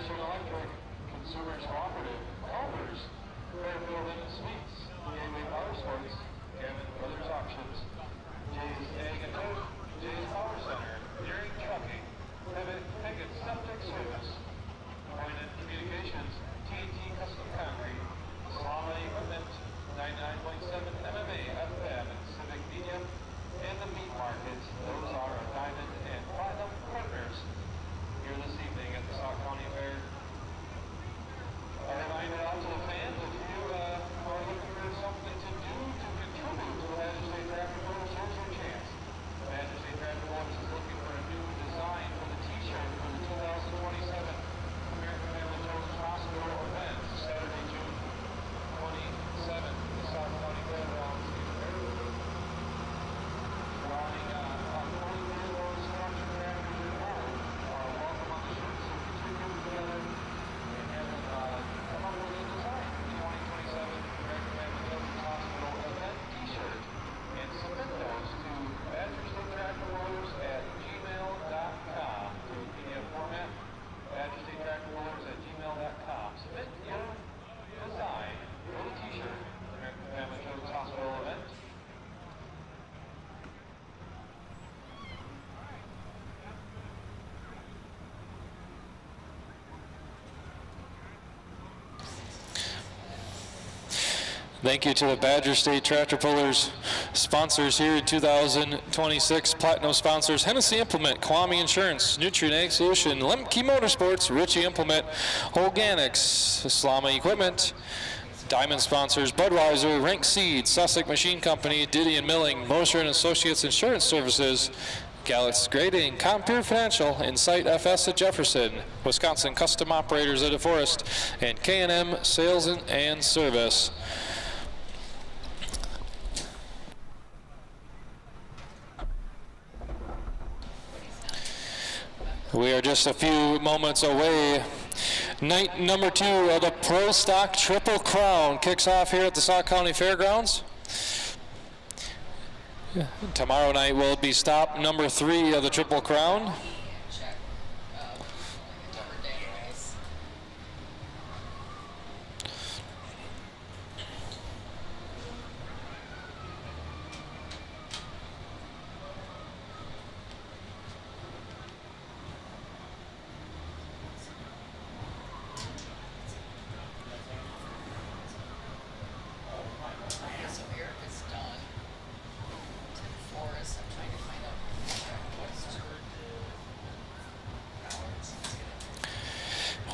Eastern Electric, Consumers Cooperative, Culvers, Fairfield and Sweets, Gateway Power Sports, Gavin Brothers Auctions, Jay's Ag and Turf, Jay's Power Center, Deering Trucking, Pickett Septic Service, Pointed Communications, TNT Custom Concrete, Salama Equipment, 99.7 MMA FM and Civic Media, and the Meat Market. Those are our Diamond and Platinum partners here this evening at the Sauk County Fair. A reminder out to the fans, if you are looking for something to do to contribute to the Badger State Tractor Pullers, here's your chance. The Badger State Tractor Pullers is looking for a new design for the t-shirt for the 2027 American Family Children's Hospital event, Saturday, June 27th, the Sauk County Fairgrounds in Baraboo. Drawing on 40 vehicles, structure tractors, and more. Welcome on the shirts, so get your group together and have them come up with a design for the 2027 American Family Children's Hospital event t-shirt and submit those to BadgerStateTractorPullers@gmail.com through PDF format. BadgerStateTractorPullers@gmail.com. Submit your design for the t-shirt for the American Family Children's Hospital event. Thank you to the Badger State Tractor Pullers sponsors here in 2026. Platinum sponsors: Hennessy Implement, Kwame Insurance, Nutrient Ag Solution, Lemke Motorsports, Ritchie Implement, Organics, Salama Equipment. Diamond sponsors: Budweiser, Rank Seed, Sussex Machine Company, Diddy and Milling, Moser and Associates Insurance Services, Galaxy Grading, Compeer Financial, Insight FS at Jefferson, Wisconsin Custom Operators at DeForest, and K&M Sales and Service. We are just a few moments away. Night number 2 of the Pro Stock Triple Crown kicks off here at the Sauk County Fairgrounds. Tomorrow night will be stop number 3 of the Triple Crown.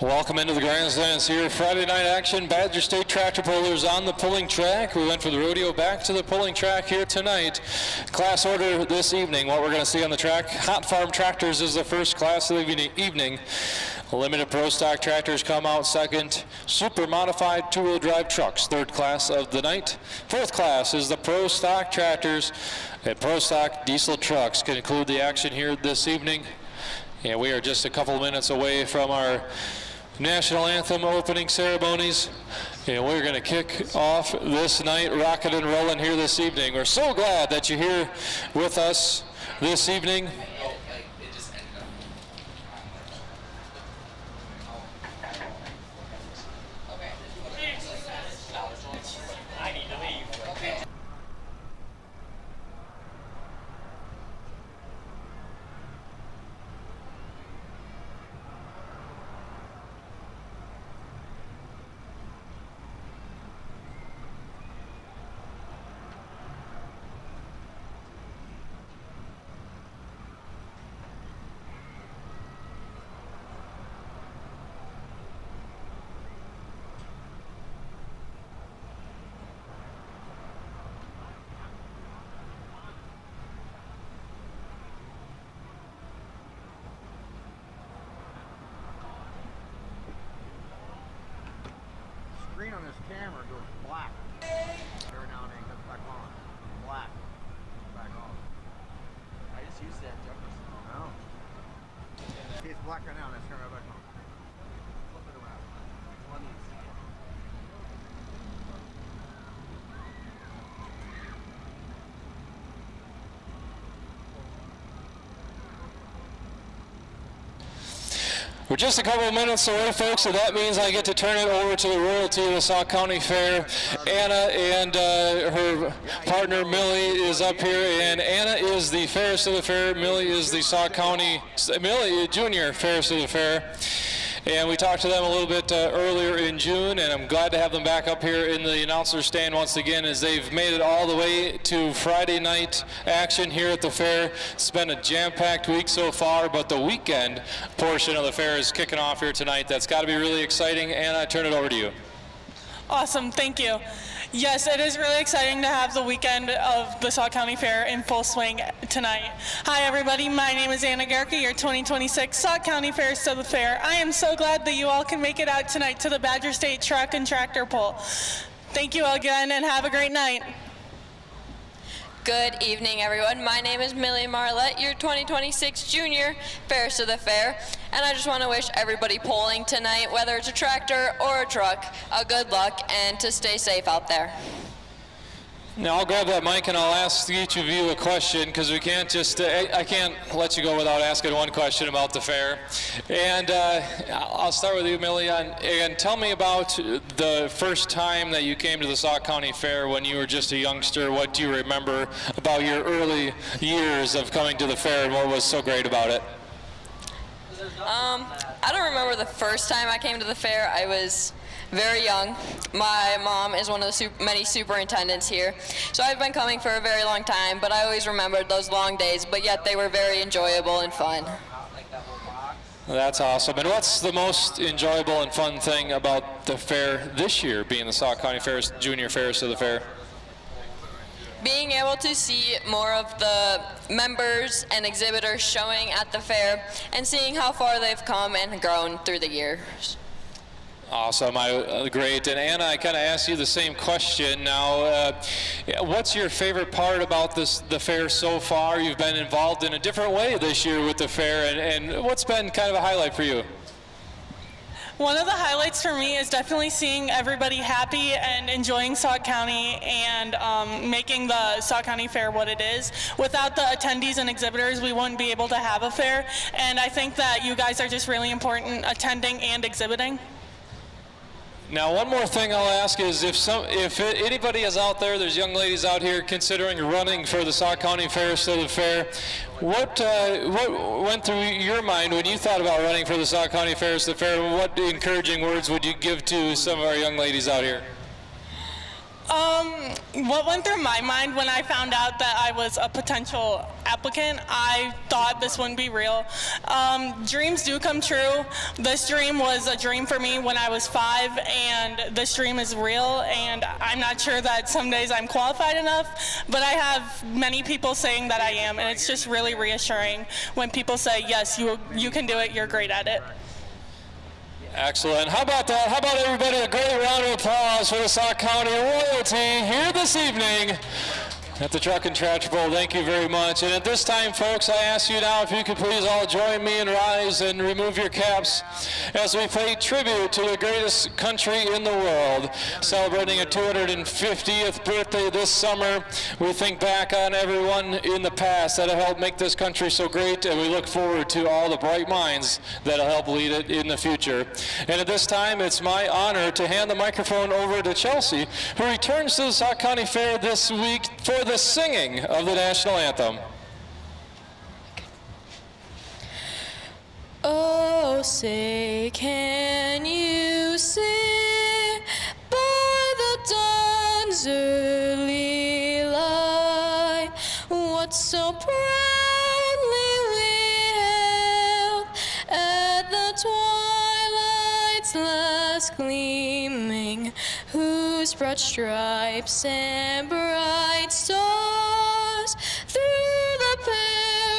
Welcome into the grandstands here. Friday night action. Badger State Tractor Pullers on the pulling track. We went from the rodeo back to the pulling track here tonight. Class order this evening. What we're going to see on the track: Hot Farm Tractors is the first class of the evening. Limited Pro Stock Tractors come out second. Super Modified two-wheel drive trucks, third class of the night. Fourth class is the Pro Stock Tractors, and Pro Stock Diesel Trucks conclude the action here this evening. And we are just a couple minutes away from our National Anthem opening ceremonies, and we're going to kick off this night rocking and rolling here this evening. We're so glad that you're here with us this evening. On this camera goes black. Every now and then it comes back on. Black. Back on. I just used that Jefferson. No. See, it's black right now, let's turn it back on. Flip it around. Let me see it. We're just a couple of minutes away, folks, so that means I get to turn it over to the royalty of the Sauk County Fair. Anna and her partner Millie is up here, and Anna is the fairest of the fair. Millie is the Millie Junior fairest of the fair. And we talked to them a little bit earlier in June, and I'm glad to have them back up here in the announcer stand once again, as they've made it all the way to Friday night action here at the fair. It's been a jam-packed week so far, but the weekend portion of the fair is kicking off here tonight. That's got to be really exciting. Anna, I turn it over to you. Awesome, thank you. Yes, it is really exciting to have the weekend of the Sauk County Fair in full swing tonight. Hi everybody, my name is Anna Gerke, your 2026 Sauk County Fairest of the Fair. I am so glad that you all can make it out tonight to the Badger State Truck and Tractor Pull. Thank you again and have a great night. Good evening, everyone. My name is Millie Marlette, your 2026 Junior Fairest of the Fair, and I just want to wish everybody polling tonight, whether it's a tractor or a truck, a good luck and to stay safe out there. Now I'll grab that mic and I'll ask each of you a question, because we can't just, I can't let you go without asking one question about the fair. And I'll start with you, Millie, and tell me about the first time that you came to the Sauk County Fair when you were just a youngster. What do you remember about your early years of coming to the fair, and what was so great about it? I don't remember the first time I came to the fair. I was very young. My mom is one of the many superintendents here, so I've been coming for a very long time, but I always remembered those long days, but yet they were very enjoyable and fun. That's awesome. And what's the most enjoyable and fun thing about the fair this year, being the Sauk County Fairest Junior Fairest of the Fair? Being able to see more of the members and exhibitors showing at the fair and seeing how far they've come and grown through the years. Awesome, great. And Anna, I kind of asked you the same question. Now, what's your favorite part about the fair so far? You've been involved in a different way this year with the fair, and what's been kind of a highlight for you? One of the highlights for me is definitely seeing everybody happy and enjoying Sauk County and making the Sauk County Fair what it is. Without the attendees and exhibitors, we wouldn't be able to have a fair, and I think that you guys are just really important attending and exhibiting. Now, one more thing I'll ask is if anybody is out there, there's young ladies out here considering running for the Sauk County Fairest of the Fair, what went through your mind when you thought about running for the Sauk County Fairest of the Fair? What encouraging words would you give to some of our young ladies out here? What went through my mind when I found out that I was a potential applicant, I thought this wouldn't be real. Dreams do come true. This dream was a dream for me when I was 5, and this dream is real, and I'm not sure that some days I'm qualified enough, but I have many people saying that I am, and it's just really reassuring when people say, yes, you can do it, you're great at it. Excellent. How about that? How about everybody a great round of applause for the Sauk County royalty here this evening at the Truck and Tractor Pull. Thank you very much. And at this time, folks, I ask you now if you could please all join me and rise and remove your caps as we pay tribute to the greatest country in the world. Celebrating a 250th birthday this summer, we think back on everyone in the past that have helped make this country so great, and we look forward to all the bright minds that will help lead it in the future. And at this time, it's my honor to hand the microphone over to Chelsea, who returns to the Sauk County Fair this week for the singing of the national anthem. Oh, say, can you see by the dawn's early light what so proudly we hailed at the twilight's last gleaming, whose broad stripes and bright stars through the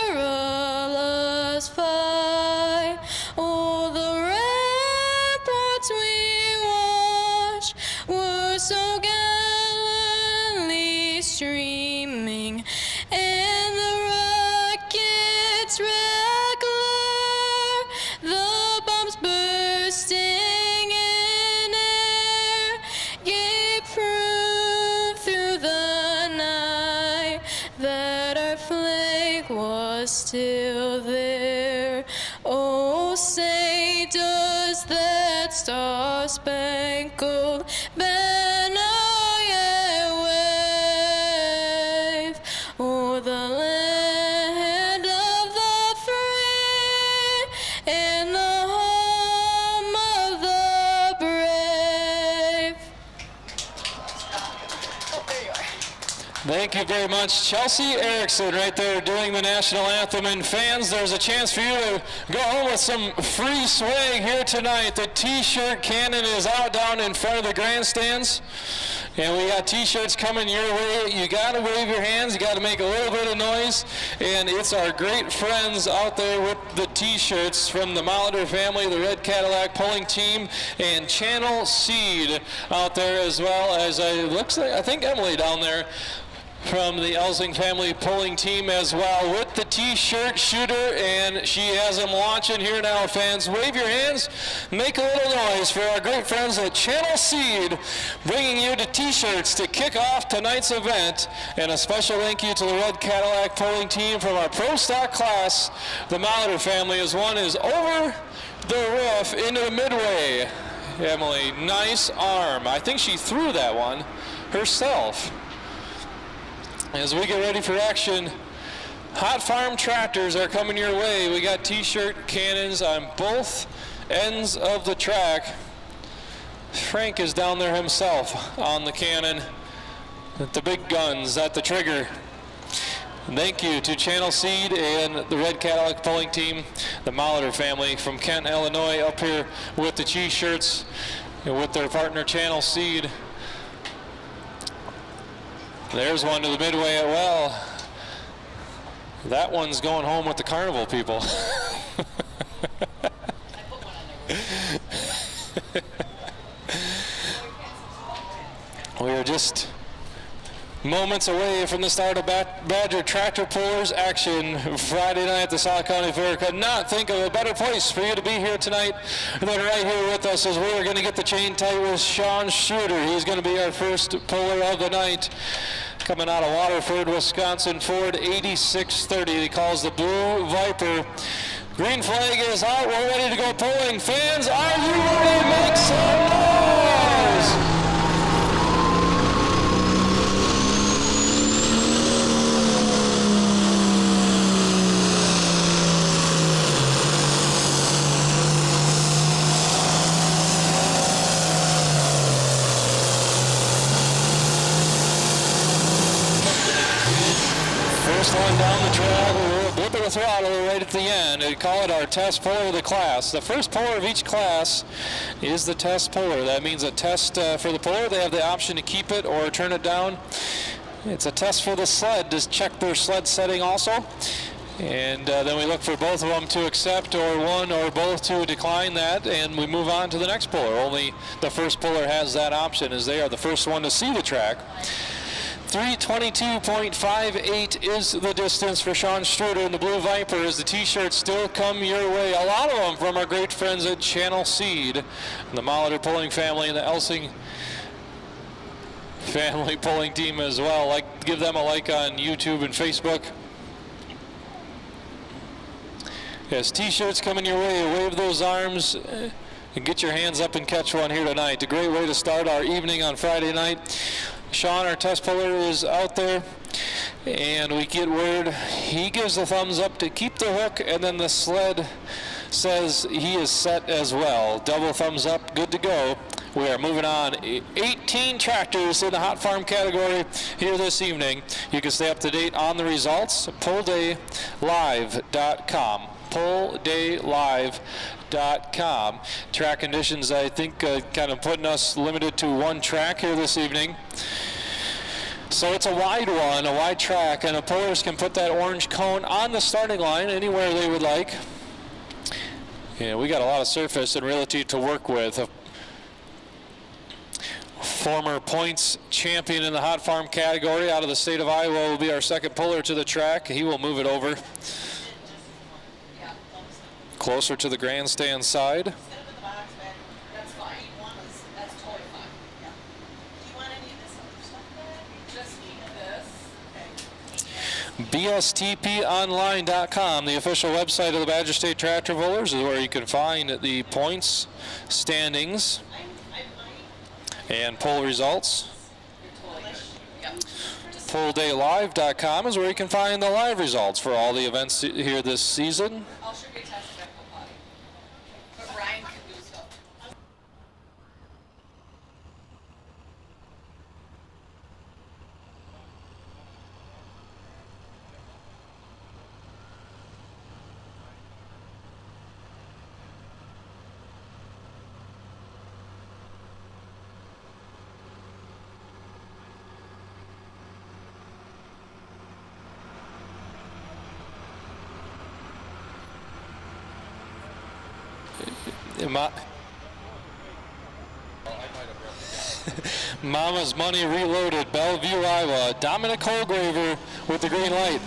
perilous fight, oh, the ramparts we watched were so gallantly streaming, and the rockets' red glare, the bombs bursting in air, gave proof through the night that our flag was still there. Oh, say that star-spangled banner yet wave o'er the land of the free and the home of the brave. Thank you very much, Chelsea Erickson, right there doing the national anthem. And fans, there's a chance for you to go home with some free swag here tonight. The T-shirt cannon is out down in front of the grandstands, and we got T-shirts coming your way. You got to wave your hands, you got to make a little bit of noise, and it's our great friends out there with the T-shirts from the Molitor family, the Red Cadillac Pulling Team, and Channel Seed out there, as well as looks like, I think Emily down there from the Elsing family pulling team as well with the T-shirt shooter, and she has them launching here now. Fans, wave your hands, make a little noise for our great friends at Channel Seed, bringing you the T-shirts to kick off tonight's event. And a special thank you to the Red Cadillac pulling team from our Pro Stock class. The Molitor family as one is over the roof into the midway. Emily, nice arm. I think she threw that one herself. As we get ready for action, Hot Farm tractors are coming your way. We got T-shirt cannons on both ends of the track. Frank is down there himself on the cannon with the big guns at the trigger. Thank you to Channel Seed and the Red Cadillac pulling team, the Molitor family from Kent, Illinois, up here with the T-shirts and with their partner Channel Seed. There's one to the midway at well. That one's going home with the carnival people. We are just moments away from the start of Badger Tractor Pullers action Friday night at the Sauk County Fair. Could not think of a better place for you to be here tonight than right here with us, as we are going to get the chain tight with Sean Schroeder. He's going to be our first puller of the night. Coming out of Waterford, Wisconsin, Ford 8630. He calls the Blue Viper. Green flag is out. We're ready to go pulling. Fans, are you ready to make some noise? First one down the track, a blip of the throttle right at the end. We call it our test puller of the class. The first puller of each class is the test puller. That means a test for the puller. They have the option to keep it or turn it down. It's a test for the sled to check their sled setting also. And then we look for both of them to accept, or one or both to decline that, and we move on to the next puller. Only the first puller has that option, as they are the first one to see the track. 322.58 is the distance for Sean Struder and the Blue Viper, as the T-shirts still come your way. A lot of them from our great friends at Channel Seed, the Molitor pulling family, and the Elsing family pulling team as well. Give them a like on YouTube and Facebook. Yes, T-shirts coming your way. Wave those arms and get your hands up and catch one here tonight. A great way to start our evening on Friday night. Sean, our test puller, is out there, and we get word he gives the thumbs up to keep the hook, and then the sled says he is set as well. Double thumbs up, good to go. We are moving on. 18 tractors in the hot farm category here this evening. You can stay up to date on the results. PullDayLive.com. PullDayLive.com. Track conditions, I think, kind of putting us limited to one track here this evening. So it's a wide one, a wide track, and the pullers can put that orange cone on the starting line anywhere they would like. Yeah, we got a lot of surface and realty to work with. A former points champion in the hot farm category out of the state of Iowa will be our second puller to the track. He will move it over closer to the grandstand side. BSTPonline.com, the official website of the Badger State Tractor Pullers, is where you can find the points, standings, and poll results. PullDayLive.com is where you can find the live results for all the events here this season. I'll show you a test of potty. But Ryan can do stuff. Mama's Money Reloaded, Bellevue, Iowa. Dominic Holgraver with the green light.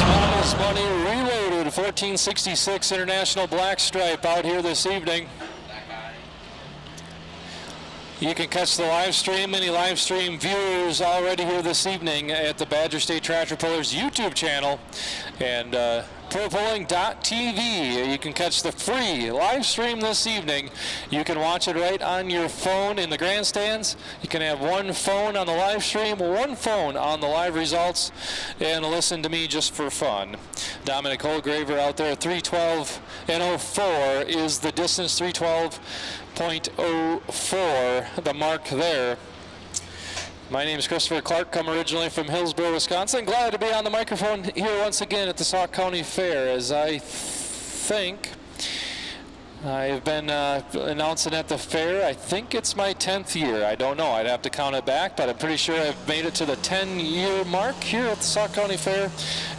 Mama's Money Reloaded, 1466 International Black Stripe out here this evening. You can catch the live stream, many live stream viewers already here this evening at the Badger State Tractor Pullers YouTube channel and ProPulling.tv. You can catch the free live stream this evening. You can watch it right on your phone in the grandstands. You can have one phone on the live stream, one phone on the live results, and listen to me just for fun. Dominic Holgraver out there, 312 and 04 is the distance, 312.04, the mark there. My name is Christopher Clark, come originally from Hillsboro, Wisconsin. Glad to be on the microphone here once again at the Sauk County Fair, as I think I've been announcing at the fair. I think it's my 10th year. I don't know. I'd have to count it back, but I'm pretty sure I've made it to the 10-year mark here at the Sauk County Fair,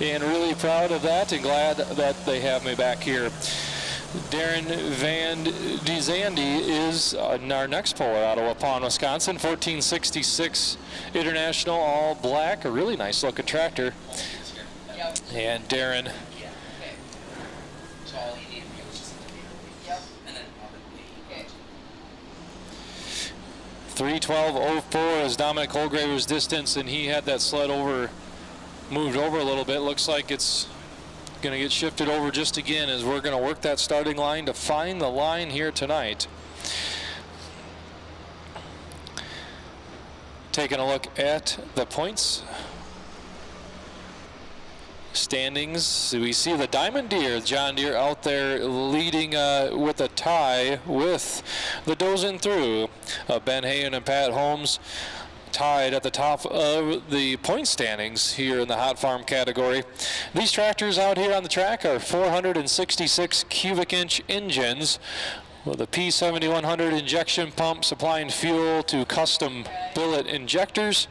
and really proud of that and glad that they have me back here. Darren Van DeZandy is our next puller out of Waupun, Wisconsin. 1466 International, all black, a really nice looking tractor. And Darren 312.04 is Dominic Holgraver's distance, and he had that sled moved over a little bit. Looks like it's going to get shifted over just again as we're going to work that starting line to find the line here tonight. Taking a look at the points standings, we see the Diamond Deere, John Deere, out there leading with a tie with the Dozen Through. Ben Hayen and Pat Holmes tied at the top of the point standings here in the hot farm category. These tractors out here on the track are 466 cubic inch engines with a P7100 injection pump supplying fuel to custom billet injectors.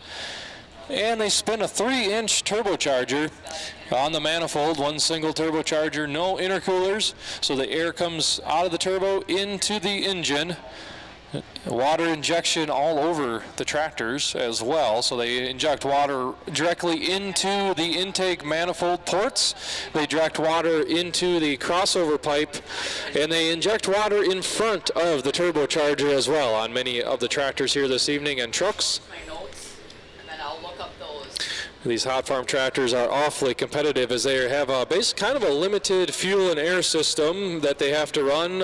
And they spin a 3-inch turbocharger on the manifold, one single turbocharger, no intercoolers, so the air comes out of the turbo into the engine. Water injection all over the tractors as well, so they inject water directly into the intake manifold ports. They direct water into the crossover pipe, and they inject water in front of the turbocharger as well on many of the tractors here this evening and trucks. These hot farm tractors are awfully competitive as they have kind of a limited fuel and air system that they have to run,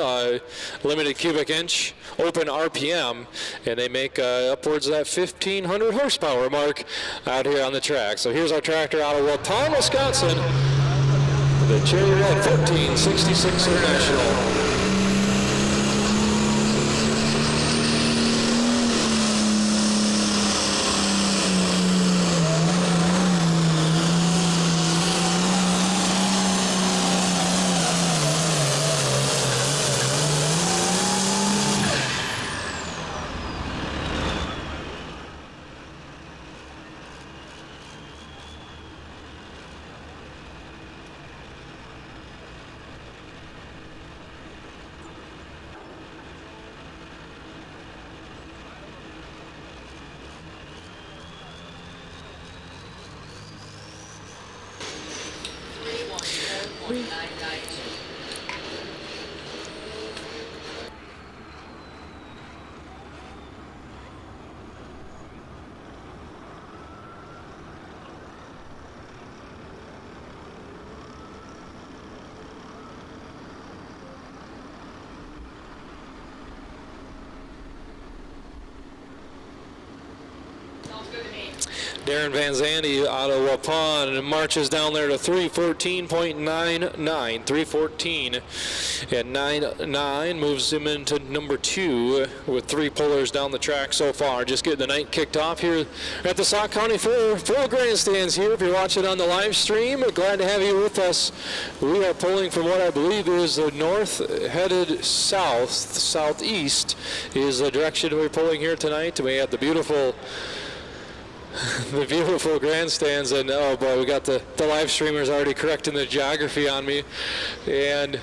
limited cubic inch, open RPM, and they make upwards of that 1,500 horsepower mark out here on the track. So here's our tractor out of Waupun, Wisconsin, the Cherry Red 1466 International. Darren Van Zandt out of Waupun marches down there to 3:14.99. 3:14.99 moves him into number 2 with 3 pullers down the track so far. Just getting the night kicked off here at the Sauk County Fair. Full grandstands here. If you're watching on the live stream, glad to have you with us. We are pulling from what I believe is the north headed south. Southeast is the direction we're pulling here tonight. We have the beautiful grandstands, and oh boy, we got the live streamers already correcting the geography on me. And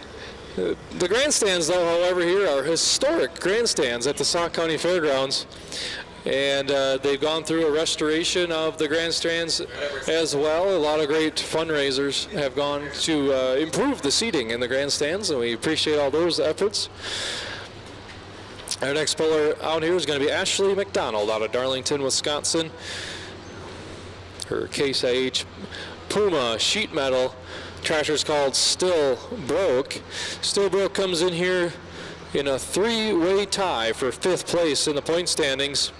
the grandstands, though, however, here are historic grandstands at the Sauk County Fairgrounds, and they've gone through a restoration of the grandstands as well. A lot of great fundraisers have gone to improve the seating in the grandstands, and we appreciate all those efforts. Our next puller out here is going to be Ashley McDonald out of Darlington, Wisconsin. Her Case IH Puma sheet metal tractor's called Still Broke. Still Broke comes in here in a 3-way tie for 5th place in the point standings.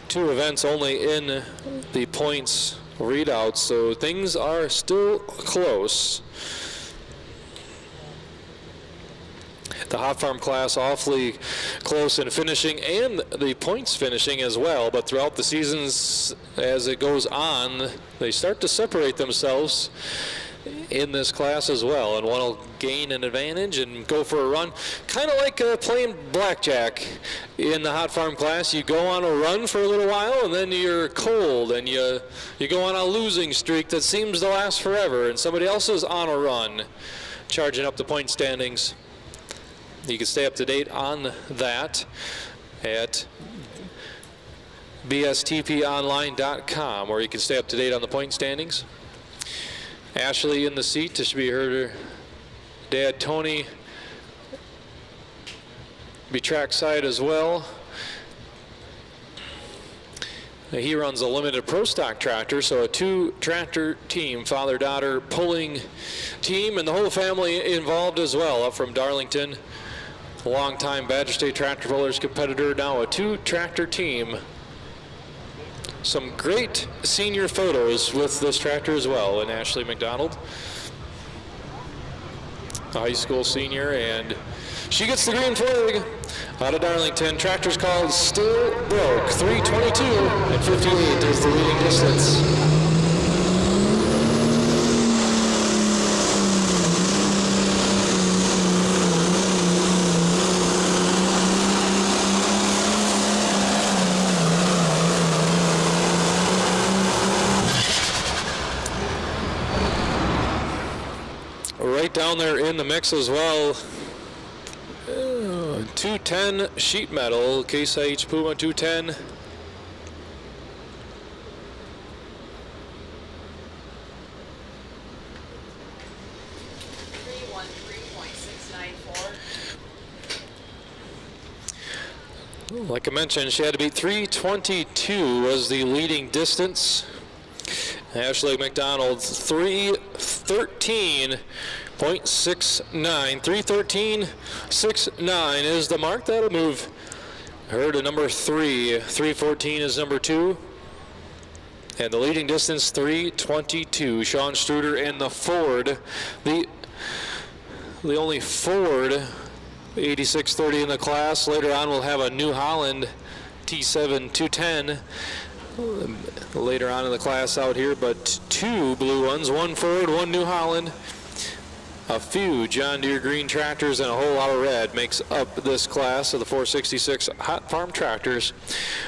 Two events only in the points readouts, so things are still close. The hot farm class awfully close in finishing, and the points finishing as well, but throughout the seasons as it goes on, they start to separate themselves in this class as well, and one will gain an advantage and go for a run, kind of like playing blackjack in the hot farm class. You go on a run for a little while, and then you're cold, and you go on a losing streak that seems to last forever, and somebody else is on a run, charging up the point standings. You can stay up to date on that at bstponline.com, where you can stay up to date on the point standings. Ashley in the seat. This should be her dad, Tony, be trackside as well. He runs a limited pro stock tractor, so a 2-tractor team, father-daughter pulling team, and the whole family involved as well, up from Darlington. A long-time Badger State Tractor Pullers competitor, now a 2-tractor team. Some great senior photos with this tractor as well, and Ashley McDonald, a high school senior, and she gets the green flag out of Darlington. Tractor's called Still Broke. 3:22 and 58 is the leading distance. Right down there in the mix as well. 210 sheet metal, Case IH Puma 210. Like I mentioned, she had to beat 3:22 was the leading distance. Ashley McDonald, 3:13.69. 3:13.69 is the mark. That'll move her to number 3. 3:14 is number 2. And the leading distance, 3:22. Sean Struder in the Ford. The only Ford 8630 in the class. Later on, we'll have a New Holland T7 210. Later on in the class out here, but 2 blue ones, 1 Ford, 1 New Holland. A few John Deere green tractors and a whole lot of red makes up this class of the 466 Hot Farm tractors.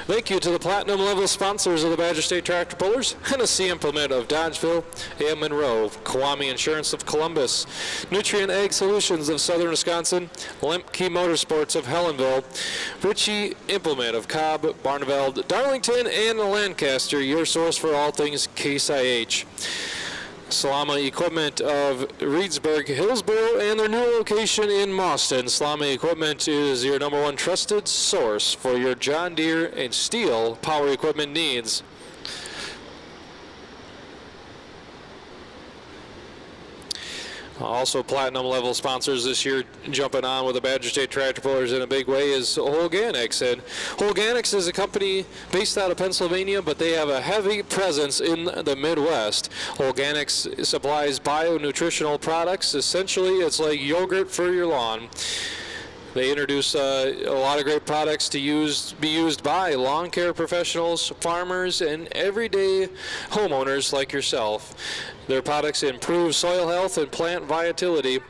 Thank you to the platinum level sponsors of the Badger State Tractor Pullers: Hennessy Implement of Dodgeville and Monroe, Kiwami Insurance of Columbus, Nutrient Ag Solutions of Southern Wisconsin, Lemke Motorsports of Hellenville, Ritchie Implement of Cobb, Barneveld, Darlington, and Lancaster, your source for all things Case IH. Salama Equipment of Reedsburg, Hillsboro, and their new location in Mauston. Salama Equipment is your #1 trusted source for your John Deere and Steel power equipment needs. Also platinum level sponsors this year jumping on with the Badger State Tractor Pullers in a big way is Holganics. And Holganics is a company based out of Pennsylvania, but they have a heavy presence in the Midwest. Holganics supplies bio-nutritional products. Essentially, it's like yogurt for your lawn. They introduce a lot of great products to be used by lawn care professionals, farmers, and everyday homeowners like yourself. Their products improve soil health and plant vitality,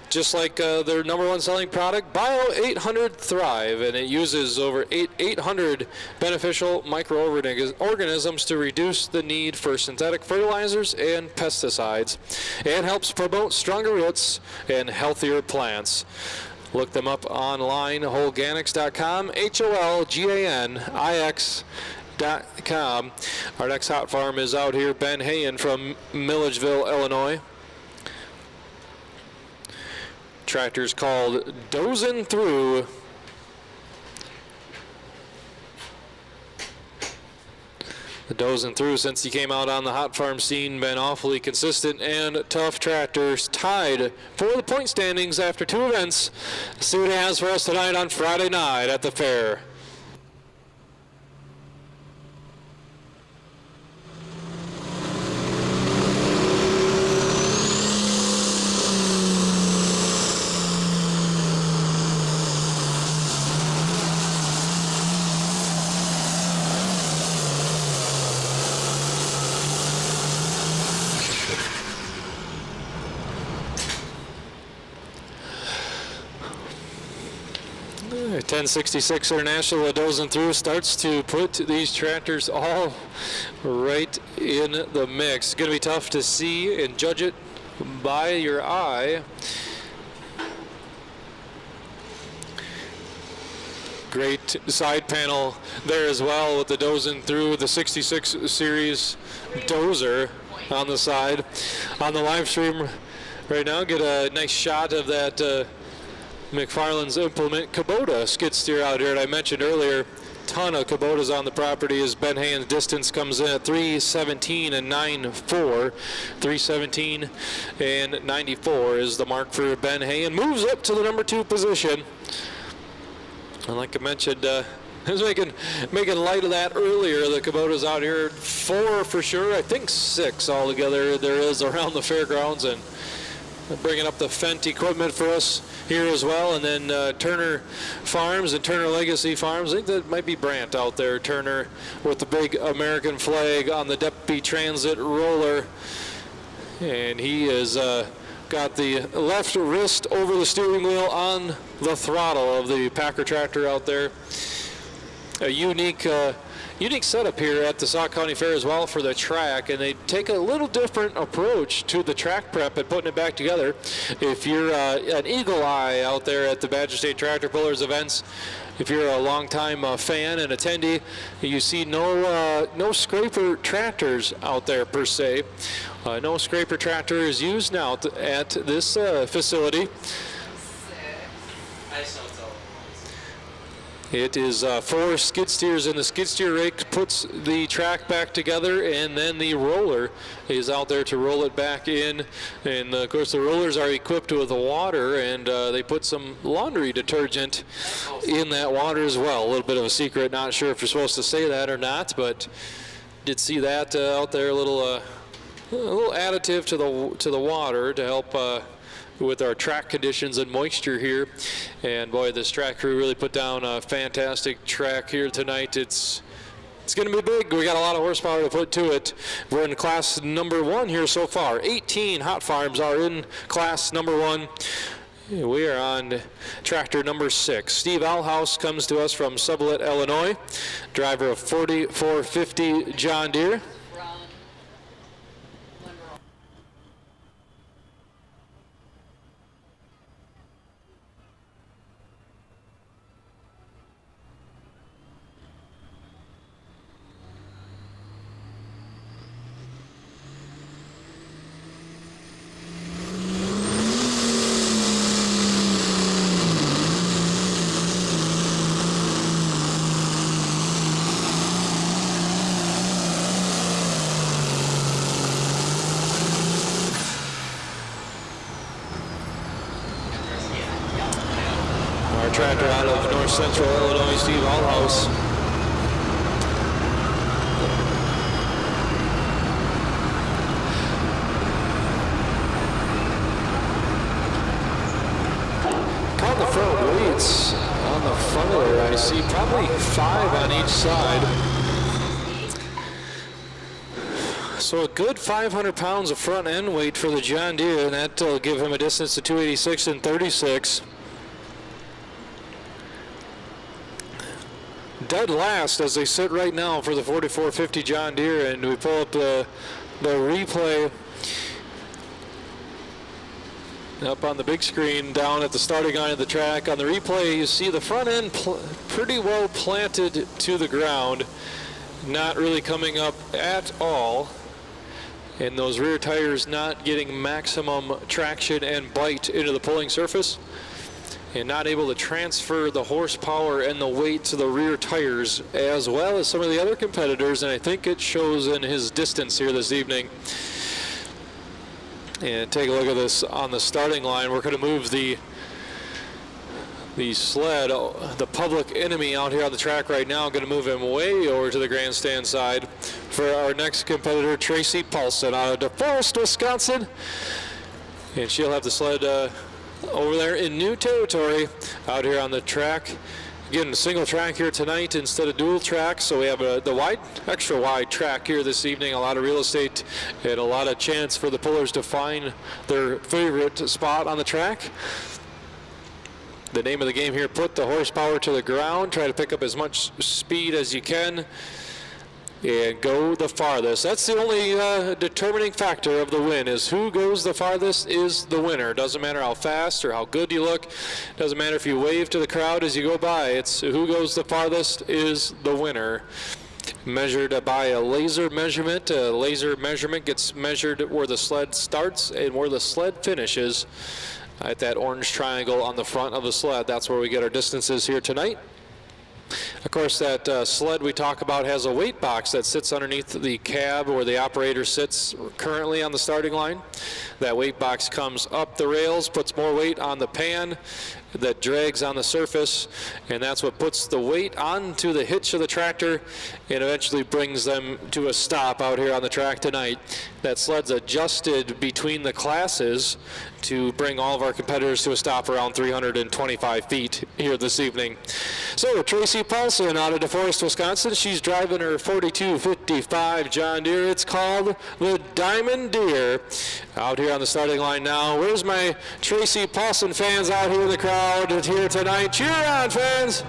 just like their #1 selling product, Bio 800 Thrive, and it uses over 800 beneficial microorganisms to reduce the need for synthetic fertilizers and pesticides, and helps promote stronger roots and healthier plants. Look them up online, Holganics.com, HOLGANIX.com. Our next hot farm is out here, Ben Hayen from Milledgeville, Illinois. Tractor's called Dozin' Through. The Dozin' Through, since he came out on the hot farm scene, been awfully consistent and tough tractors, tied for the point standings after 2 events. See what he has for us tonight on Friday night at the fair. All right, 1066 International, Dozin' Through starts to put these tractors all right in the mix. It's going to be tough to see and judge it by your eye. Great side panel there as well with the Dozin' Through, the 66 series dozer on the side. On the live stream right now, get a nice shot of that McFarland's Implement Kubota skid steer out here. And I mentioned earlier, ton of Kubotas on the property as Ben Hayen's distance comes in at 317 and 94. 317 and 94 is the mark for Ben Hayen. Moves up to the #2 position. And like I mentioned, I was making light of that earlier. The Kubota's out here, 4 for sure. I think 6 altogether there is around the fairgrounds, and bringing up the Fendt equipment for us here as well. And then Turner Farms and Turner Legacy Farms. I think that might be Brandt out there. Turner with the big American flag on the Deputy Transit roller. And he has got the left wrist over the steering wheel on the throttle of the Packer tractor out there. A unique setup here at the Sauk County Fair as well for the track, and they take a little different approach to the track prep and putting it back together. If you're an eagle eye out there at the Badger State Tractor Pullers events, if you're a longtime fan and attendee, you see no scraper tractors out there per se. No scraper tractor is used now at this facility. It is 4 skid steers, and the skid steer rake puts the track back together, and then the roller is out there to roll it back in. And of course the rollers are equipped with water, and they put some laundry detergent in that water as well. A little bit of a secret, not sure if you're supposed to say that or not, but did see that out there, a little additive to the water to help with our track conditions and moisture here. And boy, this track crew really put down a fantastic track here tonight. It's It's going to be big. We got a lot of horsepower to put to it. We're in class number 1 here so far. 18 hot farms are in class number 1. We are on tractor number 6. Steve Alhouse comes to us from Sublette, Illinois, driver of 4450 John Deere. Tractor out of North Central Illinois, Steve Alhouse. Count the front weights on the front of there. I see probably 5 on each side. So a good 500 pounds of front end weight for the John Deere, and that'll give him a distance of 286 and 36. Dead last as they sit right now for the 4450 John Deere, and we pull up the replay up on the big screen down at the starting line of the track. On the replay, you see the front end pretty well planted to the ground, not really coming up at all, and those rear tires not getting maximum traction and bite into the pulling surface, and not able to transfer the horsepower and the weight to the rear tires as well as some of the other competitors, and I think it shows in his distance here this evening. And take a look at this on the starting line. We're going to move the sled, the public enemy out here on the track right now. Going to move him way over to the grandstand side for our next competitor, Tracy Paulson out of DeForest, Wisconsin. And she'll have the sled over there in new territory out here on the track. Again, a single track here tonight instead of dual track, so we have the extra wide track here this evening. A lot of real estate and a lot of chance for the pullers to find their favorite spot on the track. The name of the game here, put the horsepower to the ground, try to pick up as much speed as you can, and go the farthest. That's the only determining factor of the win, is who goes the farthest is the winner. Doesn't matter how fast or how good you look. Doesn't matter if you wave to the crowd as you go by. It's who goes the farthest is the winner. Measured by a laser measurement. A laser measurement gets measured where the sled starts and where the sled finishes at that orange triangle on the front of the sled. That's where we get our distances here tonight. Of course, that sled we talk about has a weight box that sits underneath the cab where the operator sits currently on the starting line. That weight box comes up the rails, puts more weight on the pan that drags on the surface, and that's what puts the weight onto the hitch of the tractor and eventually brings them to a stop out here on the track tonight. That sled's adjusted between the classes to bring all of our competitors to a stop around 325 feet here this evening. So Tracy Paulson out of DeForest, Wisconsin, she's driving her 4255 John Deere. It's called the Diamond Deere. Out here on the starting line now. Where's my Tracy Paulson fans out here in the crowd here tonight? Cheer on, fans!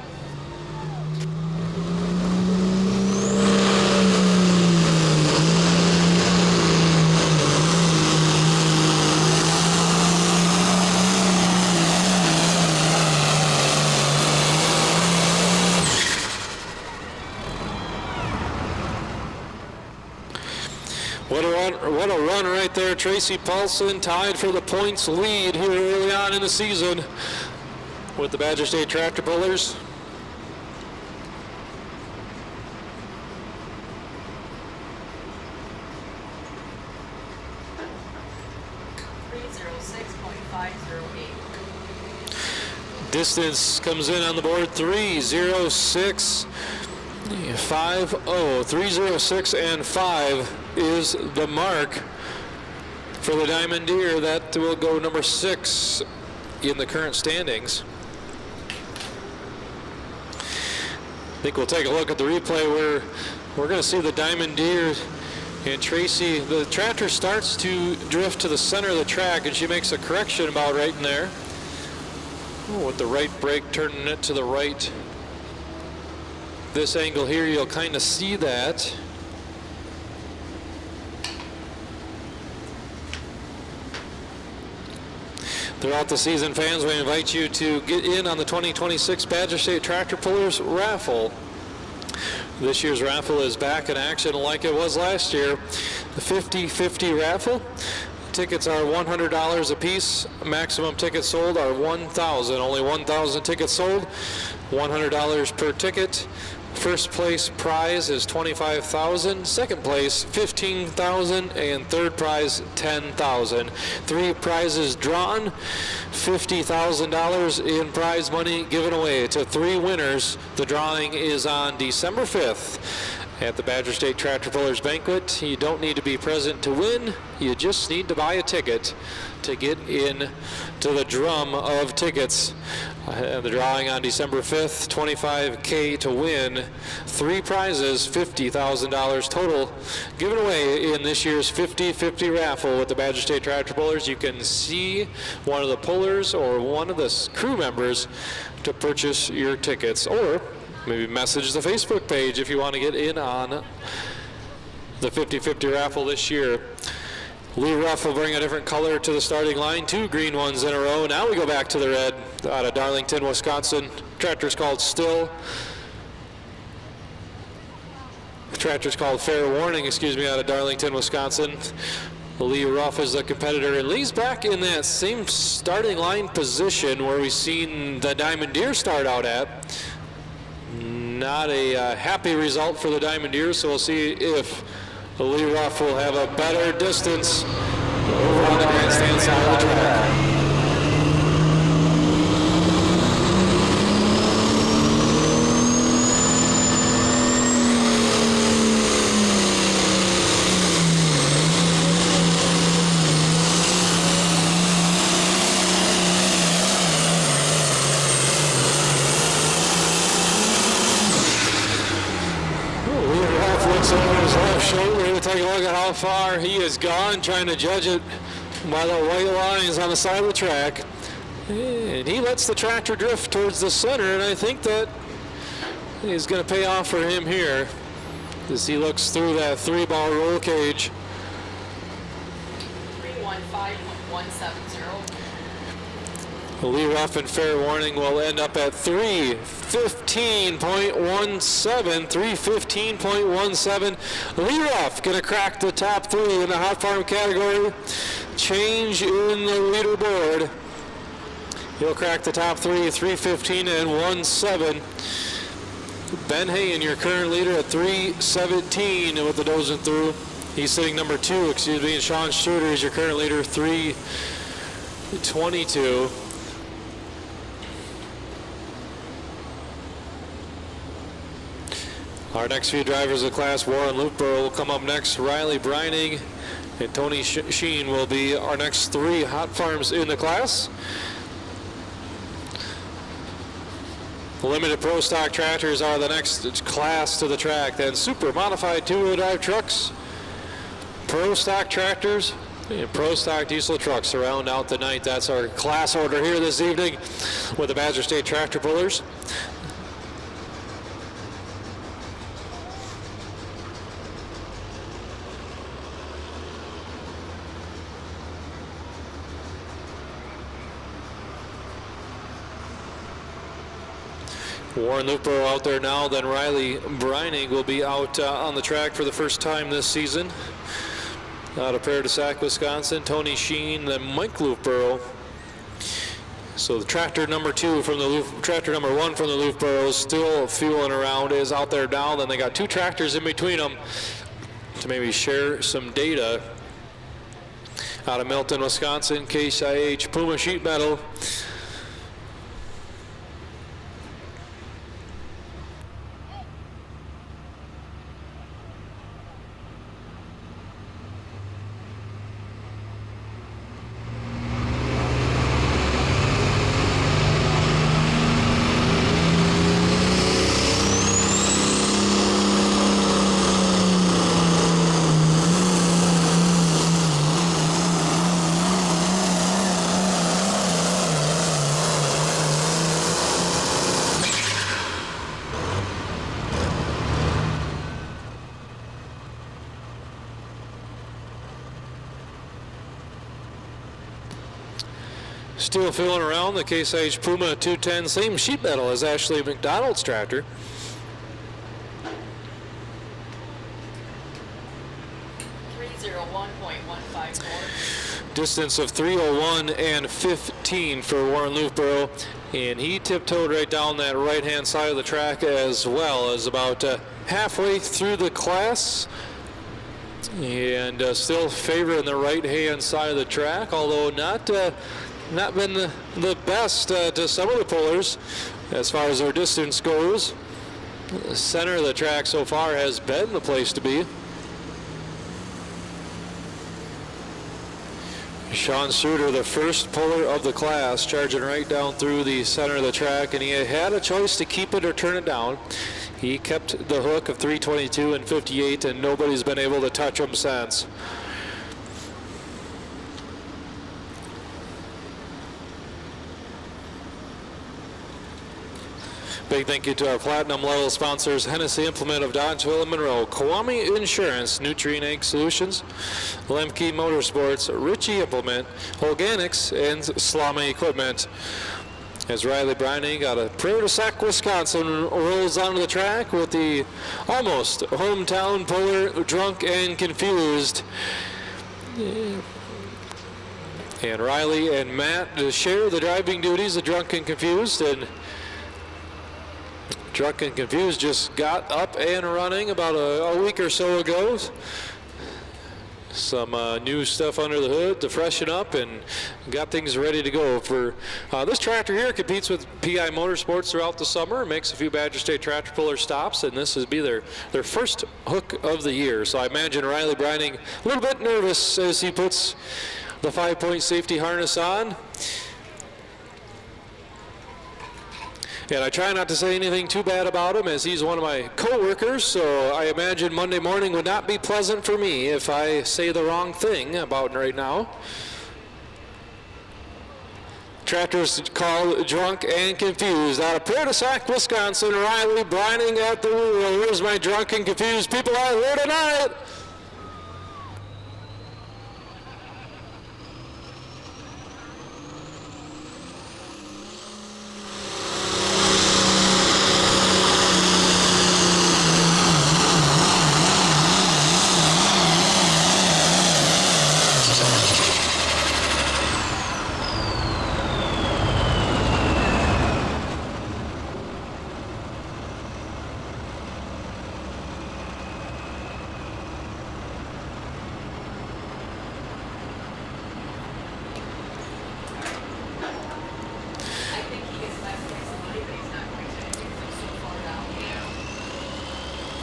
What a run right there. Tracy Paulson tied for the points lead here early on in the season with the Badger State Tractor Pullers. Distance comes in on the board 3:06.50. 3:06 and 5 is the mark for the Diamond Deere. That will go number 6 in the current standings. I think we'll take a look at the replay where We're going to see the Diamond Deer and Tracy. The tractor starts to drift to the center of the track, and she makes a correction about right in there. Oh, with the right brake, turning it to the right. This angle here, you'll kind of see that. Throughout the season, fans, we invite you to get in on the 2026 Badger State Tractor Pullers raffle. This year's raffle is back in action like it was last year. The 50-50 raffle. Tickets are $100 a piece. Maximum tickets sold are 1,000. Only 1,000 tickets sold. $100 per ticket. First place prize is $25,000. Second place $15,000, and third prize $10,000. 3 prizes drawn. $50,000 in prize money given away to 3 winners. The drawing is on December 5th at the Badger State Tractor Pullers Banquet. You don't need to be present to win. You just need to buy a ticket to get in to the drum of tickets. The drawing on December 5th, $25K to win. 3 prizes, $50,000 total given away in this year's 50-50 raffle with the Badger State Tractor Pullers. You can see one of the pullers or one of the crew members to purchase your tickets, or maybe message the Facebook page if you want to get in on the 50-50 raffle this year. Lee Ruff will bring a different color to the starting line. 2 green ones in a row. Now we go back to the red out of Darlington, Wisconsin. Tractor's called Still. Tractor's called Fair Warning, out of Darlington, Wisconsin. Lee Ruff is the competitor, and Lee's back in that same starting line position where we've seen the Diamond Deer start out at. Not a happy result for the Diamond Deer, so we'll see if Lee Ruff will have a better distance over on the grandstand side of the track. Take a look at how far he has gone, trying to judge it by the white lines on the side of the track. And he lets the tractor drift towards the center, and I think that is going to pay off for him here as he looks through that 3-bar roll cage. 315.170. Lee Ruff and Fair Warning will end up at 315.17. 315.17. Lee Ruff going to crack the top 3 in the hot farm category. Change in the leaderboard. He'll crack the top 3, 315 and 17. Ben Hayen, your current leader, at 317 with the dozing through. He's sitting number 2, and Sean Struder is your current leader, 322. Our next few drivers of class, Warren Loopborough will come up next. Riley Brining and Tony Sheen will be our next 3 hot farms in the class. Limited Pro Stock tractors are the next class to the track. Then Super Modified 2-wheel drive trucks, Pro Stock tractors, and Pro Stock diesel trucks to round out the night. That's our class order here this evening with the Badger State Tractor Pullers. Warren Loopborough out there now, then Riley Brining will be out on the track for the first time this season. Out of Prairie du Sac, Wisconsin, Tony Sheen, then Mike Loopborough. So the tractor number 2 from the tractor number 1 from the Loopboroughs still fueling around, is out there now. Then they got 2 tractors in between them to maybe share some data. Out of Milton, Wisconsin, Case IH Puma Sheet Metal. Still filling around the Case IH Puma 210, same sheet metal as Ashley McDonald's tractor. Distance of 3:01 and 15 for Warren Loofborough, and he tiptoed right down that right-hand side of the track as well, as about halfway through the class, and still favoring the right-hand side of the track, although not been the best to some of the pullers as far as their distance goes. The center of the track so far has been the place to be. Sean Suter, the first puller of the class, charging right down through the center of the track, and he had a choice to keep it or turn it down. He kept the hook of 322 and 58, and nobody's been able to touch him since. Big thank you to our platinum level sponsors, Hennessy Implement of Dodgeville and Monroe, Kwame Insurance, Nutrient Ag Solutions, Lemke Motorsports, Ritchie Implement, Organics, and Slama Equipment. As Riley Brining out of Prairie du Sac, Wisconsin, rolls onto the track with the almost hometown puller, Drunk and Confused. And Riley and Matt share the driving duties of Drunk and Confused, and Drunk and Confused just got up and running about a week or so ago. Some new stuff under the hood to freshen up, and got things ready to go. For this tractor here competes with PI Motorsports throughout the summer, makes a few Badger State tractor puller stops, and this will be their first hook of the year. So I imagine Riley Brining a little bit nervous as he puts the 5-point safety harness on. And I try not to say anything too bad about him, as he's one of my co-workers, so I imagine Monday morning would not be pleasant for me if I say the wrong thing about him right now. Tractor's called Drunk and Confused. Out of Prairie du Sac, Wisconsin, Riley Brining at the wheel. Here's my Drunk and Confused people out here tonight.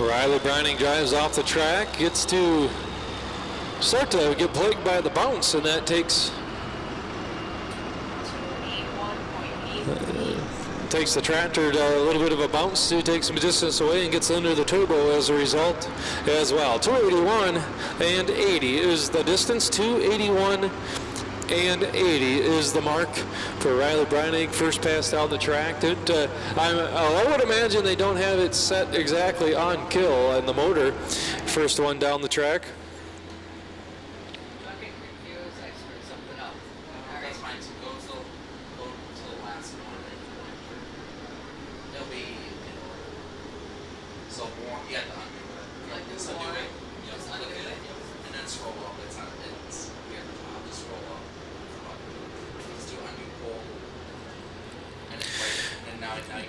Riley Brining drives off the track, gets to start to get plagued by the bounce, and that takes the tractor to a little bit of a bounce to take some distance away, and gets under the turbo as a result as well. 281 and 80 is the distance. 281 and 80 is the mark for Riley Brining. First pass down the track. I would imagine they don't have it set exactly on kill and the motor. First one down the track.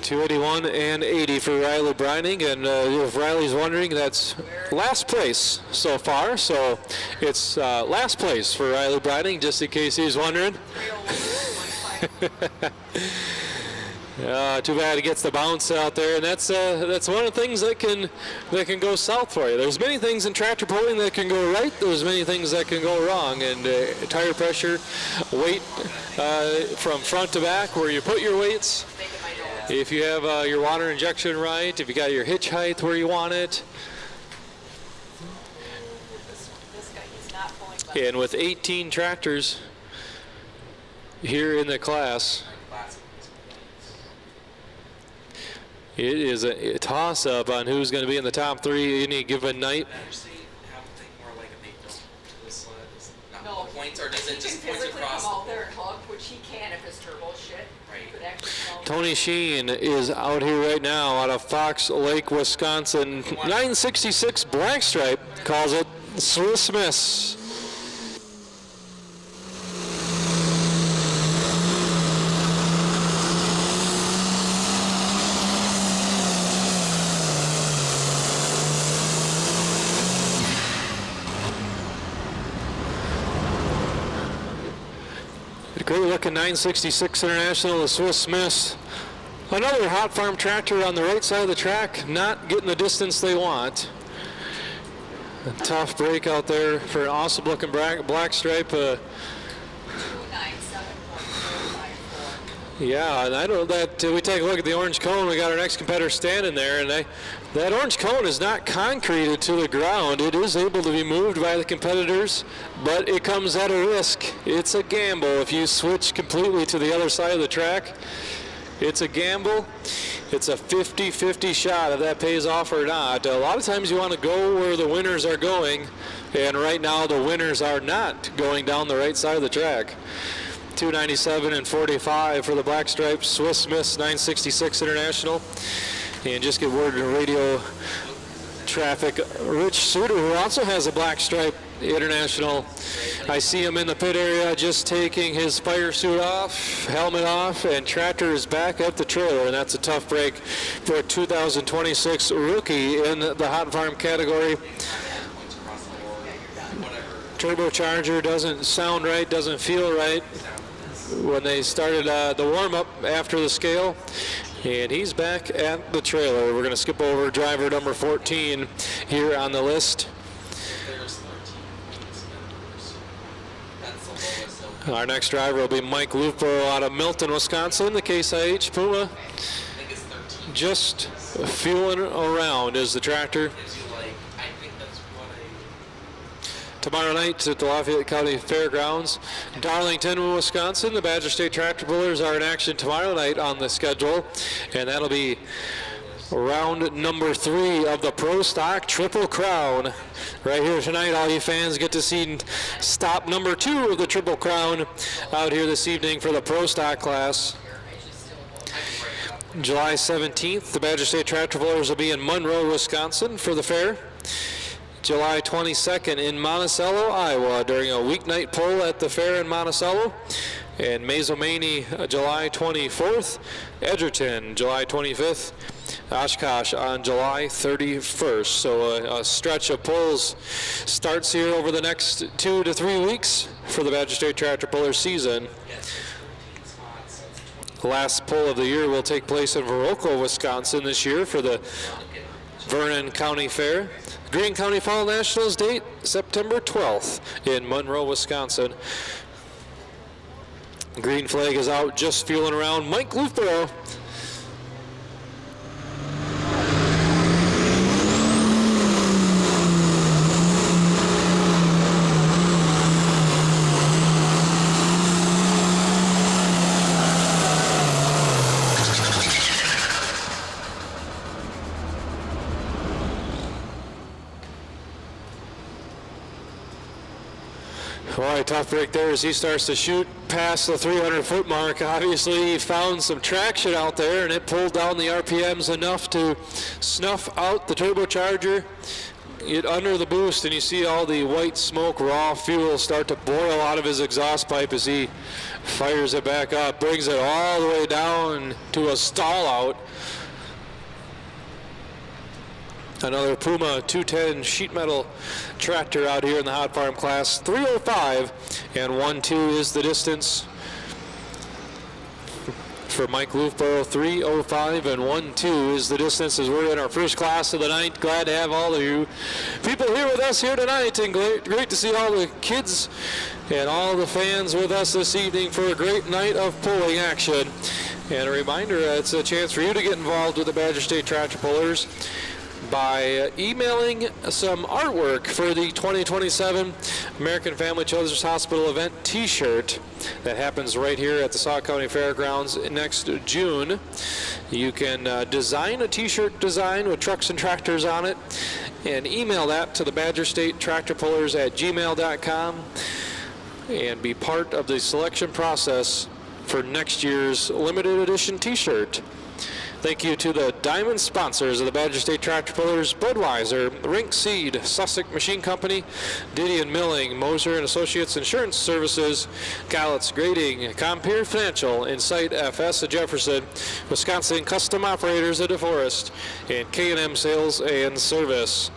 .281 and 80 for Riley Brining, and if Riley's wondering, that's last place so far, so it's last place for Riley Brining, just in case he's wondering. Too bad he gets the bounce out there, and that's one of the things that can go south for you. There's many things in tractor pulling that can go right. There's many things that can go wrong, and tire pressure, weight from front to back, where you put your weights. If you have your water injection right, if you got your hitch height where you want it. And with 18 tractors here in the class, it is a toss-up on who's going to be in the top three any given night. No, points, or does it just points across? Come out there and hook, which he can if his Tony Sheen is out here right now out of Fox Lake, Wisconsin. 966 Black Stripe calls it Swiss Miss. Great looking 966 International, the Swiss Miss. Another Hot Farm tractor on the right side of the track, not getting the distance they want. A tough break out there for an awesome looking black stripe. Yeah, and I know that we take a look at the orange cone. We got our next competitor standing there, and that orange cone is not concreted to the ground. It is able to be moved by the competitors, but it comes at a risk. It's a gamble. If you switch completely to the other side of the track, it's a gamble. It's a 50-50 shot if that pays off or not. A lot of times you want to go where the winners are going, and right now the winners are not going down the right side of the track. 297 and 45 for the Black Stripes, Swiss Miss 966 International. And just get word to radio traffic. Rich Suter, who also has a Black Stripe International. I see him in the pit area just taking his fire suit off, helmet off, and tractor is back at the trailer, and that's a tough break for a 2026 rookie in the Hot Farm category. Turbocharger doesn't sound right, doesn't feel right when they started the warm-up after the scale. And he's back at the trailer. We're going to skip over driver number 14 here on the list. Our next driver will be Mike Lufborough out of Milton, Wisconsin. The Case IH Puma just fueling around is the tractor. Tomorrow night at the Lafayette County Fairgrounds, Darlington, Wisconsin. The Badger State Tractor Pullers are in action tomorrow night on the schedule, and that'll be round number 3 of the Pro Stock Triple Crown. Right here tonight, all you fans get to see stop number 2 of the Triple Crown out here this evening for the Pro Stock class. July 17th, the Badger State Tractor Pullers will be in Monroe, Wisconsin for the fair. July 22nd in Monticello, Iowa, during a weeknight pull at the fair in Monticello. And Mazomanie, July 24th. Edgerton, July 25th. Oshkosh on July 31st. So a stretch of pulls starts here over the next 2 to 3 weeks for the Badger State Tractor Puller season. The last pull of the year will take place in Viroqua, Wisconsin this year for the Vernon County Fair. Greene County Fall Nationals date September 12th in Monroe, Wisconsin. Green flag is out, just fueling around. Mike Lufborough. All right, tough break there as he starts to shoot past the 300-foot mark. Obviously, he found some traction out there, and it pulled down the RPMs enough to snuff out the turbocharger, get under the boost, and you see all the white smoke, raw fuel start to boil out of his exhaust pipe as he fires it back up, brings it all the way down to a stall out. Another Puma 210 sheet metal tractor out here in the Hot Farm class. 305 and 1-2 is the distance for Mike Lufborough. 305 and 1-2 is the distance as we're in our first class of the night. Glad to have all of you people here with us here tonight, and great to see all the kids and all the fans with us this evening for a great night of pulling action. And a reminder, it's a chance for you to get involved with the Badger State Tractor Pullers by emailing some artwork for the 2027 American Family Children's Hospital event t-shirt that happens right here at the Sauk County Fairgrounds next June. You can design a t-shirt design with trucks and tractors on it and email that to the Badger State Tractor Pullers at gmail.com and be part of the selection process for next year's limited edition t-shirt. Thank you to the diamond sponsors of the Badger State Tractor Pullers: Budweiser, Rink Seed, Sussex Machine Company, Didion Milling, Moser and Associates Insurance Services, Gallett's Grading, Compeer Financial, Insight FS of Jefferson, Wisconsin Custom Operators of DeForest, and K&M Sales and Service.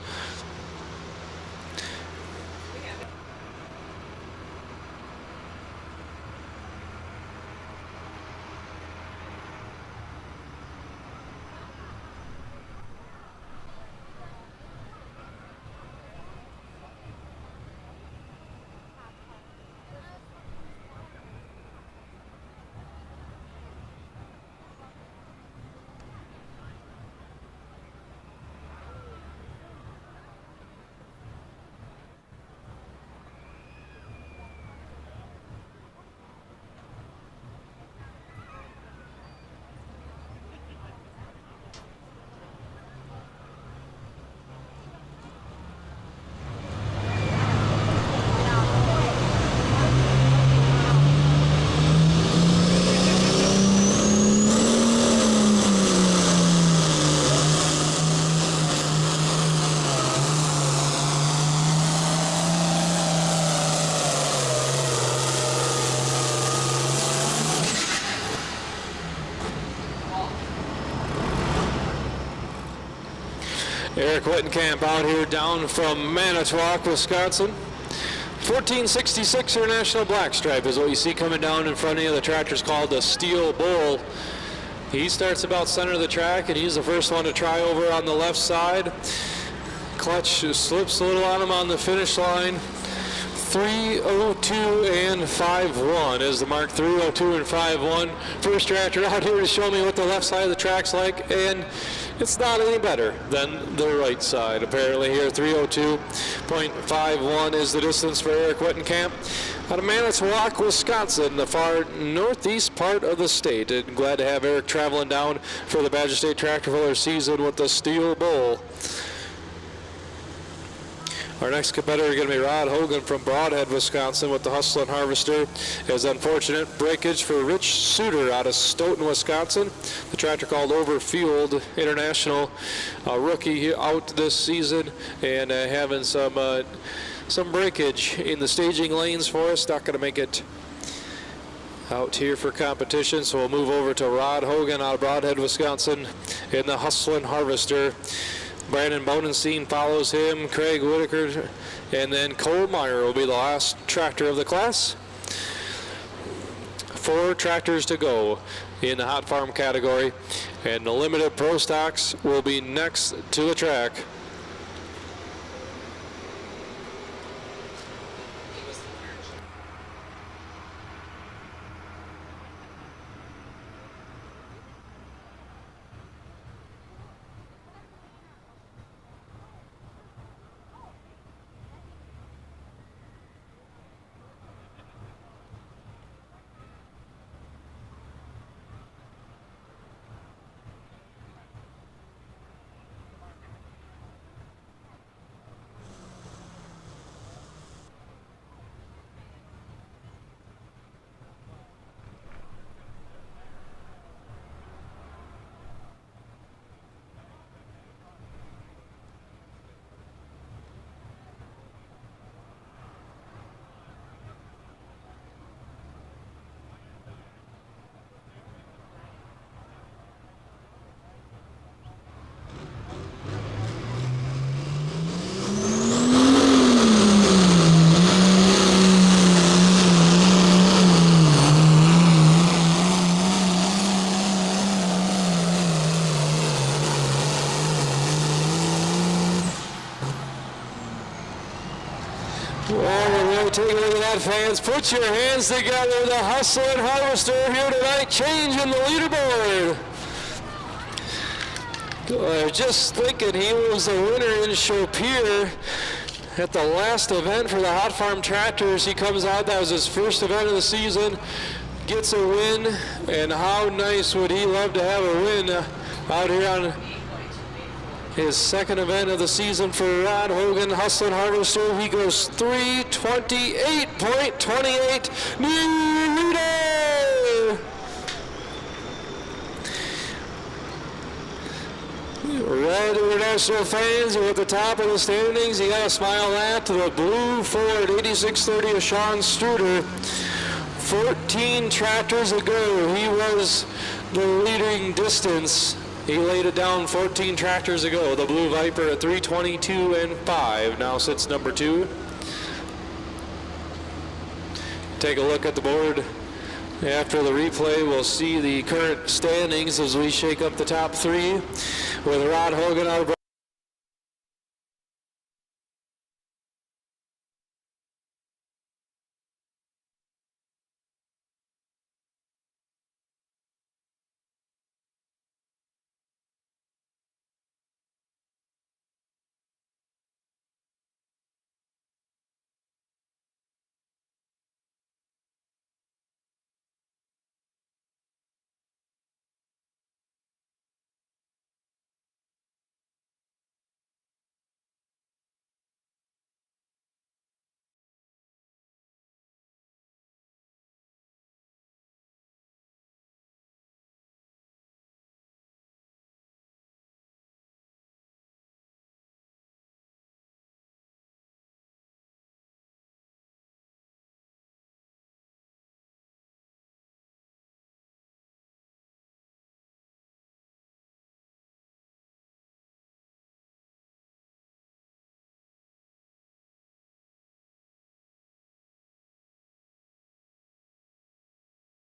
Eric Wittenkamp out here down from Manitowoc, Wisconsin. 1466 International Blackstripe is what you see coming down in front of you. The tractor's called the Steel Bull. He starts about center of the track, and he's the first one to try over on the left side. Clutch slips a little on him on the finish line. 3:02 and 5:1 is the mark. 3:02 and 5:1. First tractor out here to show me what the left side of the track's like, and it's not any better than the right side apparently here. 3:02.51 is the distance for Eric Wittenkamp out of Manitowoc, Wisconsin, the far northeast part of the state. And glad to have Eric traveling down for the Badger State Tractor Puller season with the Steel Bull. Our next competitor is going to be Rod Hogan from Broadhead, Wisconsin with the Hustlin' Harvester. As unfortunate breakage for Rich Suter out of Stoughton, Wisconsin. The tractor called Overfield International, a rookie out this season, and having some breakage in the staging lanes for us. Not going to make it out here for competition, so we'll move over to Rod Hogan out of Broadhead, Wisconsin in the Hustlin' Harvester. Brandon Bonenstein follows him, Craig Whitaker, and then Cole Meyer will be the last tractor of the class. 4 tractors to go in the hot farm category, and the limited pro stocks will be next to the track. Take a look at that, fans. Put your hands together. The Hustlin' Harvester here tonight, changing the leaderboard. Just thinking he was the winner in Chopir at the last event for the Hot Farm Tractors. He comes out, that was his first event of the season, gets a win, and how nice would he love to have a win out here on his second event of the season for Rod Hogan, Hustlin' Harvester. He goes 3:28.28. New leader! Red International fans, you're at the top of the standings. You got to smile at the blue Ford 8630 of Sean Struder. 14 tractors ago, he was the leading distance. He laid it down 14 tractors ago. The blue Viper at 3:22 and 5 now sits number 2. Take a look at the board. After the replay, we'll see the current standings as we shake up the top 3 with Rod Hogan out of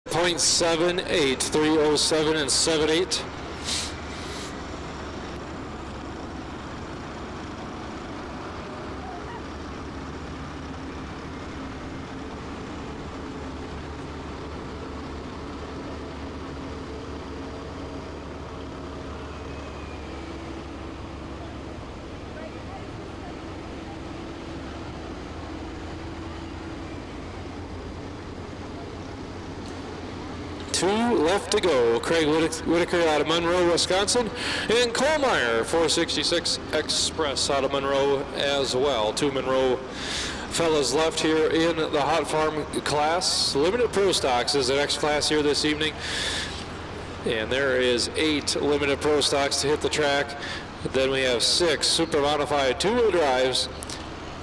.78, 3:07 and 7/8. Left to go. Craig Whitaker out of Monroe, Wisconsin, and Colmeyer 466 Express out of Monroe as well. 2 Monroe fellas left here in the Hot Farm class. Limited Pro Stocks is the next class here this evening, and there is 8 Limited Pro Stocks to hit the track. Then we have 6 Super Modified 2-wheel drives,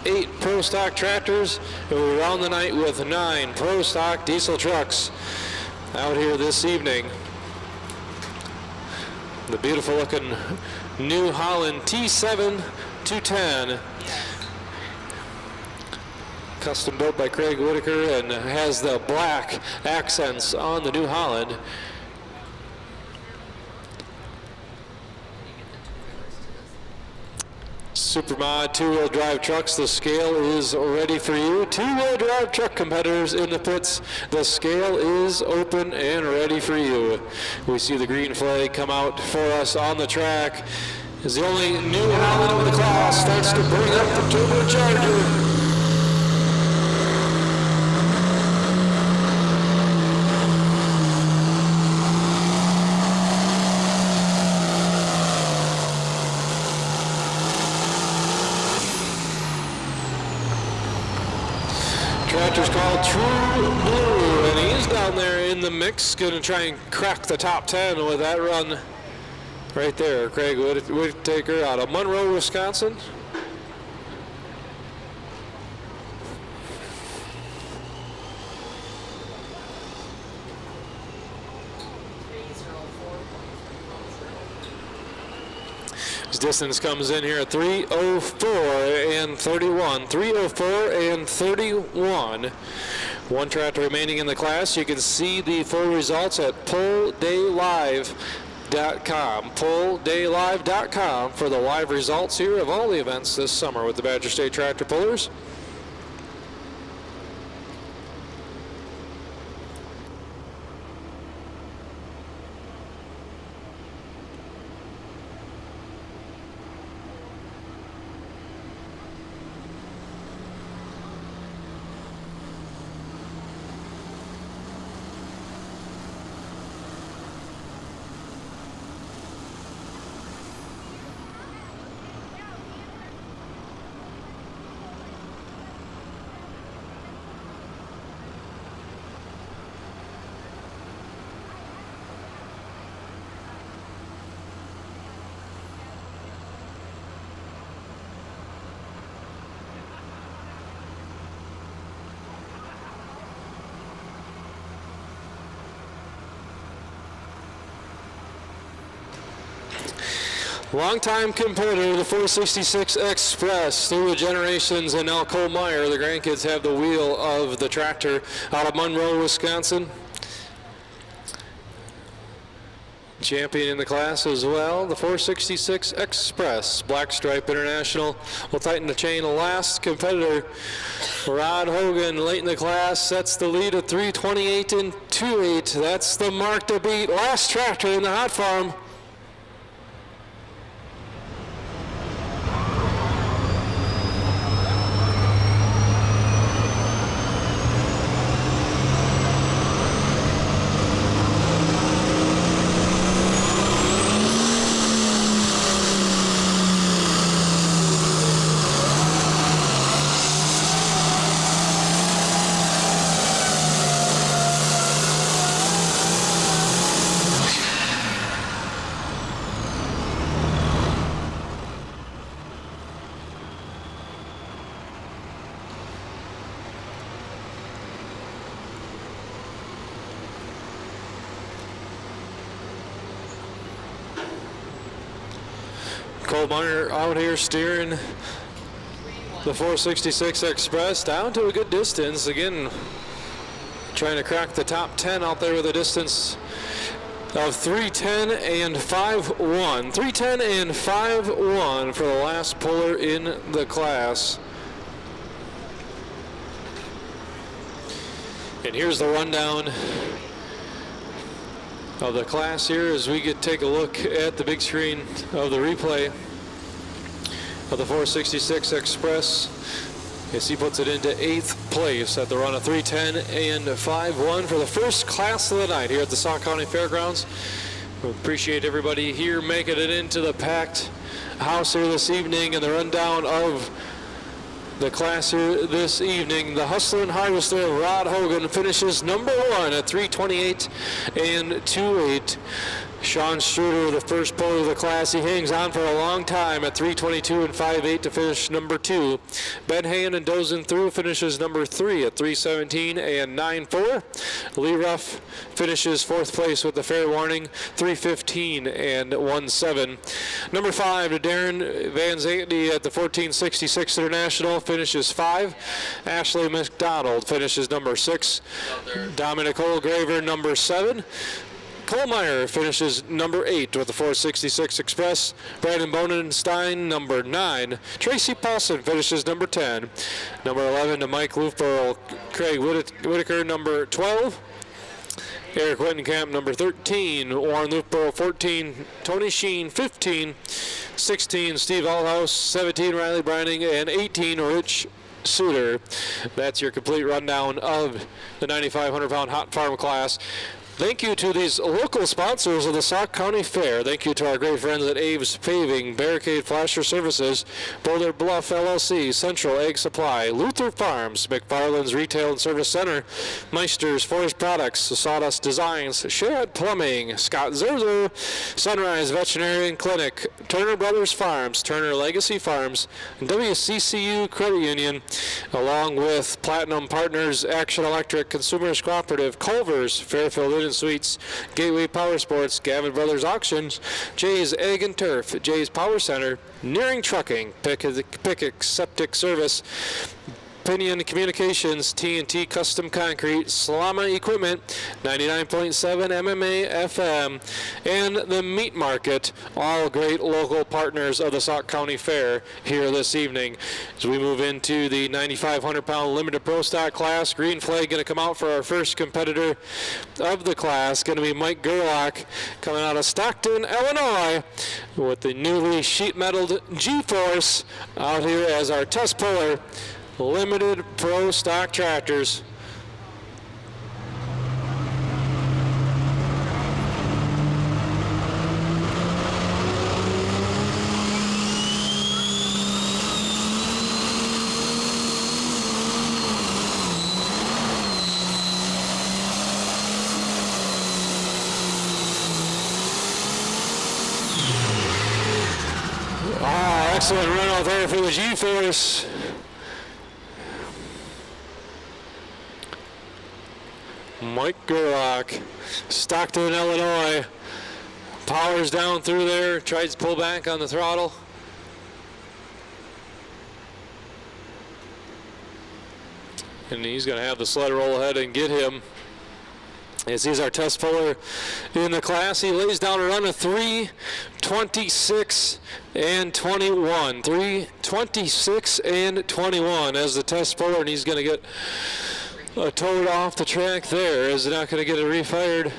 8 Pro Stock tractors, and we round the night with 9 Pro Stock diesel trucks out here this evening. The beautiful looking New Holland T7 210, custom built by Craig Whitaker, and has the black accents on the New Holland. Super Mod 2-wheel drive trucks, the scale is ready for you. 2-wheel drive truck competitors in the pits, the scale is open and ready for you. We see the green flag come out for us on the track as the only New Holland of the class starts to bring up the turbocharger. Tractor's called True Blue, and he's down there in the mix, going to try and crack the top 10 with that run right there. Craig Whitaker out of Monroe, Wisconsin. His distance comes in here at 3:04 and 31. 3:04 and 31. One tractor remaining in the class. You can see the full results at PullDayLive.com. PullDayLive.com for the live results here of all the events this summer with the Badger State Tractor Pullers. Longtime competitor, the 466 Express, through the generations, and now Cole Meyer, the grandkids, have the wheel of the tractor out of Monroe, Wisconsin. Champion in the class as well, the 466 Express. Black Stripe International will tighten the chain. Last competitor, Rod Hogan, late in the class, sets the lead at 3:28 and 2:8. That's the mark to beat. Last tractor in the hot farm. Cole Meyer out here steering the 466 Express down to a good distance. Again, trying to crack the top 10 out there with a distance of 3:10 and 5:1. 3:10 and 5:1 for the last puller in the class. And here's the rundown of the class here as we take a look at the big screen of the replay of the 466 Express as he puts it into 8th place at the run of 3:10 and 5:1 for the first class of the night here at the Sauk County Fairgrounds. We appreciate everybody here making it into the packed house here this evening, and the rundown of the class here this evening. The Hustler and Harvester, Rod Hogan, finishes number 1 at 3:28 and 2:8. Sean Struder, the first puller of the class, he hangs on for a long time at 3:22 and 5:8 to finish number 2. Ben Hayen and Dozen Through finishes number 3 at 3:17 and 9:4. Lee Ruff finishes 4th place with the fair warning, 3:15 and 1:7. Number 5 to Darren Van Zandy at the 1466 International, finishes 5. Ashley McDonald finishes number 6. Dominic Holgraver number 7. Cole Meyer finishes number 8 with the 466 Express. Brandon Bonenstein, number 9. Tracy Paulson finishes number 10. Number 11 to Mike Loofborough. Craig Whitaker, number 12. Eric Wittenkamp, number 13. Warren Loofborough, 14. Tony Sheen, 15. 16, Steve Allhouse. 17, Riley Brining. And 18, Rich Suter. That's your complete rundown of the 9,500-pound hot farm class. Thank you to these local sponsors of the Sauk County Fair. Thank you to our great friends at Aves Paving, Barricade Flasher Services, Boulder Bluff LLC, Central Egg Supply, Luther Farms, McFarland's Retail and Service Center, Meister's Forest Products, Sawdust Designs, Shad Plumbing, Scott Zerzer, Sunrise Veterinarian Clinic, Turner Brothers Farms, Turner Legacy Farms, and WCCU Credit Union, along with Platinum Partners, Action Electric, Consumers Cooperative, Culver's, Fairfield Inn and Suites, Gateway Power Sports, Gavin Brothers Auctions, Jay's Egg and Turf, Jay's Power Center, Nearing Trucking, Pickett Septic Service, Pinion Communications, TNT Custom Concrete, Salama Equipment, 99.7 MMA FM, and the Meat Market, all great local partners of the Sauk County Fair here this evening. As we move into the 9,500-pound limited pro stock class, green flag going to come out for our first competitor of the class, going to be Mike Gerlach, coming out of Stockton, Illinois, with the newly sheet-metaled G-Force out here as our test puller. Limited pro stock tractors. Excellent run out there for the G-Force. Mike Gerlach, Stockton, Illinois, Powers down through there, tries to pull back on the throttle. And he's going to have the sled roll ahead and get him. As he's our test puller in the class, he lays down a run of 3:26 and 21. 3:26 and 21 as the test puller, and he's going to get towed off the track there. Is not going to get it refired.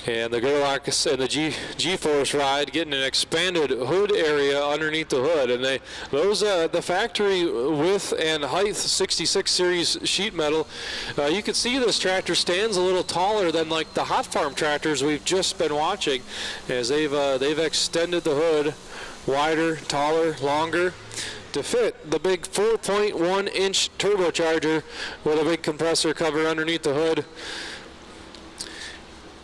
And the Gerlach and the G-Force ride getting an expanded hood area underneath the hood, and the factory width and height 66 series sheet metal. You can see this tractor stands a little taller than like the hot farm tractors we've just been watching, as they've extended the hood wider, taller, longer to fit the big 4.1 inch turbocharger with a big compressor cover underneath the hood.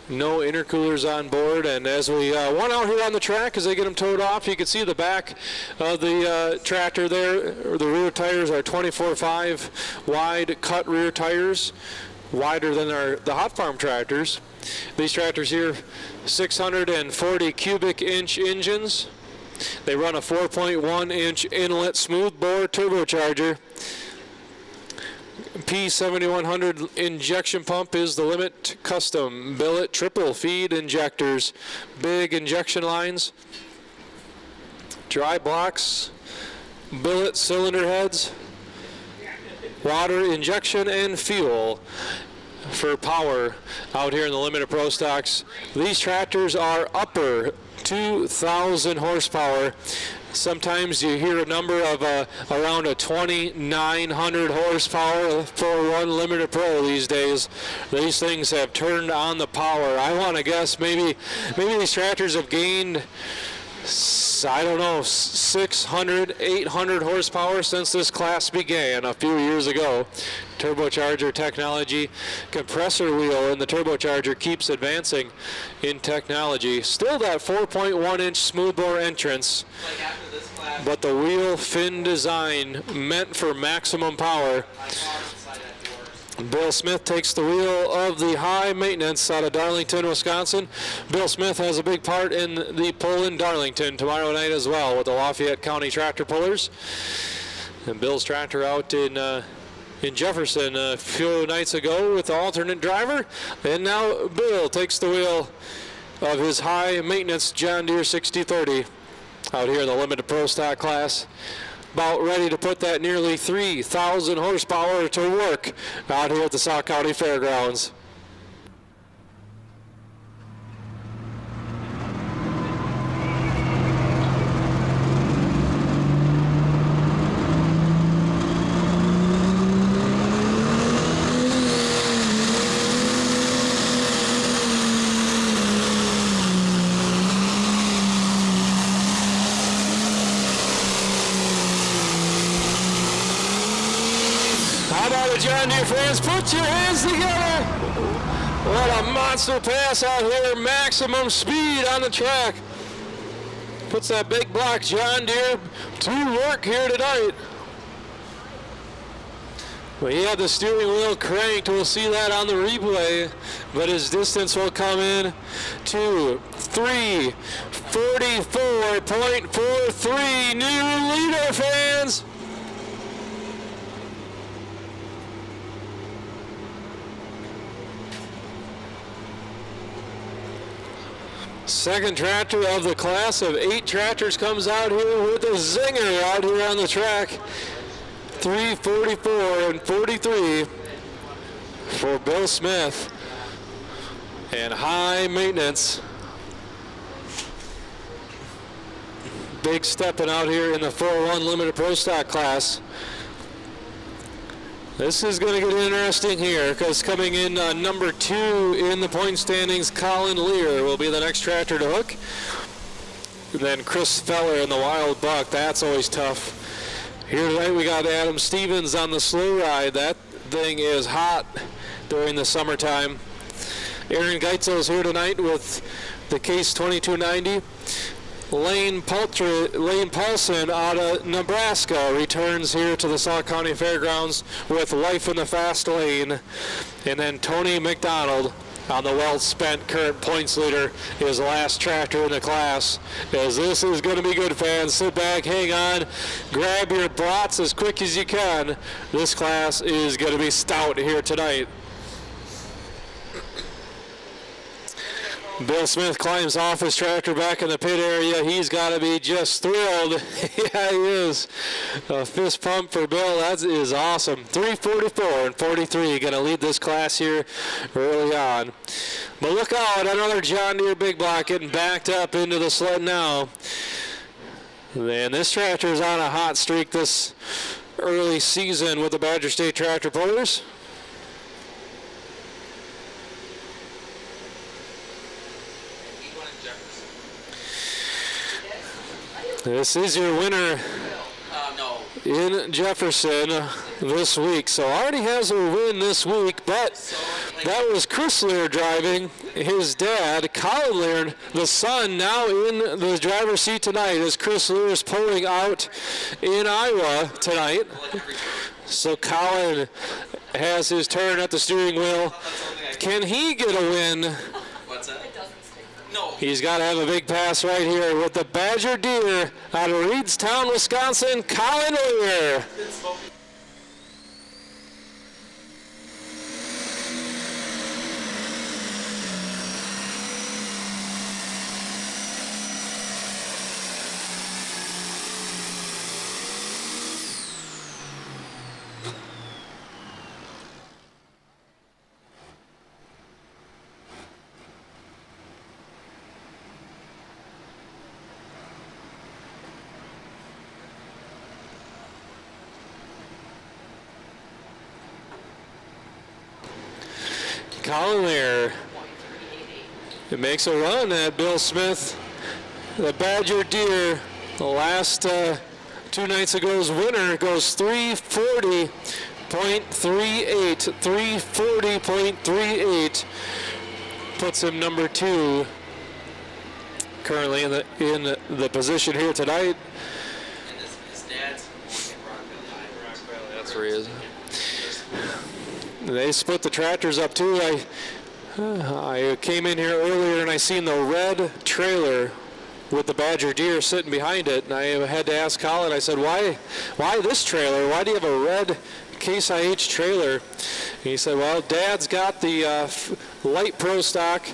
No intercoolers on board, and as we went out here on the track, as they get them towed off, you can see the back of the tractor there. The rear tires are 24.5 wide cut rear tires, wider than the hot farm tractors. These tractors here, 640 cubic inch engines. They run a 4.1 inch inlet smoothbore turbocharger. P7100 injection pump is the limit. Custom billet triple feed injectors, big injection lines, dry blocks, billet cylinder heads, water injection and fuel for power out here in the limited pro stocks. These tractors are upper 2,000 horsepower. Sometimes you hear a number of around a 2,900 horsepower for one limited pro these days. These things have turned on the power. I want to guess maybe these tractors have gained, I don't know, 600, 800 horsepower since this class began a few years ago. Turbocharger technology, compressor wheel in the turbocharger keeps advancing in technology. Still that 4.1 inch smoothbore entrance, but the wheel fin design meant for maximum power. Bill Smith takes the wheel of the high maintenance out of Darlington, Wisconsin. Bill Smith has a big part in the pull in Darlington tomorrow night as well with the Lafayette County Tractor Pullers. And Bill's tractor out in Jefferson a few nights ago with the alternate driver. And now Bill takes the wheel of his high maintenance John Deere 6030 out here in the limited pro stock class. About ready to put that nearly 3,000 horsepower to work out here at the Sauk County Fairgrounds. How about it, John Deere fans? Put your hands together. What a monster pass out here. Maximum speed on the track. Puts that big block John Deere to work here tonight. Well, he had the steering wheel cranked. We'll see that on the replay. But his distance will come in to 3:44.43. New leader, fans. Second tractor of the class of 8 tractors comes out here with a zinger out here on the track. 3:44.43 for Bill Smith. And high maintenance. Big stepping out here in the 401 limited pro stock class. This is going to get interesting here because coming in number 2 in the point standings, Colin Lear will be the next tractor to hook. And then Chris Feller in the Wild Buck. That's always tough. Here tonight we got Adam Stevens on the slow ride. That thing is hot during the summertime. Aaron Geitzel's here tonight with the Case 2290. Lane Paulson out of Nebraska returns here to the Sauk County Fairgrounds with Life in the Fast Lane. And then Tony McDonald on the well-spent current points leader, his last tractor in the class. As this is going to be good, fans. Sit back, hang on, grab your brats as quick as you can. This class is going to be stout here tonight. Bill Smith climbs off his tractor back in the pit area. He's got to be just thrilled. Yeah, he is. A fist pump for Bill. That is awesome. 3:44 and 43 going to lead this class here early on. But look out, another John Deere big block getting backed up into the sled now. And this tractor is on a hot streak this early season with the Badger State Tractor Pullers. This is your winner in Jefferson this week. So already has a win this week, but that was Chris Lear driving. His dad, Colin Lear, the son, now in the driver's seat tonight as Chris Lear is pulling out in Iowa tonight. So Colin has his turn at the steering wheel. Can he get a win? What's that? No. He's got to have a big pass right here with the Badger Deer out of Reedstown, Wisconsin, Colin Lear. Colin Lear, it makes a run at Bill Smith. The Badger Deer, the last 2 nights ago's winner, goes 340.38. 340.38 puts him number 2 currently in the position here tonight. And his dad's Rock Valley. That's where he is. They split the tractors up too. I came in here earlier and I seen the red trailer with the Badger Deer sitting behind it, and I had to ask Colin, I said, why this trailer? Why do you have a red Case IH trailer? And he said, well, Dad's got the light pro stock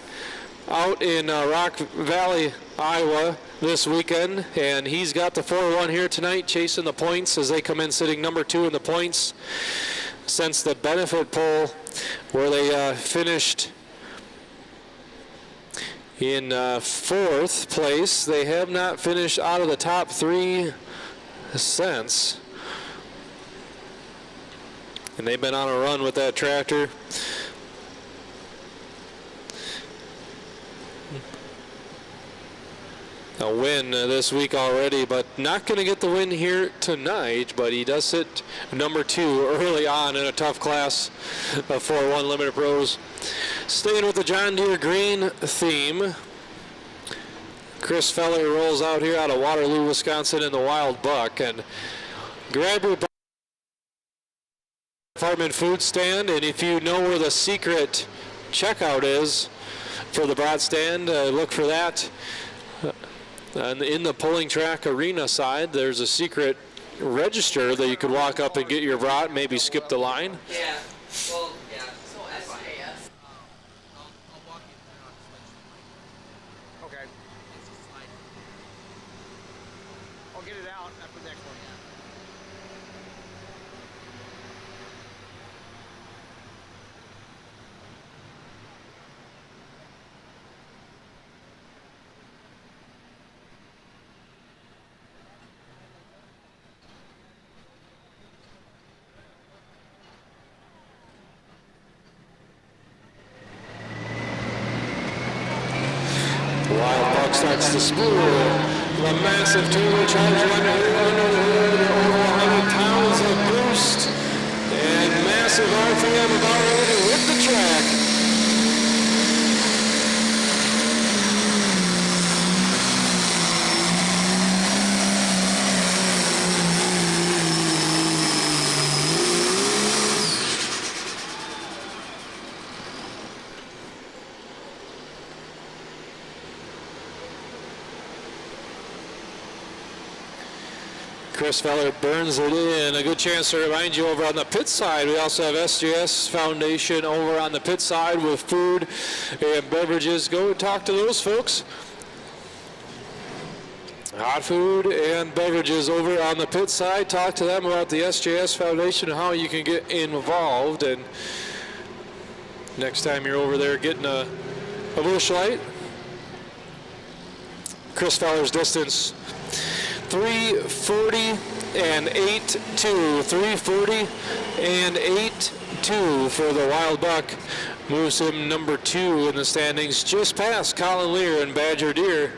out in Rock Valley, Iowa this weekend, and he's got the 4-1 here tonight chasing the points as they come in sitting number 2 in the points. Since the benefit poll where they finished in 4th place, they have not finished out of the top 3 since. And they've been on a run with that tractor. A win this week already, but not going to get the win here tonight, but he does sit number 2 early on in a tough class of 4-1 Limited Pros. Staying with the John Deere green theme, Chris Feller rolls out here out of Waterloo, Wisconsin in the Wild Buck, and grab your Department food stand, and if you know where the secret checkout is for the brat stand, look for that. And in the pulling track arena side, there's a secret register that you could walk up and get your brat, maybe skip the line. Yeah. Well, yeah. So SKS. I'll walk you through on the okay. I'll get it out after the next one. Wild Buck starts to spool. The massive turbocharger under the hood, over 100 pounds of boost, and massive RPM about ready to hit the track. Chris Feller burns it in. A good chance to remind you over on the pit side, we also have SJS Foundation over on the pit side with food and beverages. Go talk to those folks. Hot food and beverages over on the pit side. Talk to them about the SJS Foundation and how you can get involved. And next time you're over there getting a Busch Light. Chris Feller's distance 3:40 and 8.2. 3:40 and 8.2 for the Wild Buck. Moves him number 2 in the standings, just past Colin Lear and Badger Deer.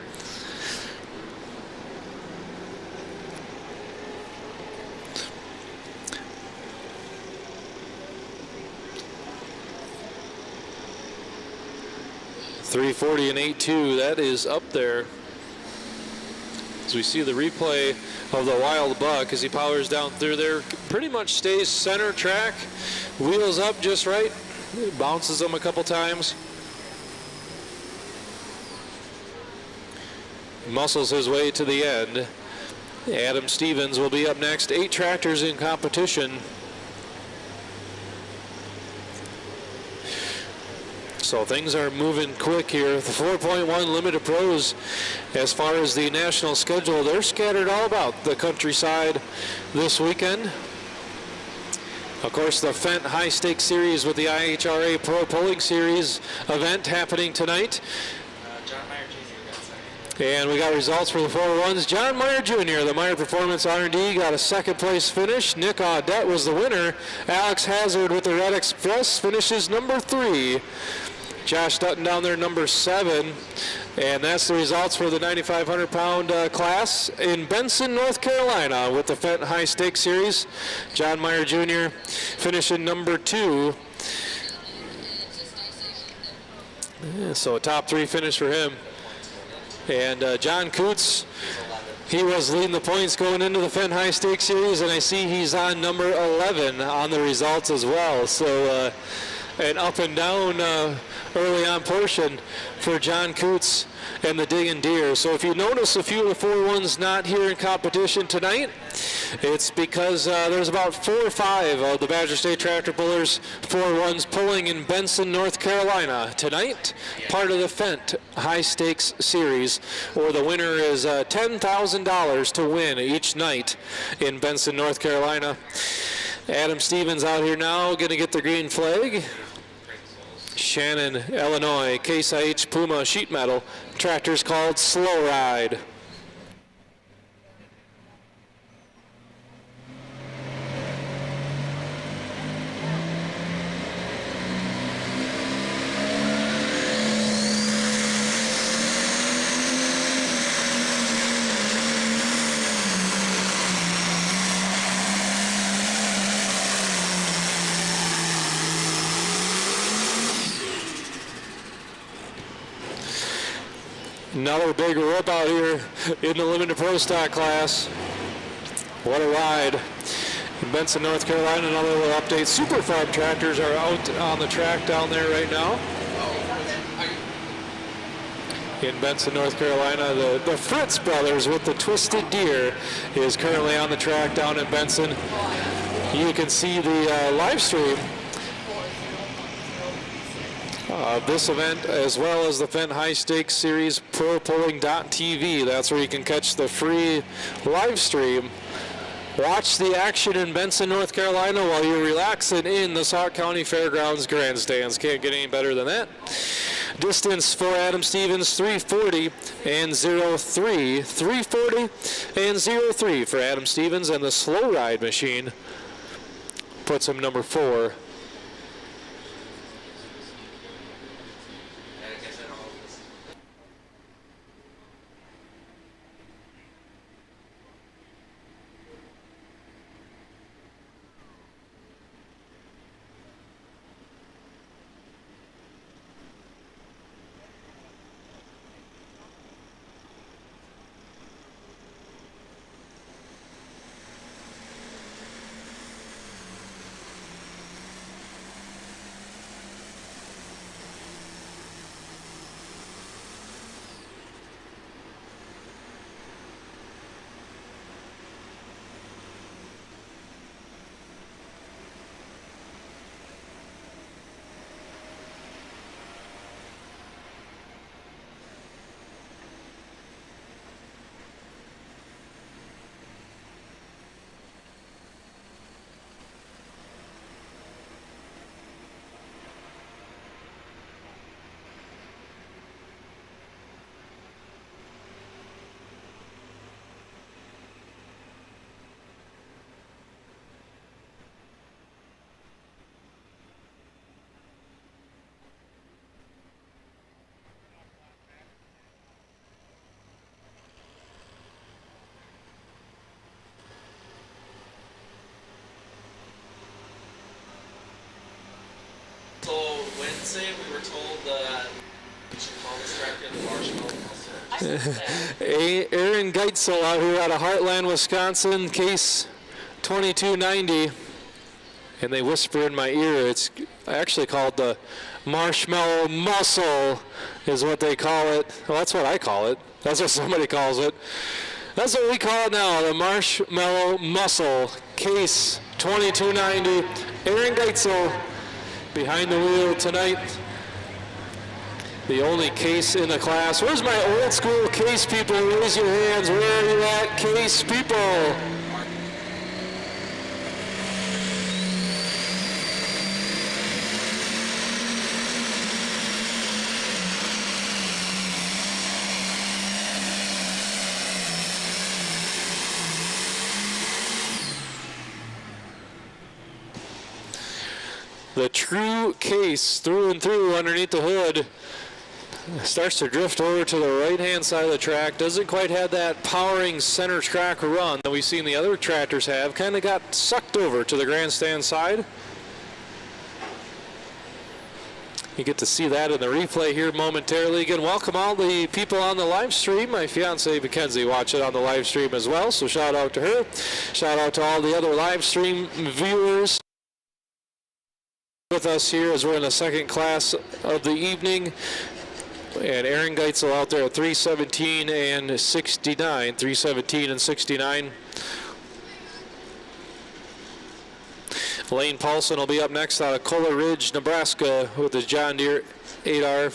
.340 and 8.2, that is up there. As we see the replay of the Wild Buck as he powers down through there, pretty much stays center track, wheels up just right, bounces them a couple times. Muscles his way to the end. Adam Stevens will be up next. 8 tractors in competition. So things are moving quick here. The 4.1 Limited Pros, as far as the national schedule, they're scattered all about the countryside this weekend. Of course, the Fent High Stakes Series with the IHRA Pro Pulling Series event happening tonight. John Meyer Jr. got second. And we got results for the 4-1s. John Meyer Jr., the Meyer Performance R&D, got a second place finish. Nick Audette was the winner. Alex Hazard with the Red Express finishes number 3. Josh Dutton down there, number 7. And that's the results for the 9,500-pound class in Benson, North Carolina with the Fenton High Stakes Series. John Meyer Jr. finishing number 2. Yeah, so a top 3 finish for him. And John Coots, he was leading the points going into the Fenton High Stakes Series, and I see he's on number 11 on the results as well. So an up and down early on portion for John Coots and the Diggin' Deer. So if you notice a few of the 4-1s not here in competition tonight, it's because there's about 4 or 5 of the Badger State Tractor Pullers 4-1s pulling in Benson, North Carolina tonight, part of the Fent High Stakes Series, where the winner is $10,000 to win each night in Benson, North Carolina. Adam Stevens out here now, going to get the green flag. Shannon, Illinois, Case IH Puma sheet metal. Tractor's called Slow Ride. Another big rip out here in the Limited Pro Stock class. What a ride. In Benson, North Carolina, another little update. Super Farm tractors are out on the track down there right now. In Benson, North Carolina, the Fritz brothers with the Twisted Deer is currently on the track down in Benson. You can see the live stream of this event, as well as the Fenton High Stakes Series ProPulling.tv. That's where you can catch the free live stream. Watch the action in Benson, North Carolina while you're relaxing in the Sauk County Fairgrounds grandstands. Can't get any better than that. Distance for Adam Stevens, 3:40 and 0.3. 3:40 and 0.3 for Adam Stevens, and the Slow Ride machine puts him number 4. say we were told we should call this tractor the marshmallow muscle. Aaron Geitzel out here out of Heartland, Wisconsin, case 2290. And they whisper in my ear, it's actually called the marshmallow muscle is what they call it. Well, that's what I call it. That's what somebody calls it. That's what we call it now, the marshmallow muscle, case 2290. Aaron Geitzel behind the wheel tonight. The only case in the class. Where's my old school case people? Raise your hands. Where are you at, case people? The true case through and through underneath the hood starts to drift over to the right-hand side of the track. Doesn't quite have that powering center track run that we've seen the other tractors have. Kind of got sucked over to the grandstand side. You get to see that in the replay here momentarily. Again, welcome all the people on the live stream. My fiance Mackenzie watching on the live stream as well, so shout out to her. Shout out to all the other live stream viewers with us here as we're in the second class of the evening. And Aaron Geitzel out there at 317 and 69. 317 and 69. Lane Paulson will be up next out of Kohler Ridge, Nebraska with his John Deere 8R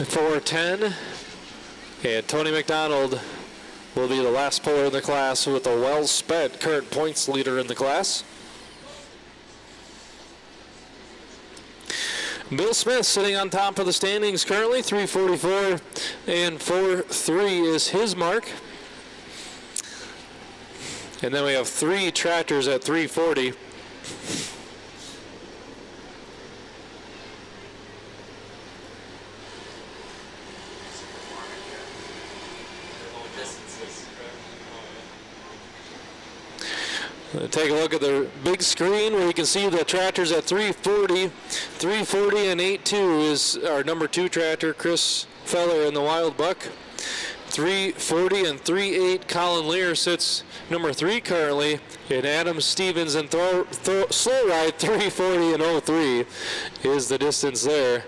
410. And Tony McDonald will be the last puller in the class with a well-spent current points leader in the class. Bill Smith sitting on top of the standings currently, 344 and 43 is his mark. And then we have three tractors at 340. Take a look at the big screen where you can see the tractors at 340. 340 and 82 is our number 2 tractor, Chris Feller in the Wild Buck. 340 and 38, Colin Lear sits number 3 currently. And Adam Stevens and Slow Ride 340 and 03 is the distance there.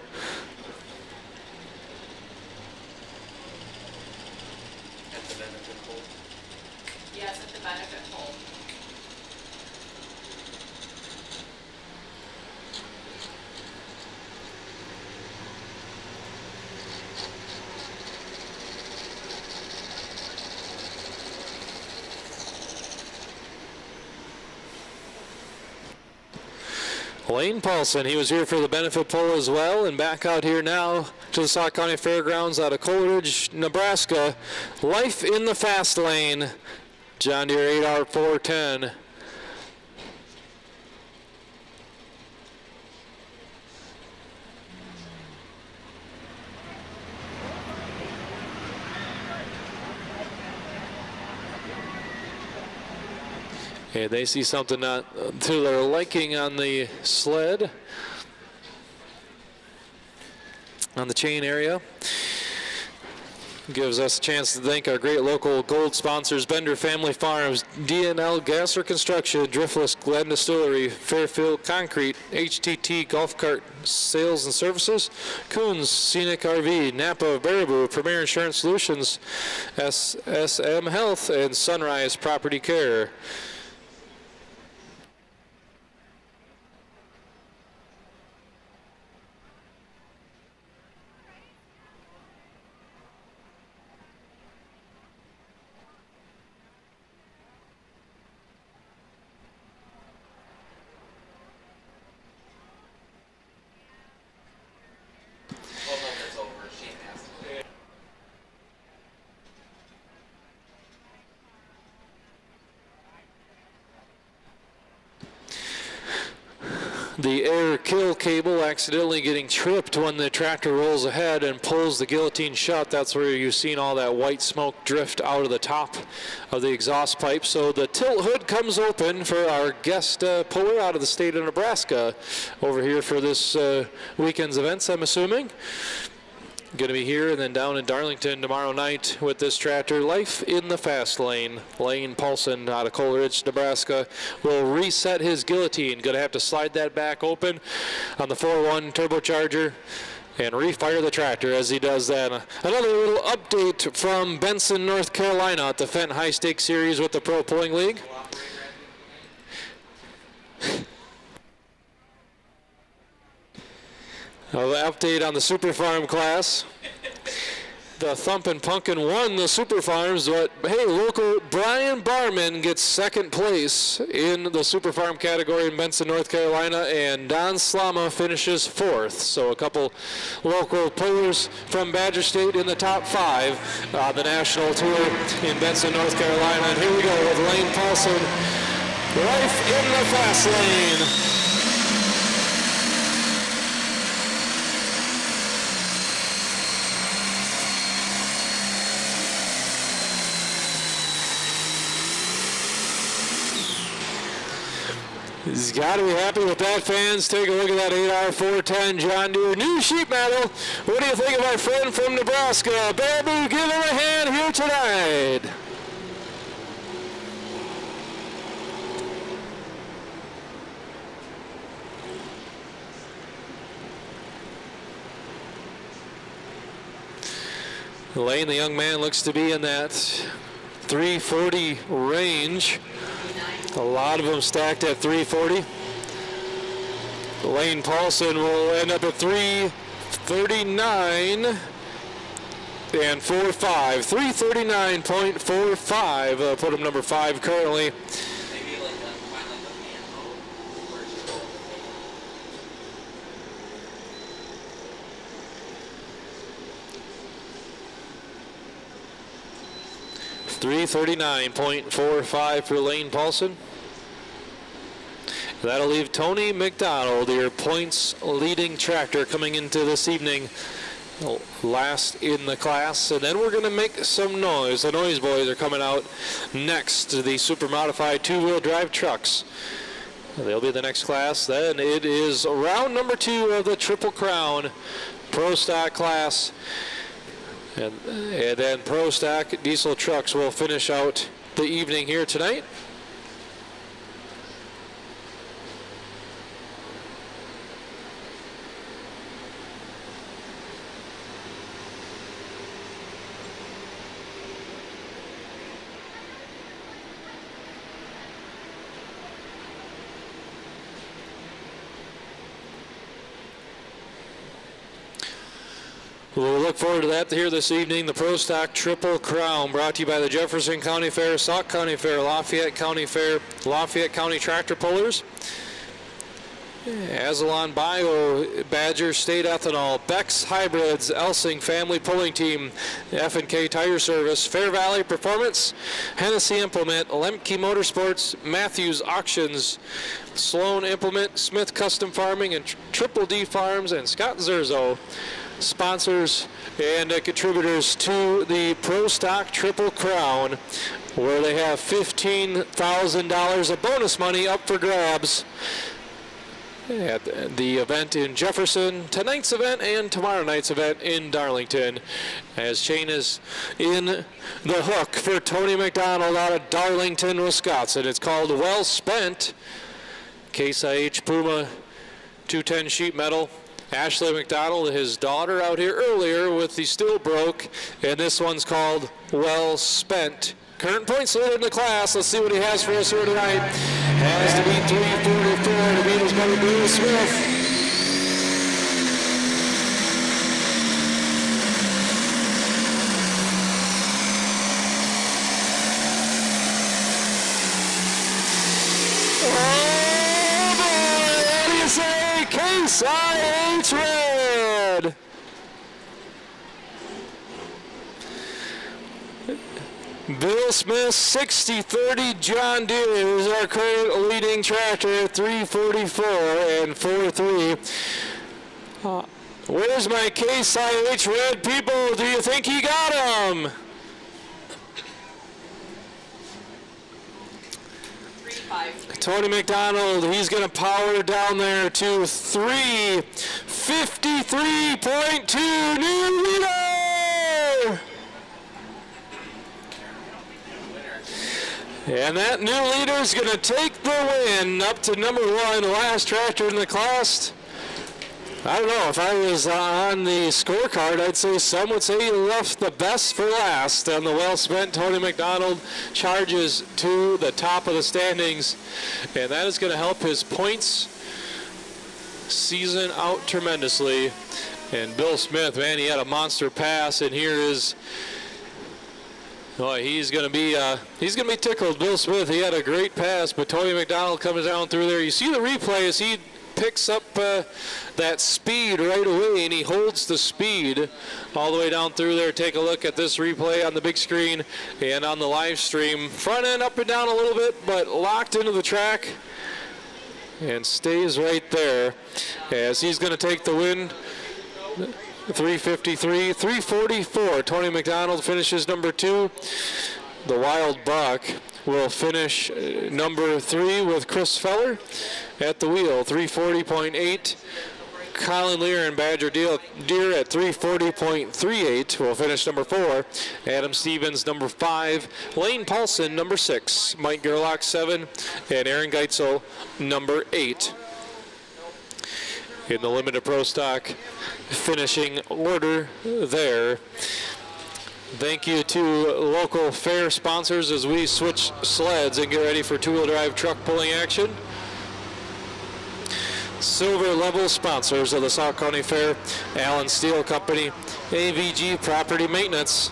Lane Paulson, he was here for the benefit pull as well, and back out here now to the Sauk County Fairgrounds out of Coleridge, Nebraska. Life in the fast lane, John Deere 8R 410. And they see something not to their liking on the sled, on the chain area. Gives us a chance to thank our great local gold sponsors, Bender Family Farms, DNL Gasser Construction, Driftless Glen Distillery, Fairfield Concrete, HTT Golf Cart Sales and Services, Coons Scenic RV, Napa Baraboo, Premier Insurance Solutions, SSM Health, and Sunrise Property Care. the air kill cable accidentally getting tripped when the tractor rolls ahead and pulls the guillotine shut. That's where you've seen all that white smoke drift out of the top of the exhaust pipe. So the tilt hood comes open for our guest puller out of the state of Nebraska over here for this weekend's events, I'm assuming. Going to be here and then down in Darlington tomorrow night with this tractor. Life in the fast lane. Lane Paulson out of Coleridge, Nebraska will reset his guillotine. Going to have to slide that back open on the 4.1 turbocharger and refire the tractor as he does that. Another little update from Benson, North Carolina at the Fenton High Stakes Series with the Pro Pulling League. The update on the Super Farm class. The Thumpin' Punkin won the Super Farms, but hey, local Brian Barman gets second place in the Super Farm category in Benson, North Carolina, and Don Slama finishes fourth. So a couple local pullers from Badger State in the top 5 on the national tour in Benson, North Carolina. And here we go with Lane Paulson. Life in the fast lane. He's got to be happy with that, fans. Take a look at that 8R410 John Deere new sheet metal. What do you think of our friend from Nebraska? Baraboo, give him a hand here tonight. Lane, the young man, looks to be in that 340 range. A lot of them stacked at 340. Lane Paulson will end up at 339 and 45. 339.45. Put him number 5 currently. Maybe like find like a manhole version. 339.45 for Lane Paulson. That'll leave Tony McDonald, your points leading tractor, coming into this evening last in the class. And then we're going to make some noise. The Noise Boys are coming out next to the super modified 2-wheel drive trucks. They'll be the next class. Then it is round number 2 of the Triple Crown Pro Stock class. And then Pro Stock diesel trucks will finish out the evening here tonight. We'll look forward to that here this evening. The Pro Stock Triple Crown brought to you by the Jefferson County Fair, Sauk County Fair, Lafayette County Fair, Lafayette County Tractor Pullers, Azalon Bio, Badger State Ethanol, Beck's Hybrids, Elsing Family Pulling Team, F&K Tire Service, Fair Valley Performance, Hennessy Implement, Lemke Motorsports, Matthews Auctions, Sloan Implement, Smith Custom Farming, and Triple D Farms, and Scott Zerzo. Sponsors and contributors to the Pro Stock Triple Crown, where they have $15,000 of bonus money up for grabs at the event in Jefferson, tonight's event and tomorrow night's event in Darlington, as Shane is in the hook for Tony McDonald out of Darlington, Wisconsin. It's called Well Spent. Case IH Puma 210 sheet metal. Ashley McDonald, his daughter, out here earlier with the Still Broke, and this one's called Well Spent. Current points leader in the class. Let's see what he has for us here tonight. Has to be 344 to beat his brother Bill Smith. Oh boy, what do you say? Case IH Red. Bill Smith 6030 John Deere is our current leading tractor at 344 and 43. Where's my Case IH red people? Do you think he got him? 3-5. Tony McDonald, he's going to power down there to 353.2 new leader. And that new leader is going to take the win up to number 1, last tractor in the class. I don't know, if I was on the scorecard, I'd say some would say he left the best for last. And the well-spent Tony McDonald charges to the top of the standings. And that is going to help his points season out tremendously. And Bill Smith, man, he had a monster pass. And here is, oh, he's going to be tickled. Bill Smith, he had a great pass, but Tony McDonald comes down through there. You see the replay as he picks up that speed right away, and he holds the speed all the way down through there. Take a look at this replay on the big screen and on the live stream. Front end up and down a little bit, but locked into the track and stays right there as he's going to take the win. 353, 344. Tony McDonald finishes number 2. The Wild Buck will finish number 3 with Chris Feller at the wheel, 340.8. Colin Lear and Badger Deer at 340.38 will finish number 4. Adam Stevens, number 5. Lane Paulson, number 6. Mike Gerlach, 7. And Aaron Geitzel, number 8. In the limited pro stock finishing order there. Thank you to local fair sponsors as we switch sleds and get ready for two-wheel drive truck pulling action. Silver level sponsors of the Sauk County Fair: Allen Steel Company, AVG Property Maintenance,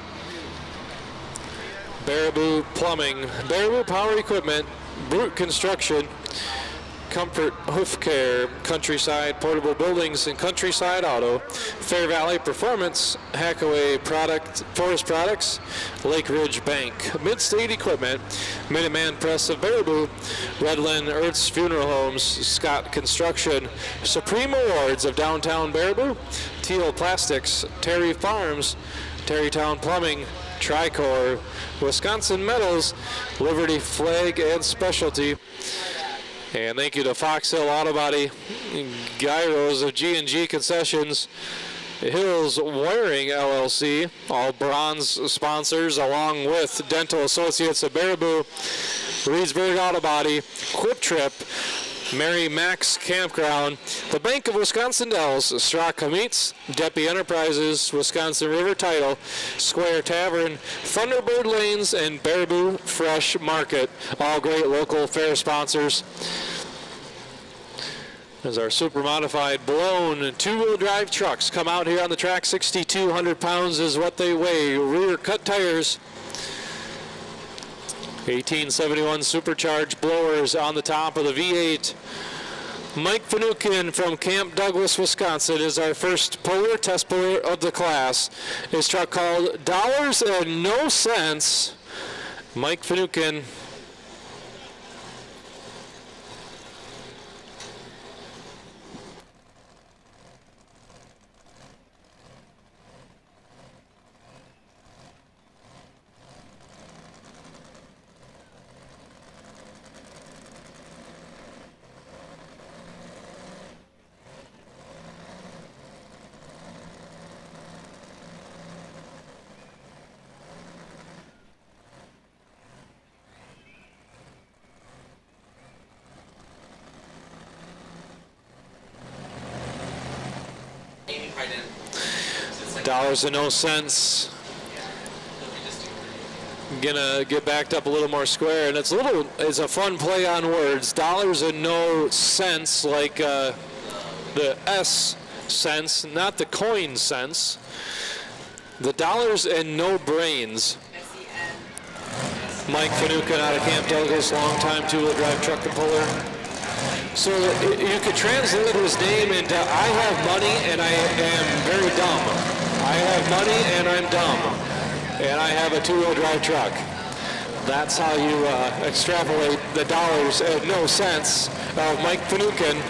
Baraboo Plumbing, Baraboo Power Equipment, Brute Construction, Comfort Hoof Care, Countryside Portable Buildings and Countryside Auto, Fair Valley Performance, Hackaway Forest Products, Lake Ridge Bank, Midstate Equipment, Minuteman Press of Baraboo, Redland Earth's Funeral Homes, Scott Construction, Supreme Awards of Downtown Baraboo, Teal Plastics, Terry Farms, Terrytown Plumbing, Tricor, Wisconsin Metals, Liberty Flag and Specialty. And thank you to Fox Hill Auto Body, Gyros of G&G Concessions, Hills Wiring LLC, all bronze sponsors, along with Dental Associates of Baraboo, Reedsburg Auto Body, Quip Trip, Mary Max Campground, the Bank of Wisconsin Dells, Straka Meats, Deppy Enterprises, Wisconsin River Title, Square Tavern, Thunderbird Lanes, and Baraboo Fresh Market, all great local fair sponsors. As our super modified blown two-wheel drive trucks come out here on the track, 6,200 pounds is what they weigh, rear cut tires, 1871 supercharged blowers on the top of the V8. Mike Finucane from Camp Douglas, Wisconsin is our first puller, test puller of the class. His truck called Dollars and No Cents. Mike Finucane. Dollars and No Cents. Gonna get backed up a little more square, and it's a fun play on words. Dollars and no cents, like the S sense, not the coin sense. The dollars and no brains. Mike Finucane out of Camp Douglas, long-time two-wheel drive truck and puller. So you could translate his name into I have money and I am very dumb. I have money and I'm dumb. And I have a two-wheel drive truck. That's how you extrapolate the dollars and no cents of Mike Panukin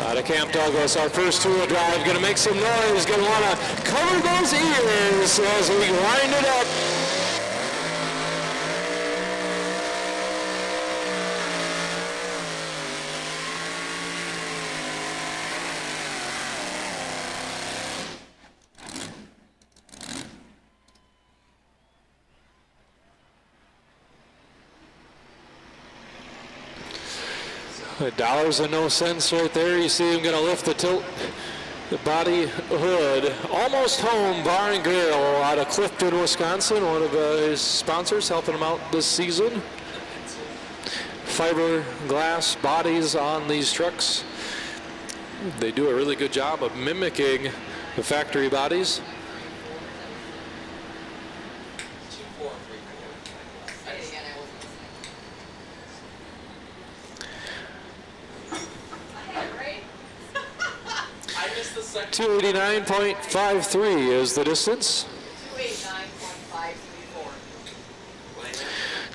out of Camp Douglas. Our first two-wheel drive going to make some noise, going to want to cover those ears as we wind it up. Dollars and no cents right there. You see him going to lift the body hood. Almost Home Bar and Grill out of Clifton, Wisconsin. One of his sponsors helping him out this season. Fiberglass bodies on these trucks. They do a really good job of mimicking the factory bodies. 289.53 is the distance.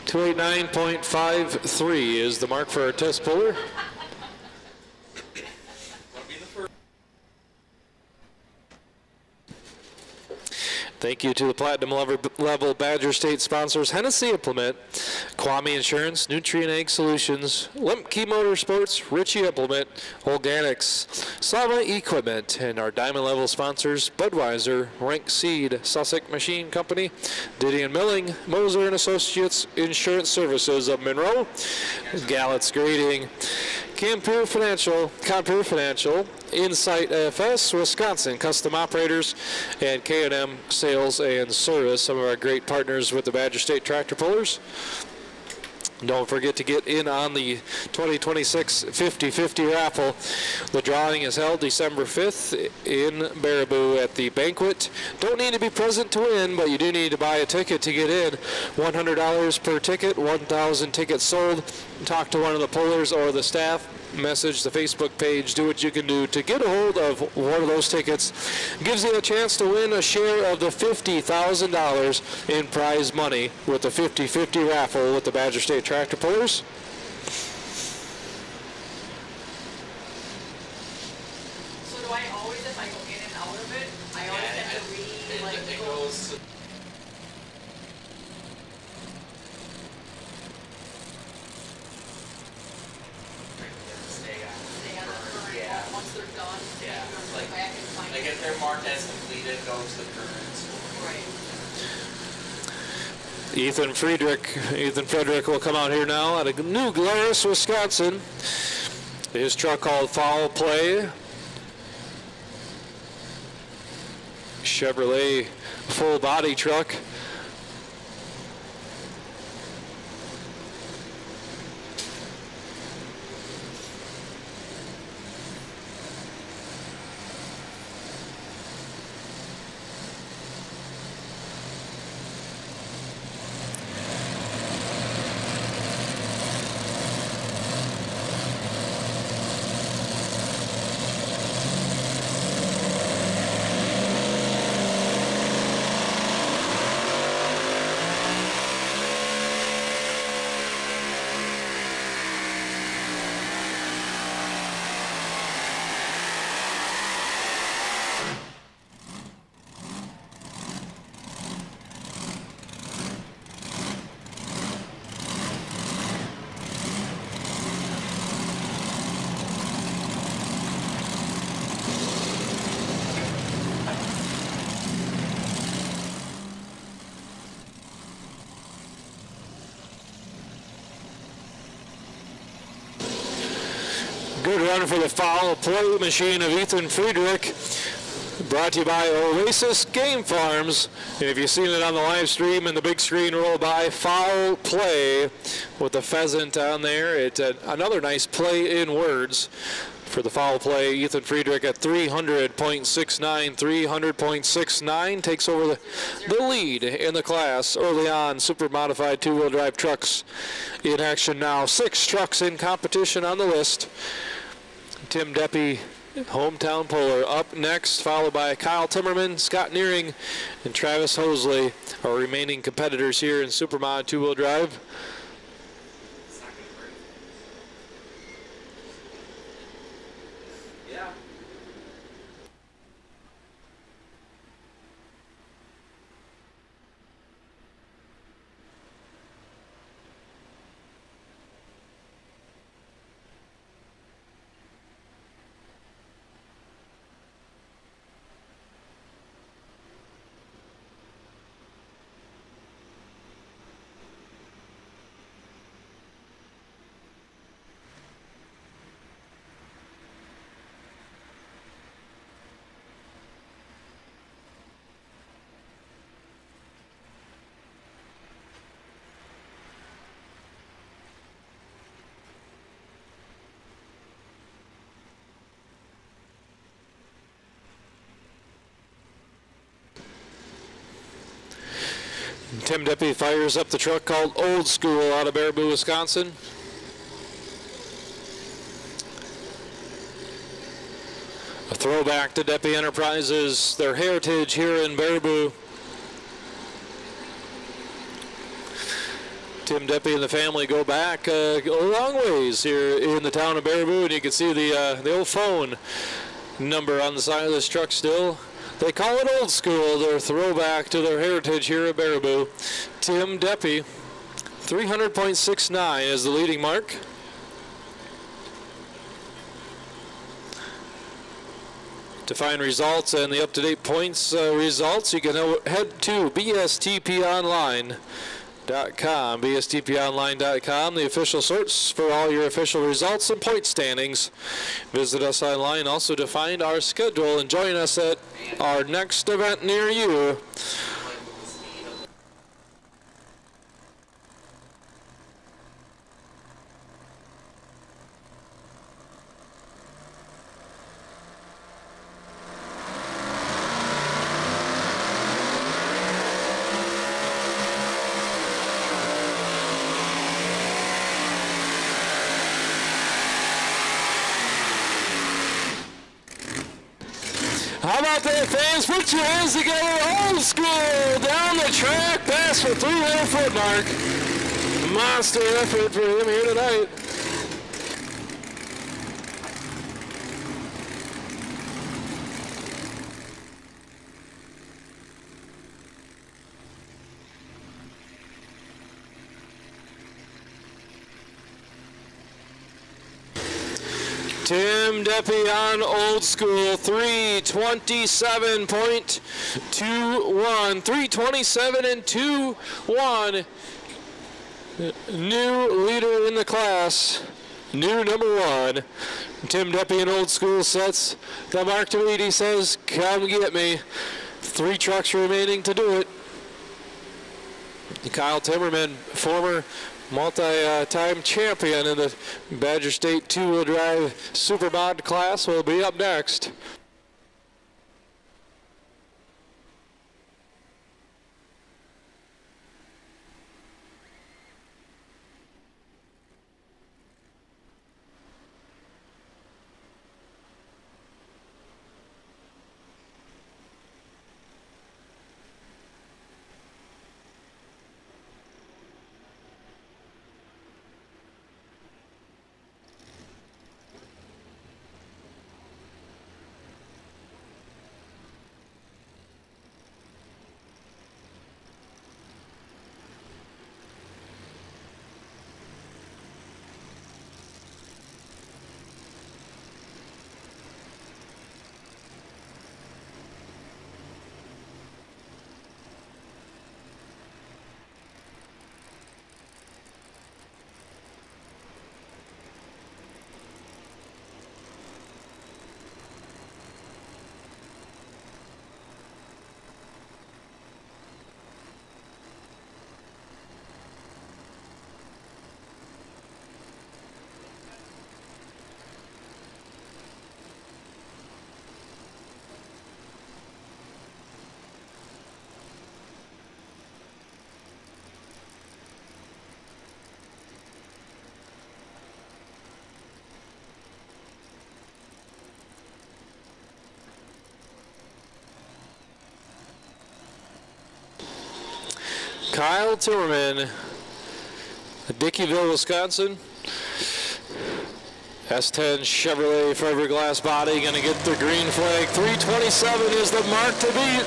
289.53 is the mark for our test puller. Thank you to the Platinum level Badger State sponsors, Hennessy Implement, Kwame Insurance, Nutrient Egg Solutions, Lemke Motorsports, Ritchie Implement, Organics, Slava Equipment, and our Diamond level sponsors, Budweiser, Rank Seed, Sussex Machine Company, Diddy and Milling, Moser and Associates Insurance Services of Monroe, Gallett's Grading, Compeer Financial, Insight FS, Wisconsin Custom Operators, and K&M Sales and Service, some of our great partners with the Badger State Tractor Pullers. Don't forget to get in on the 2026 50-50 raffle. The drawing is held December 5th in Baraboo at the banquet. Don't need to be present to win, but you do need to buy a ticket to get in. $100 per ticket, 1,000 tickets sold. Talk to one of the pullers or the staff. Message the Facebook page, do what you can do to get a hold of one of those tickets. Gives you a chance to win a share of the $50,000 in prize money with the 50-50 raffle with the Badger State Tractor Pullers. So do I always, if I go in and out of it, I always have to it goes. Like if they're marked as completed, goes to the current. Right. Ethan Friedrich will come out here now out of New Glarus, Wisconsin. His truck called Foul Play. Chevrolet full body truck. Good run for the Foul Play machine of Ethan Friedrich. Brought to you by Oasis Game Farms. And if you've seen it on the live stream and the big screen roll by, Foul Play with the pheasant on there. It's another nice play in words for the Foul Play. Ethan Friedrich at 300.69. 300.69 takes over the lead in the class early on. Super modified two-wheel drive trucks in action now. 6 trucks in competition on the list. Tim Deppy Hometown Puller. Up next, followed by Kyle Timmerman, Scott Nearing, and Travis Hosley, our remaining competitors here in Super Mod two-wheel drive. Tim Deppy fires up the truck called Old School out of Baraboo, Wisconsin. A throwback to Deppy Enterprises, their heritage here in Baraboo. Tim Deppy and the family go back a long ways here in the town of Baraboo, and you can see the old phone number on the side of this truck still. They call it Old School, their throwback to their heritage here at Baraboo. Tim Deppy, 300.69 is the leading mark. To find results and the up-to-date points results, you can head to BSTPonline.com. BSTPonline.com, the official source for all your official results and point standings. Visit us online also to find our schedule and join us at our next event near you. How about that, fans? Put your hands together. Old School down the track, past the 300-foot mark. Monster effort for him here tonight. Tim Deppy on Old School, 327.21, 327 and 2-1. New leader in the class, new number one. Tim Deppy in Old School sets the mark to beat. He says, come get me. 3 trucks remaining to do it. Kyle Timmerman, former multi-time champion in the Badger State two-wheel drive Super Mod class, will be up next. Kyle Timmerman, Dickeyville, Wisconsin. S10 Chevrolet fiberglass body, going to get the green flag. 327 is the mark to beat.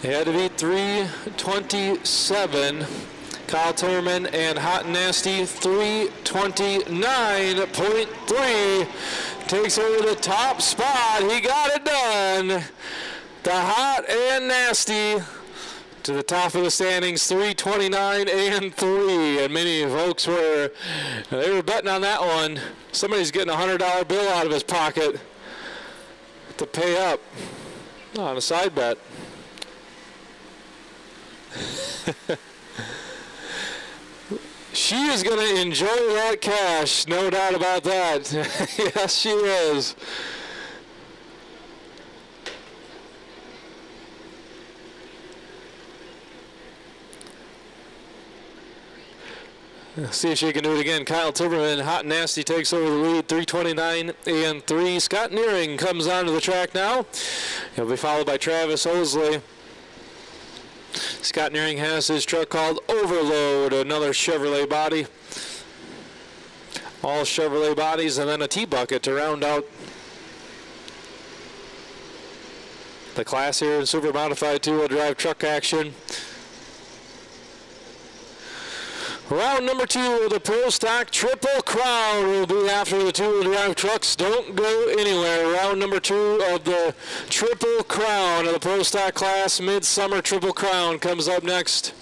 They had to beat 327. Kyle Timmerman and Hot and Nasty 329.3 takes over the top spot. He got it done. The Hot and Nasty to the top of the standings, 329.3. And many folks were betting on that one. Somebody's getting a $100 bill out of his pocket to pay up on a side bet. She is going to enjoy that cash, no doubt about that. Yes, she is. Let's see if she can do it again. Kyle Timmerman, Hot and Nasty, takes over the lead, 329.3. Scott Nearing comes onto the track now. He'll be followed by Travis Osley. Scott Nearing has his truck called Overload, another Chevrolet body. All Chevrolet bodies, and then a T-bucket to round out the class here in Super Modified two-wheel drive truck action. Round number 2 of the Pro Stock Triple Crown will be after the two-wheel drive trucks. Don't go anywhere. Round number 2 of the Triple Crown of the Pro Stock class, Midsummer Triple Crown, comes up next.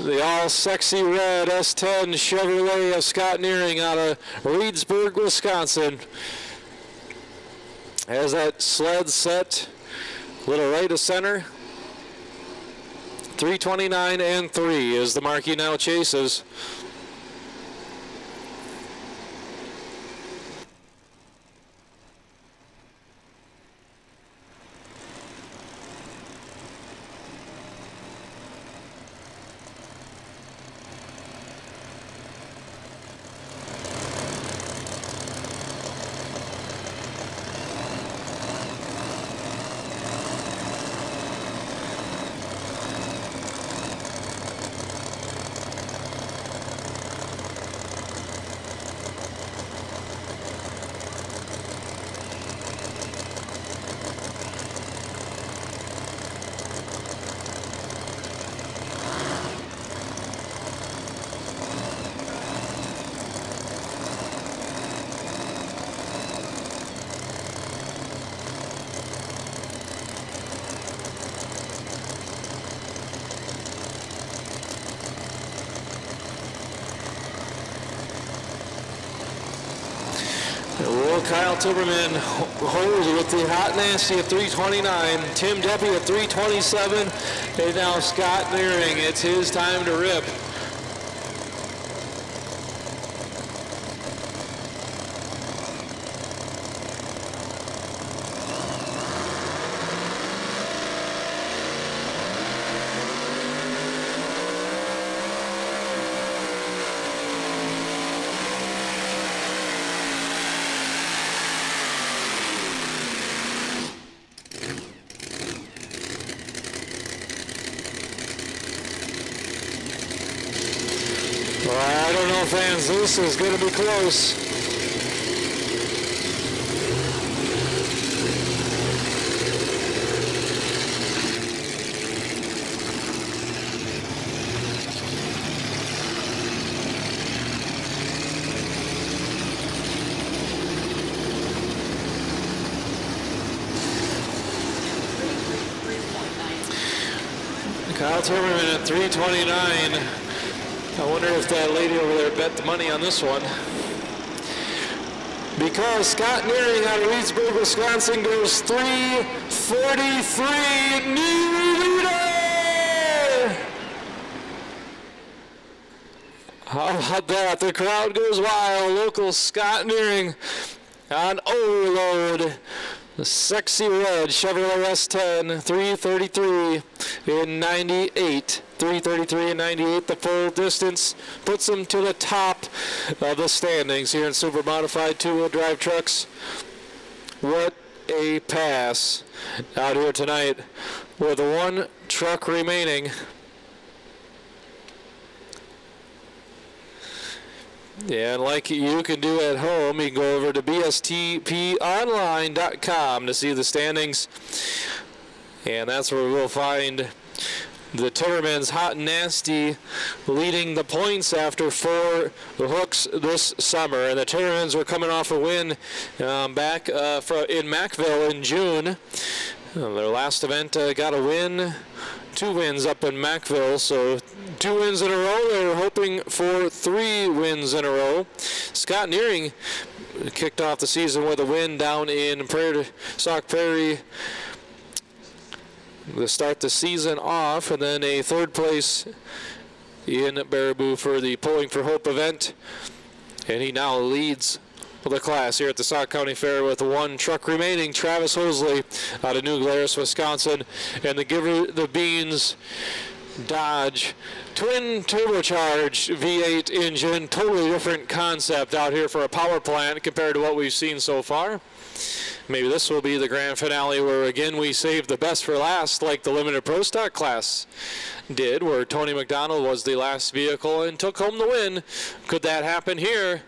The all-sexy red S10 Chevrolet of Scott Nearing out of Reedsburg, Wisconsin. Has that sled set a little right of center. 329.3 is the mark he now chases. Kyle Timmerman holds with the Hot Nasty at 329. Tim Deppy at 327. And now Scott Nearing. It's his time to rip. I don't know, fans. This is going to be close. Kyle Timmerman at 3:29. I wonder if that lady over there bet the money on this one. Because Scott Nearing out of Reedsburg, Wisconsin goes 3:43. New leader! How about that? The crowd goes wild. Local Scott Nearing on overload. The sexy red Chevrolet S10, 3:33 in 98. 3:33 and 98, the full distance puts them to the top of the standings here in Super Modified two-wheel drive trucks. What a pass out here tonight with one truck remaining. And like you can do at home, you can go over to BSTPonline.com to see the standings. And that's where we'll find the Timmermans Hot and Nasty leading the points after 4 hooks this summer. And the Timmermans were coming off a win back in Mackville in June. Their last event got a win. 2 wins up in Mackville, so 2 wins in a row. They were hoping for 3 wins in a row. Scott Nearing kicked off the season with a win down in Sauk Prairie to start the season off, and then a 3rd place in Baraboo for the Pulling for Hope event. And he now leads the class here at the Sauk County Fair with 1 truck remaining. Travis Hosley out of New Glarus, Wisconsin, and the Giver the Beans Dodge twin turbocharged V8 engine. Totally different concept out here for a power plant compared to what we've seen so far. Maybe this will be the grand finale where again we saved the best for last, like the limited pro stock class did, where Tony McDonald was the last vehicle and took home the win. Could that happen here?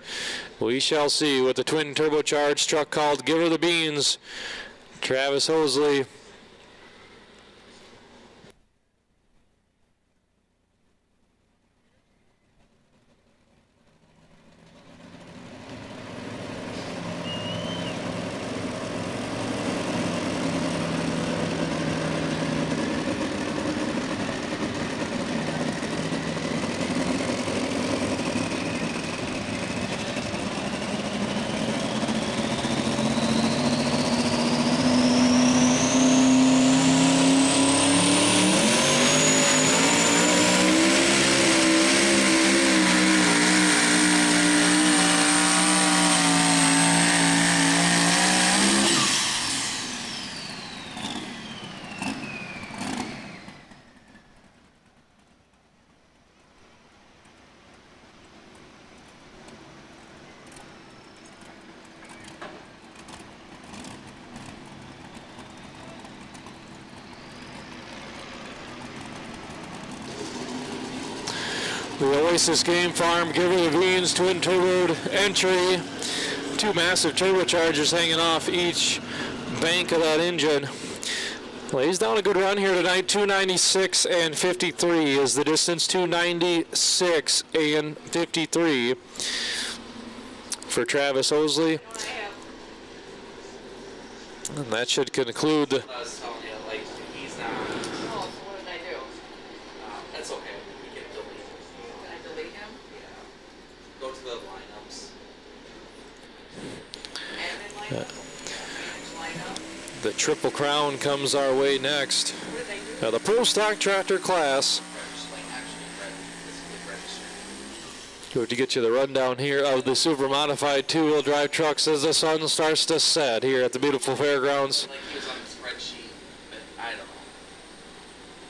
We shall see with the twin turbocharged truck called Give Her the Beans. Travis Hosley. The Oasis Game Farm Give Her the Beans twin turboed entry. 2 massive turbochargers hanging off each bank of that engine. Lays down a good run here tonight. 296 and 53 is the distance. 296 and 53 for Travis Hosley. And that should conclude the I was telling you, like, he's not. Oh, so what did I do? That's okay. You can delete him. Can I delete him? Yeah. Go to the lineups. Admin lineup? Manage lineup? the Triple Crown comes our way next. What did they do? The Pro Stock Tractor class. Going to get you the rundown here of the Super Modified two-wheel drive trucks as the sun starts to set here at the beautiful fairgrounds. Like he was on the spreadsheet, but I don't know.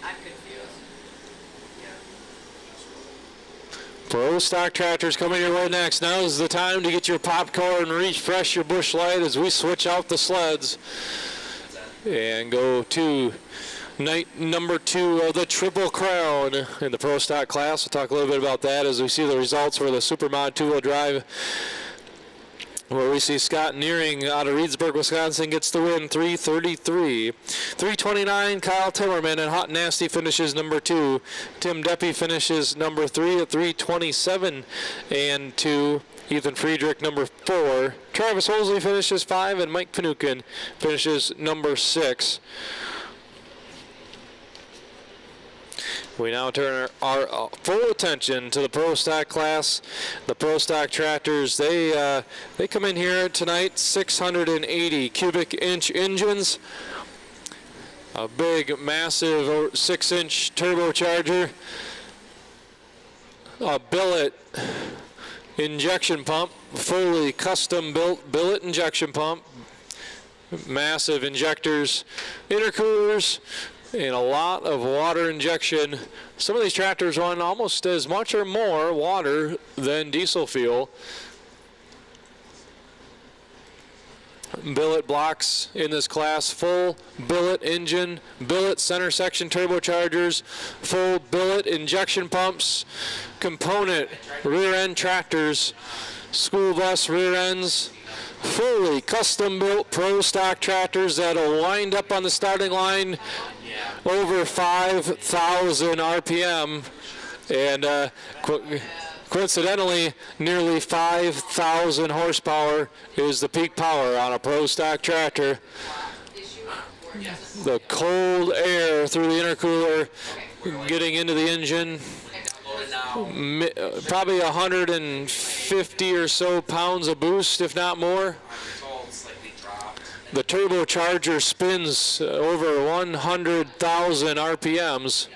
I'm confused. Yeah. Pro Stock Tractors coming your way next. Now is the time to get your popcorn and refresh your bush light as we switch out the sleds and go to night number 2 of the Triple Crown in the Pro Stock class. We'll talk a little bit about that as we see the results for the Super Mod two-wheel drive, where we see Scott Nearing out of Reedsburg, Wisconsin gets the win, 333. 329, Kyle Timmerman, and Hot Nasty finishes number 2. Tim Deppy finishes number 3 at 327 and 2. Ethan Friedrich number 4. Travis Hosley finishes 5, and Mike Panukin finishes number 6. We now turn our full attention to the Pro Stock class. The Pro Stock tractors, they come in here tonight, 680 cubic inch engines, a big, massive 6-inch turbocharger, a billet injection pump, fully custom built billet injection pump, massive injectors, intercoolers, and a lot of water injection. Some of these tractors run almost as much or more water than diesel fuel. Billet blocks in this class, full billet engine, billet center section turbochargers, full billet injection pumps, component rear end tractors, school bus rear ends, fully custom built Pro Stock tractors that'll wind up on the starting line over 5,000 RPM, and coincidentally, nearly 5,000 horsepower is the peak power on a Pro Stock tractor. The cold air through the intercooler getting into the engine, probably 150 or so pounds of boost, if not more. The turbocharger spins over 100,000 RPMs.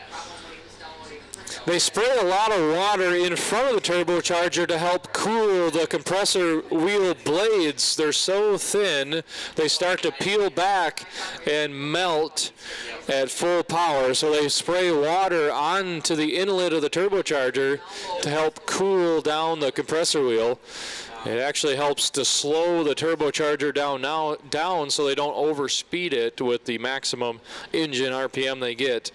They spray a lot of water in front of the turbocharger to help cool the compressor wheel blades. They're so thin, they start to peel back and melt at full power. So they spray water onto the inlet of the turbocharger to help cool down the compressor wheel. It actually helps to slow the turbocharger down so they don't overspeed it with the maximum engine RPM they get.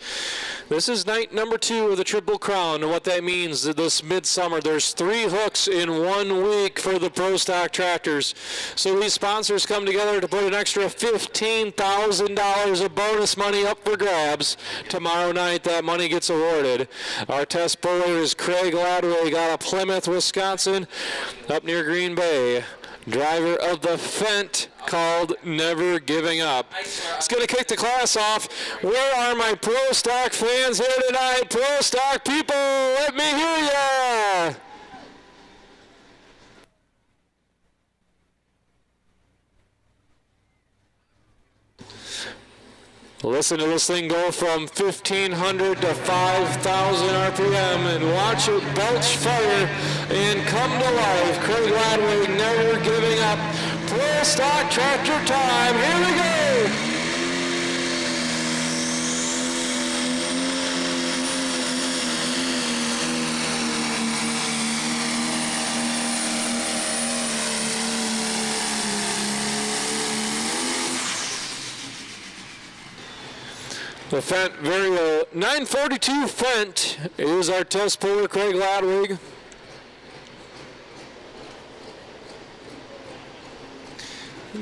This is night number 2 of the Triple Crown, and what that means this midsummer, there's 3 hooks in 1 week for the Pro Stock tractors. So these sponsors come together to put an extra $15,000 of bonus money up for grabs. Tomorrow night, that money gets awarded. Our test puller is Craig Ladway out of Plymouth, Wisconsin, up near Green Bay. Driver of the Fent called Never Giving Up. It's going to kick the class off. Where are my Pro Stock fans here tonight? Pro Stock people, let me hear ya! Listen to this thing go from 1,500 to 5,000 RPM and watch it belch fire and come to life. Craig Ladway never giving up. Pro Stock tractor time. Here we go. The Fent Vario 942 Fent is our test puller, Craig Ladwig.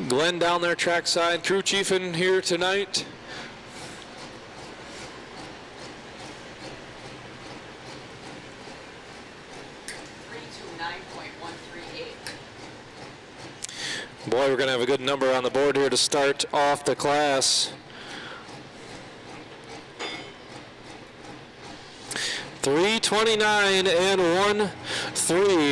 Glenn down there trackside, crew chief in here tonight. Boy, we're going to have a good number on the board here to start off the class. 329 and 1-3.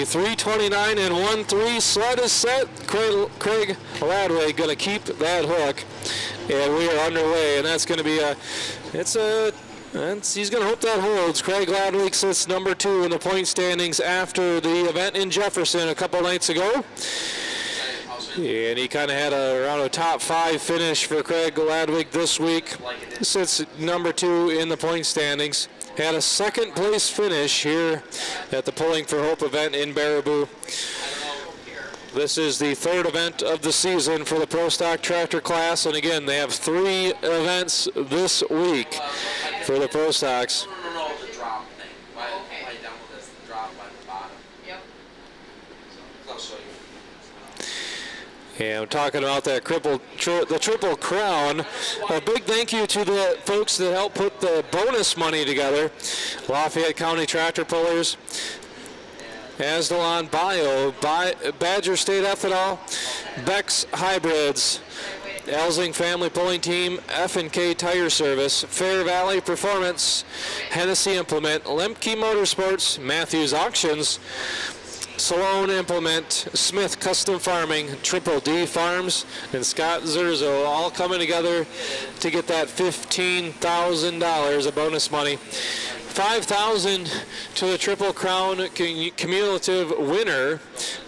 329 and 1-3. Sled is set. Craig Ladway going to keep that hook, and we are underway. And that's going to be he's going to hope that holds. Craig Ladway sits number 2 in the point standings after the event in Jefferson a couple nights ago. And he kind of had around a top 5 finish for Craig Ladwig this week. Sits number 2 in the point standings. Had a second place finish here at the Pulling for Hope event in Baraboo. This is the 3rd event of the season for the Pro Stock tractor class, and again, they have 3 events this week for the Pro Stocks. No, the drop thing. Why down with this, the drop by the bottom. Yep. So, I'll show you. And I'm talking about that the Triple Crown. A big thank you to the folks that helped put the bonus money together. Lafayette County Tractor Pullers, Asdalon Bio, Badger State Ethanol, Beck's Hybrids, Elsing Family Pulling Team, F&K Tire Service, Fair Valley Performance, Hennessy Implement, Lemke Motorsports, Matthews Auctions, Salone Implement, Smith Custom Farming, Triple D Farms, and Scott Zerzo all coming together to get that $15,000 of bonus money. $5,000 to the Triple Crown cumulative winner,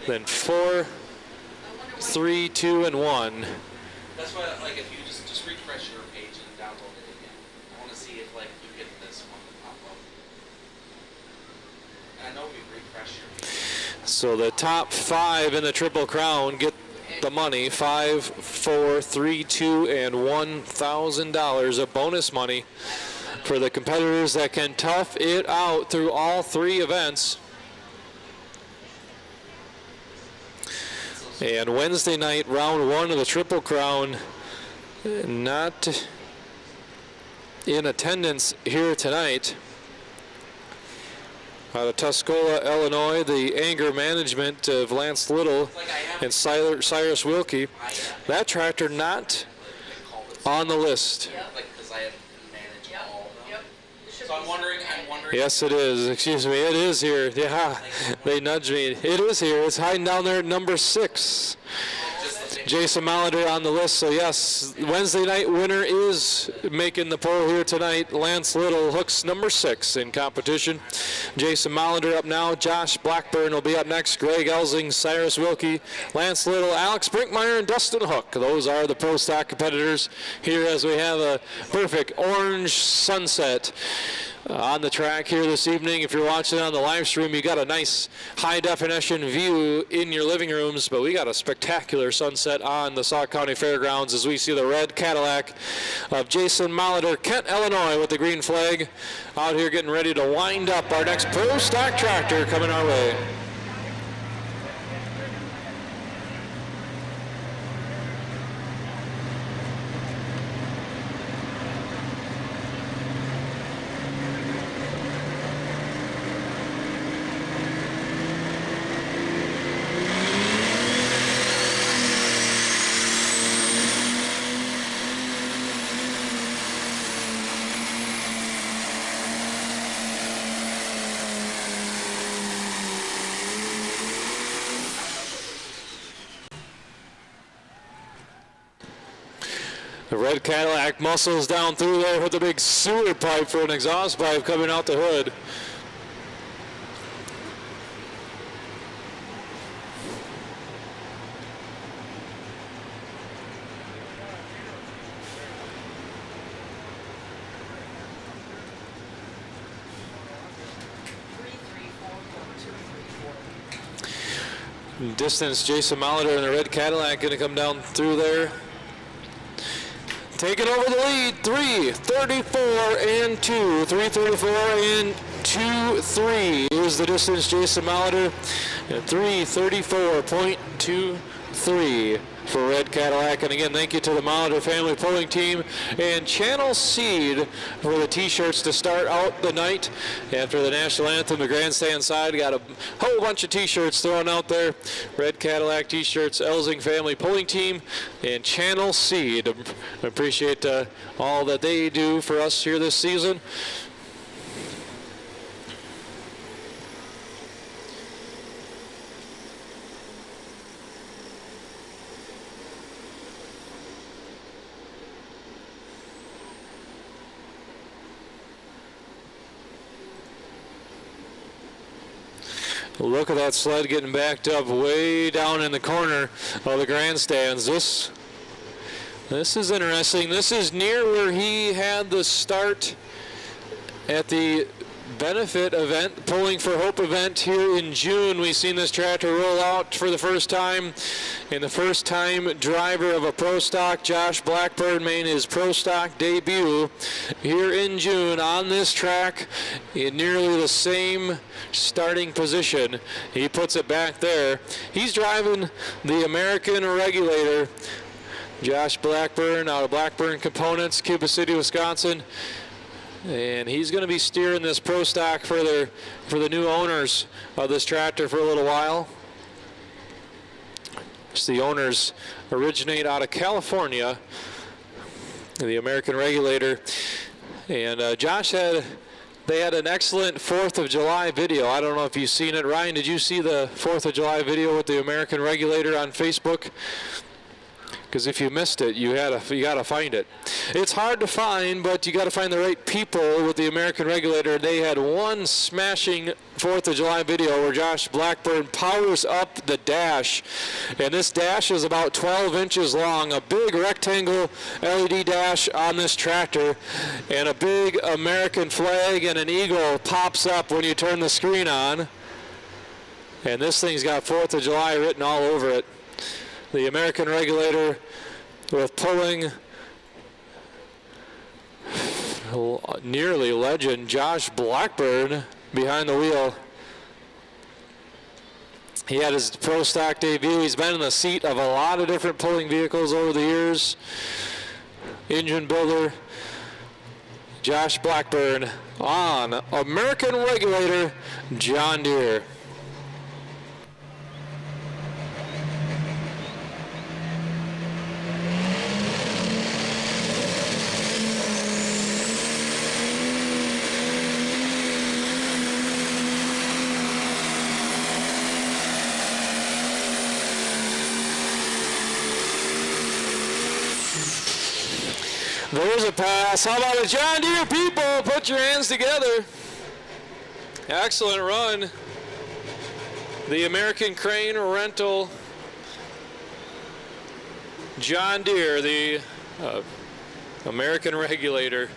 then 4, 3, 2, and 1. That's why, like, if you just refresh your page and download it again. I want to see if, like, you get this one to pop up. And I know we refresh your page. So the top 5 in the Triple Crown get the money, 5, 4, 3, 2, and $1,000 of bonus money for the competitors that can tough it out through all 3 events. And Wednesday night, round 1 of the Triple Crown, not in attendance here tonight. Out of Tuscola, Illinois, the anger management of Lance Little and Cyrus Wilkie. That tractor not on the list. Like, because I have managed all of them. So I'm wondering. Yes, it is. Excuse me. It is here. Yeah, they nudged me. It is here. It's hiding down there at number 6. Jason Molitor on the list. So yes, Wednesday night winner is making the poll here tonight. Lance Little, hooks number 6 in competition. Jason Molitor up now. Josh Blackburn will be up next. Greg Elsing, Cyrus Wilkie, Lance Little, Alex Brinkmeyer, and Dustin Hook. Those are the Pro Stock competitors here as we have a perfect orange sunset on the track here this evening. If you're watching on the live stream, you got a nice high definition view in your living rooms, but we got a spectacular sunset on the Sauk County Fairgrounds as we see the red Cadillac of Jason Molitor, Kent, Illinois, with the green flag out here getting ready to wind up our next Pro Stock tractor coming our way. The red Cadillac muscles down through there with a big sewer pipe for an exhaust pipe coming out the hood. Distance, Jason Molitor in the red Cadillac going to come down through there. Taking over the lead, 3:34 and 2. 3:34 and 2-3 is the distance, Jason Molitor, and 3:34.23 for red Cadillac. And again, thank you to the Molitor family pulling team and Channel Seed for the t-shirts to start out the night. After the national anthem, the grandstand side got a whole bunch of t-shirts thrown out there. Red Cadillac t-shirts, Elsing family pulling team, and Channel Seed. I appreciate all that they do for us here this season. Look at that sled getting backed up way down in the corner of the grandstands. This is interesting. This is near where he had the start at the benefit event, Pulling for Hope event here in June. We've seen this tractor roll out for the first time, and the first time driver of a Pro Stock, Josh Blackburn, made his Pro Stock debut here in June on this track in nearly the same starting position. He puts it back there. He's driving the American Regulator. Josh Blackburn out of Blackburn Components, Cuba City, Wisconsin. And he's going to be steering this Pro Stock for the new owners of this tractor for a little while. The owners originate out of California, the American Regulator. And Josh they had an excellent 4th of July video. I don't know if you've seen it. Ryan, did you see the 4th of July video with the American Regulator on Facebook? Because if you missed it, you gotta find it. It's hard to find, but you gotta find the right people with the American Regulator. They had one smashing 4th of July video where Josh Blackburn powers up the dash. And this dash is about 12 inches long, a big rectangle LED dash on this tractor, and a big American flag and an eagle pops up when you turn the screen on. And this thing's got 4th of July written all over it. The American Regulator with pulling nearly legend Josh Blackburn behind the wheel. He had his pro stock debut. He's been in the seat of a lot of different pulling vehicles over the years. Engine builder Josh Blackburn on American Regulator John Deere. There's a pass. How about it, John Deere people? Put your hands together. Excellent run. The American Crane Rental. John Deere, the American Regulator.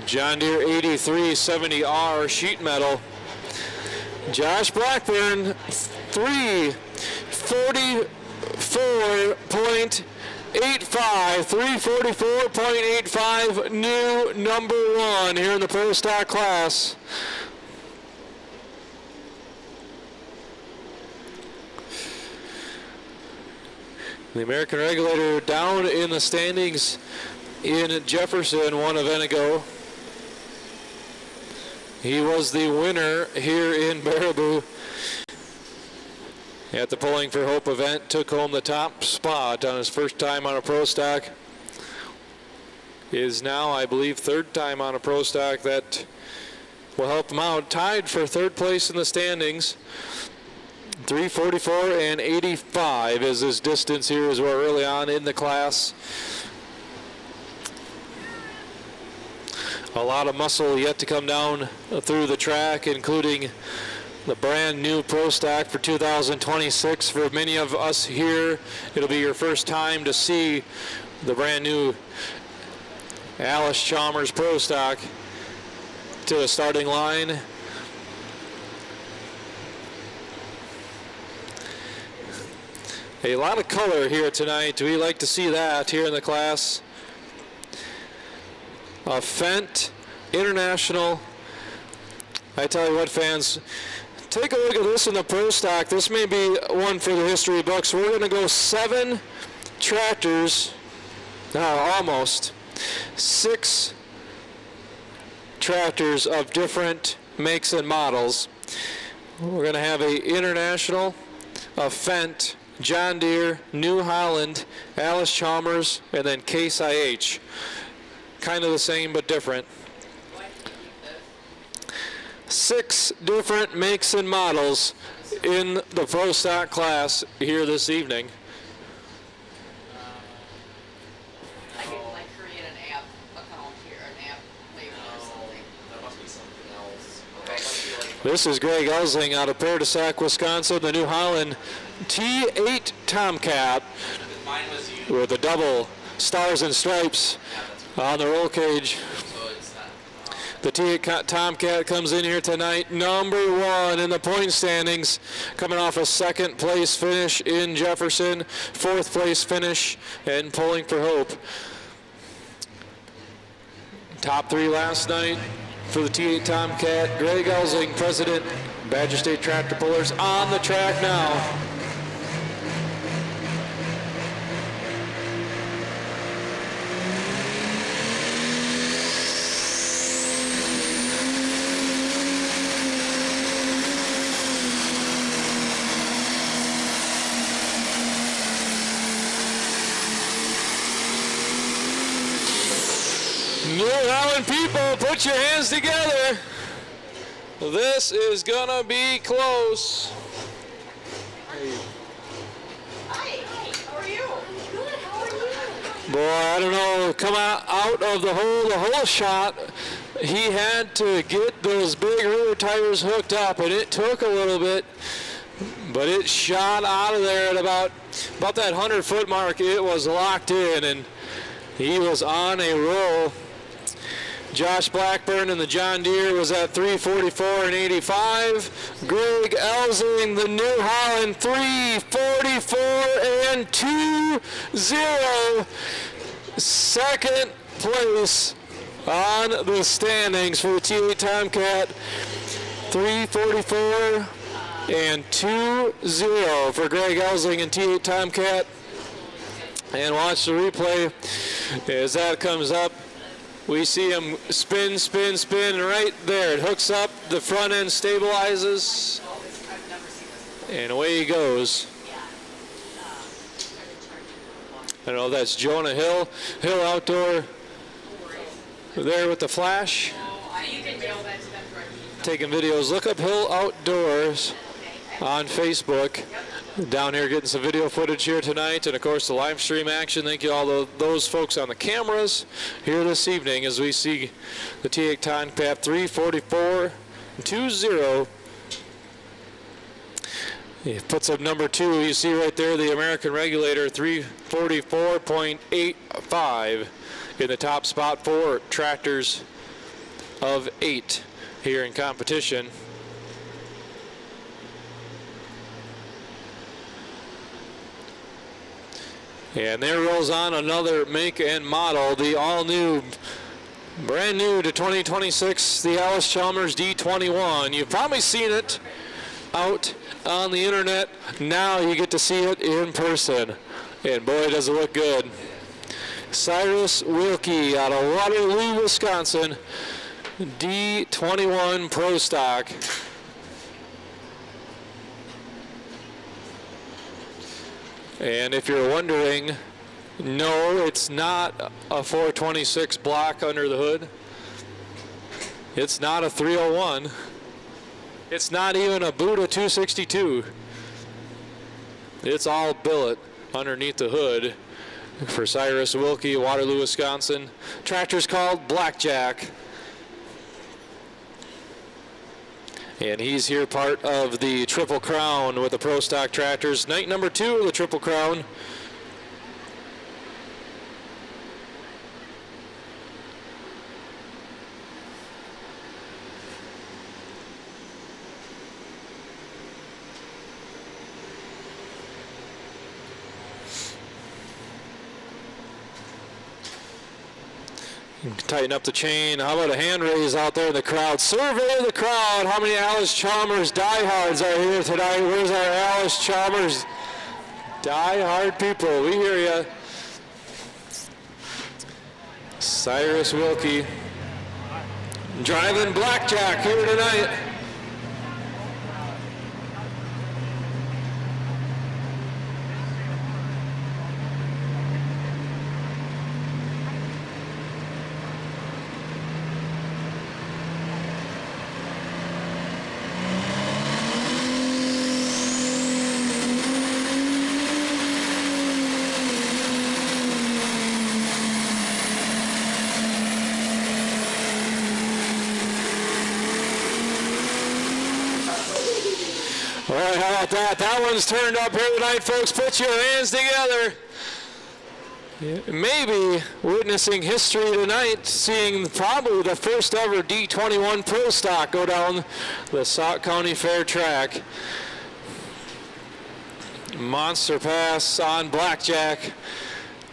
John Deere 8370R sheet metal. Josh Blackburn 344.85, new number 1 here in the pro stock class. The American Regulator down in the standings in Jefferson, one event ago. He was the winner here in Baraboo at the Pulling for Hope event. Took home the top spot on his first time on a pro stock. Is now, I believe, 3rd time on a pro stock that will help him out. Tied for 3rd place in the standings. 344.85 is his distance here as well early on in the class. A lot of muscle yet to come down through the track, including the brand new pro stock for 2026. For many of us here, it'll be your first time to see the brand new Alice Chalmers pro stock to the starting line. A lot of color here tonight. We like to see that here in the class. A Fendt International. I tell you what, fans, take a look at this in the pro stock. This may be one for the history books. We're going to go 7 tractors, almost 6 tractors of different makes and models. We're going to have a International, a Fendt, John Deere, New Holland, Alice Chalmers, and then Case IH. Kind of the same but different. 6 different makes and models in the pro stock class here this evening. I could create an app account here, an app label or something. That must be something else. Okay, must be like This is Greg Usling out of Prairie du Sac, Wisconsin, the New Holland T8 Tomcat mine was you. with the double stars and stripes on the roll cage. So it's not. The T8 Tomcat comes in here tonight, number 1 in the point standings, coming off a 2nd place finish in Jefferson, 4th place finish, and Pulling for Hope. Top 3 last night for the T8 Tomcat. Greg Elsing, president, Badger State Tractor Pullers, on the track now. going, people. Put your hands together. This is gonna be close. Hi, how are you? Good, how are you? Boy, I don't know, come out of the whole shot. He had to get those big rear tires hooked up, and it took a little bit, but it shot out of there at about that 100-foot mark. It was locked in, and he was on a roll. Josh Blackburn in the John Deere was at 3:44 and 85. Greg Elsing, the New Holland, 3:44 and 20. Second place on the standings for the T8 Tomcat. 3:44 and 20 for Greg Elsing and T8 Tomcat. And watch the replay as that comes up. We see him spin, spin, spin, and right there. It hooks up, the front end stabilizes, and away he goes. I don't know if that's Jonah Hill. Hill Outdoor there with the flash. Taking videos. Look up Hill Outdoors on Facebook. Down here getting some video footage here tonight, and of course the live stream action. Thank you all those folks on the cameras here this evening as we see the T8 Tomcat 3:44 and 20. He puts up number 2. You see right there the American Regulator 3:44.85 in the top spot for tractors of 8 here in competition. And there rolls on another make and model, the all-new, brand new to 2026, the Alice Chalmers D21. You've probably seen it out on the internet. Now you get to see it in person. And boy, does it look good. Cyrus Wilkie out of Waterloo, Wisconsin, D21 Pro Stock. And if you're wondering, no, it's not a 426 block under the hood. It's not a 301. It's not even a Buddha 262. It's all billet underneath the hood for Cyrus Wilkie, Waterloo, Wisconsin. Tractor's called Blackjack. And he's here part of the Triple Crown with the Pro Stock Tractors. Night number 2 of the Triple Crown. Tighten up the chain. How about a hand raise out there in the crowd? Survey the crowd. How many Alice Chalmers diehards are here tonight? Where's our Alice Chalmers diehard people? We hear you. Cyrus Wilkie driving Blackjack here tonight. All right, how about that? That one's turned up here tonight, folks. Put your hands together. Maybe witnessing history tonight, seeing probably the first ever D21 Pro Stock go down the Sauk County Fair track. Monster pass on Blackjack.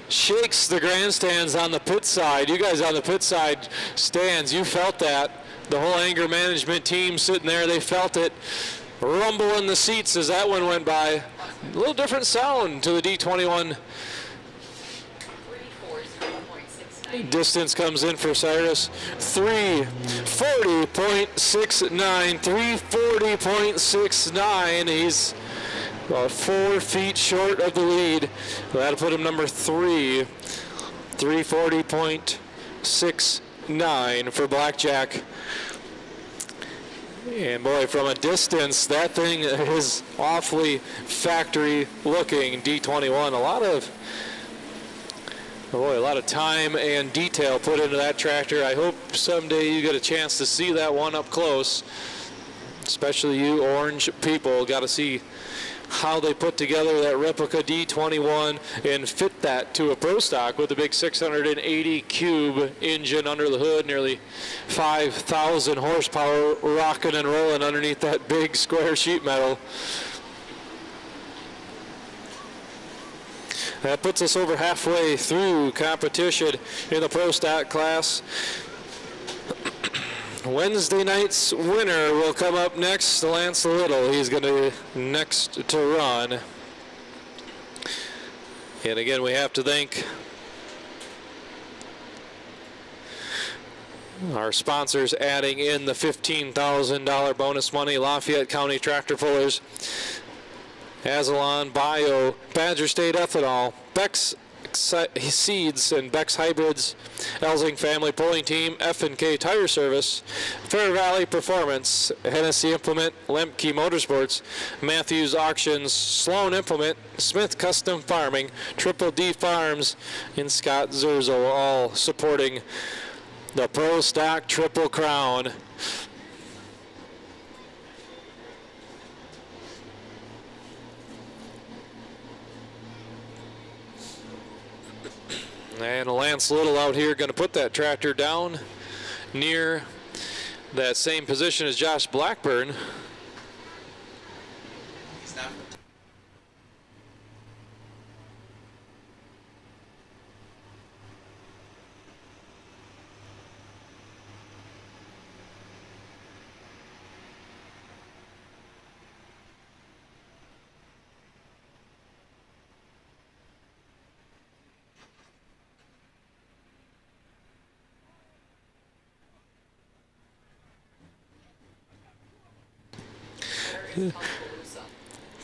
Shakes the grandstands on the pit side. You guys on the pit side stands, you felt that. The whole anger management team sitting there, they felt it. Rumble in the seats as that one went by. A little different sound to the D21. Distance comes in for Cyrus. 340.69. 340.69. He's about 4 feet short of the lead. That'll put him number 3. 340.69. 9 for Blackjack. And boy, from a distance, that thing is awfully factory looking. D21, a lot of time and detail put into that tractor. I hope someday you get a chance to see that one up close, especially you orange people. Got to see how they put together that replica D21 and fit that to a Pro Stock with a big 680 cube engine under the hood, nearly 5,000 horsepower rocking and rolling underneath that big square sheet metal. That puts us over halfway through competition in the Pro Stock class. Wednesday night's winner will come up next, Lance Little. He's going to next to run. And again, we have to thank our sponsors adding in the $15,000 bonus money: Lafayette County Tractor Pullers, Azalon Bio, Badger State Ethanol, Beck's Seeds and Beck's Hybrids, Elsing Family Pulling Team, F&K Tire Service, Fair Valley Performance, Hennessy Implement, Lemke Motorsports, Matthews Auctions, Sloan Implement, Smith Custom Farming, Triple D Farms, and Scott Zerzel, all supporting the Pro Stock Triple Crown. And Lance Little out here going to put that tractor down near that same position as Josh Blackburn.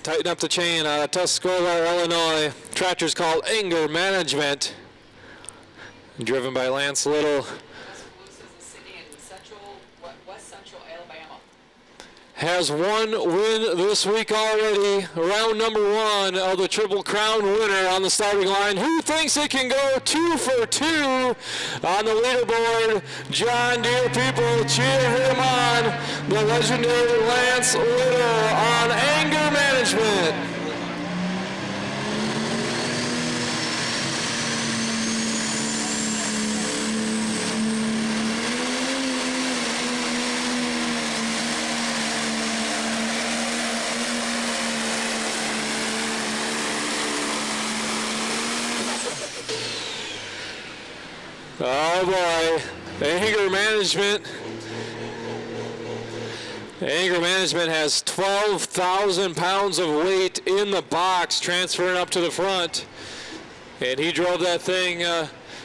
Tighten up the chain out of Tuscola, Illinois. Tractor's called Anger Management. Driven by Lance Little. Tuscaloosa is a city in west central Alabama. Has one win this week already. Round number 1 of the Triple Crown winner on the starting line. Who thinks it can go 2 for 2 on the leaderboard? John Deere people, cheer him on. The legendary Lance Little on Anger Management. Oh boy, Anger Management. Anger Management has 12,000 pounds of weight in the box, transferring up to the front. And he drove that thing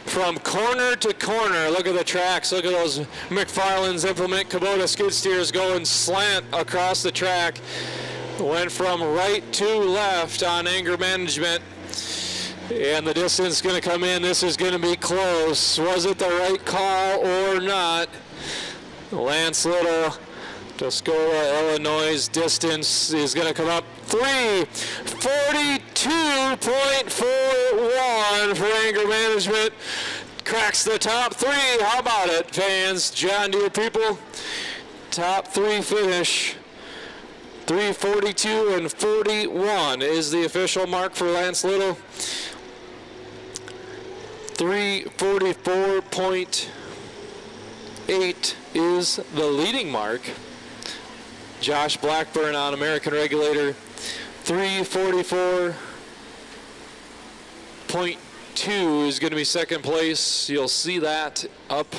from corner to corner. Look at the tracks. Look at those McFarland's Implement Kubota skid steers going slant across the track. Went from right to left on Anger Management. And the distance is going to come in. This is going to be close. Was it the right call or not? Lance Little, Tuscola, Illinois' distance is going to come up 3:42.41 for Anger Management. Cracks the top 3. How about it, fans? John Deere people, top 3 finish. 3:42.41 is the official mark for Lance Little. 3:44.8 is the leading mark. Josh Blackburn on American Regulator, 3:44.2 is going to be second place. You'll see that up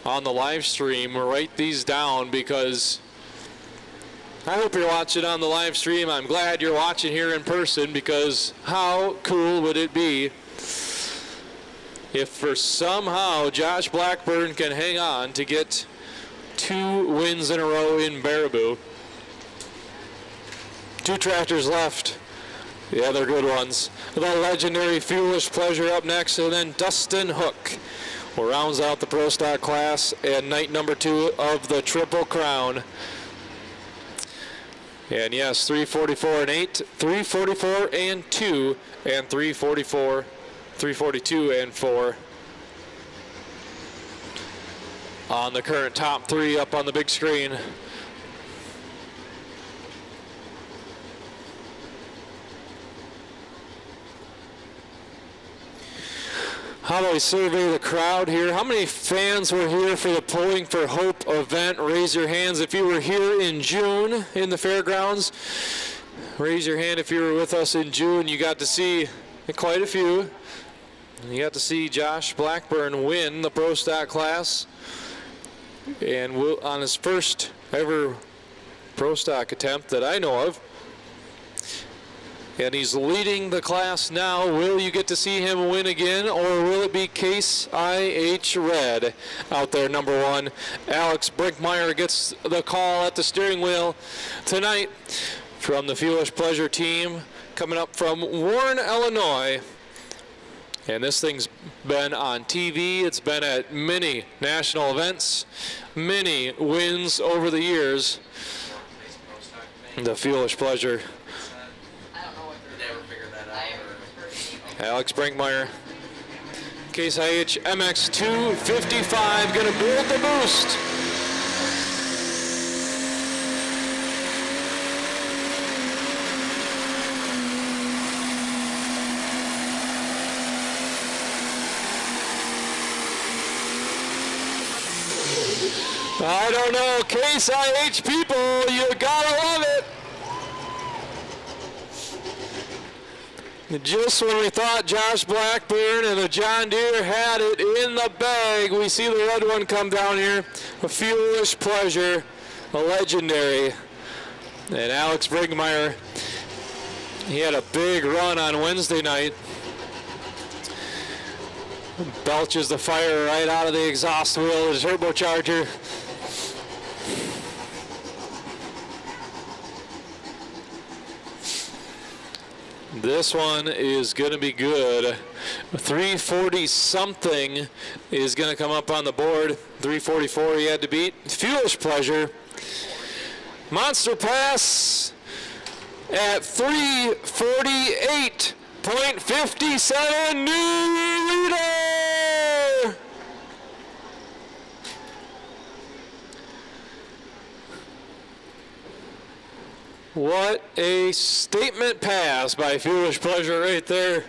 on the live stream. Write these down because I hope you're watching on the live stream. I'm glad you're watching here in person, because how cool would it be if for somehow Josh Blackburn can hang on to get 2 wins in a row in Baraboo. 2 tractors left. Yeah, they're good ones. The legendary Foolish Pleasure up next, and then Dustin Hook rounds out the Pro Stock class and night number 2 of the Triple Crown. And yes, 344 and 8, 344 and 2, and 342 and 4 on the current top 3 up on the big screen. How about we survey the crowd here? How many fans were here for the Pulling for Hope event? Raise your hands if you were here in June in the fairgrounds. Raise your hand if you were with us in June. You got to see quite a few. You got to see Josh Blackburn win the Pro Stock class. And on his first ever Pro Stock attempt that I know of. And he's leading the class now. Will you get to see him win again, or will it be Case IH Red out there, number 1? Alex Brinkmeyer gets the call at the steering wheel tonight from the Foolish Pleasure team, coming up from Warren, Illinois. And this thing's been on TV. It's been at many national events, many wins over the years. The Foolish Pleasure. Alex Brinkmeyer. Case IH MX255 gonna build the boost. I don't know, Case IH people, you gotta love it. Just when we thought Josh Blackburn and the John Deere had it in the bag, we see the red one come down here. A Foolish Pleasure, a legendary. And Alex Brinkmeyer, he had a big run on Wednesday night. Belches the fire right out of the exhaust wheel of the turbocharger. This one is going to be good. 340 something is going to come up on the board. 344 he had to beat. Foolish Pleasure. Monster pass at 348.57. New leader. What a statement pass by Foolish Pleasure right there.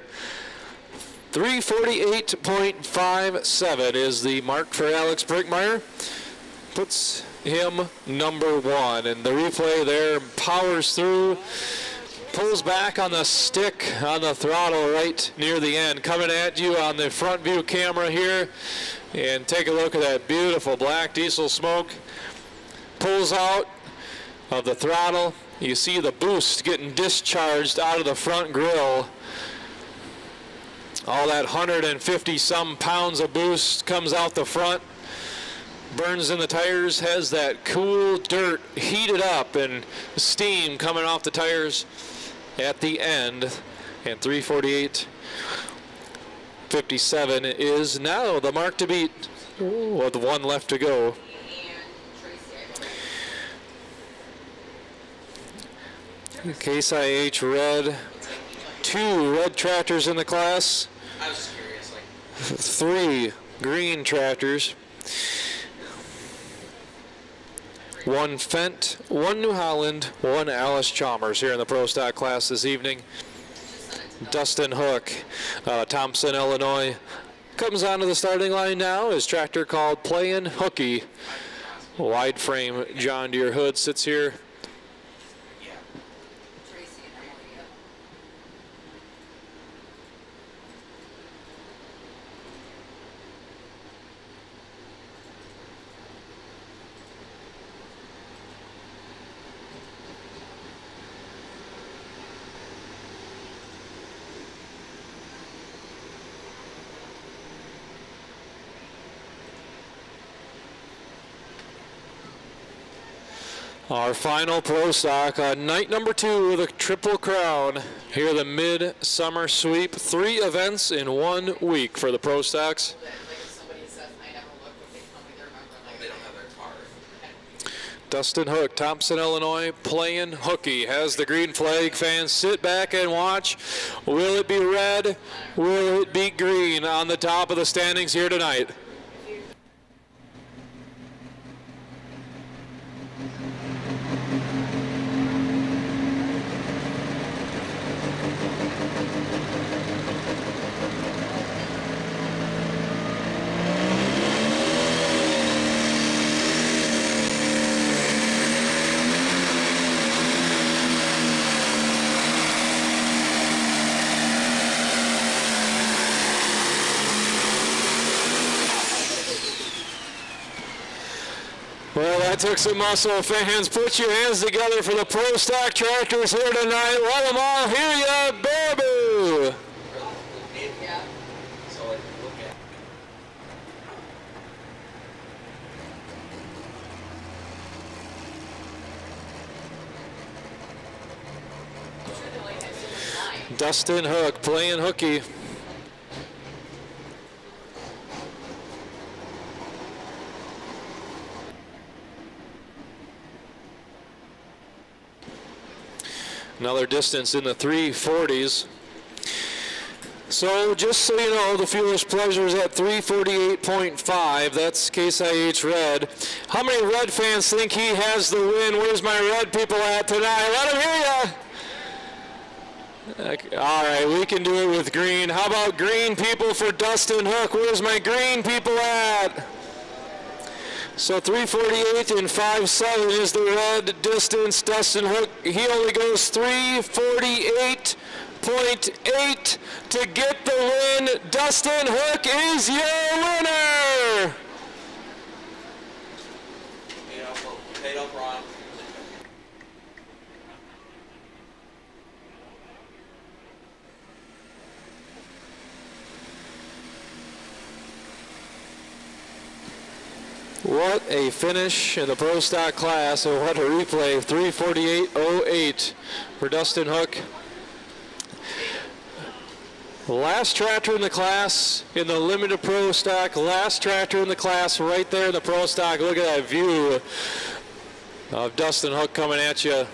348.57 is the mark for Alex Brinkmeyer. Puts him number 1. And the replay there powers through, pulls back on the stick on the throttle right near the end. Coming at you on the front view camera here. And take a look at that beautiful black diesel smoke. Pulls out of the throttle. You see the boost getting discharged out of the front grille. All that 150 some pounds of boost comes out the front, burns in the tires, has that cool dirt heated up and steam coming off the tires at the end. And 348.57 is now the mark to beat with 1 left to go. Case IH Red. 2 red tractors in the class. I was just curious, like 3 green tractors. 1 Fendt, 1 New Holland, 1 Alice Chalmers here in the Pro Stock class this evening. Dustin Hook, Thompson, Illinois, comes onto the starting line now. His tractor called Playin' Hooky. Wide frame John Deere hood sits here. Our final Pro Stock on night number 2 of the Triple Crown. Here the Midsummer Sweep. 3 events in 1 week for the Pro Stocks. Dustin Hook, Thompson, Illinois, playing hooky. Has the green flag. Fans, sit back and watch. Will it be red? Will it be green on the top of the standings here tonight? Well, that took some muscle. Fans, put your hands together for the Pro Stock tractors here tonight. Let them all hear ya, Baraboo! Yeah. So like, look at. Dustin Hook playing hooky. Another distance in the 340s. So just so you know, the Foolish Pleasure is at 348.5. That's Case IH Red. How many Red fans think he has the win? Where's my Red people at tonight? Let them hear ya. All right, we can do it with green. How about green people for Dustin Hook? Where's my green people at? So 348 and 5.7 is the red distance. Dustin Hook, he only goes 348.8 to get the win. Dustin Hook is your winner. Paid up, Ron. What a finish in the Pro Stock class, and what a replay. 348.08 for Dustin Hook. Last tractor in the class in the limited Pro Stock. Last tractor in the class right there in the Pro Stock. Look at that view of Dustin Hook coming at you.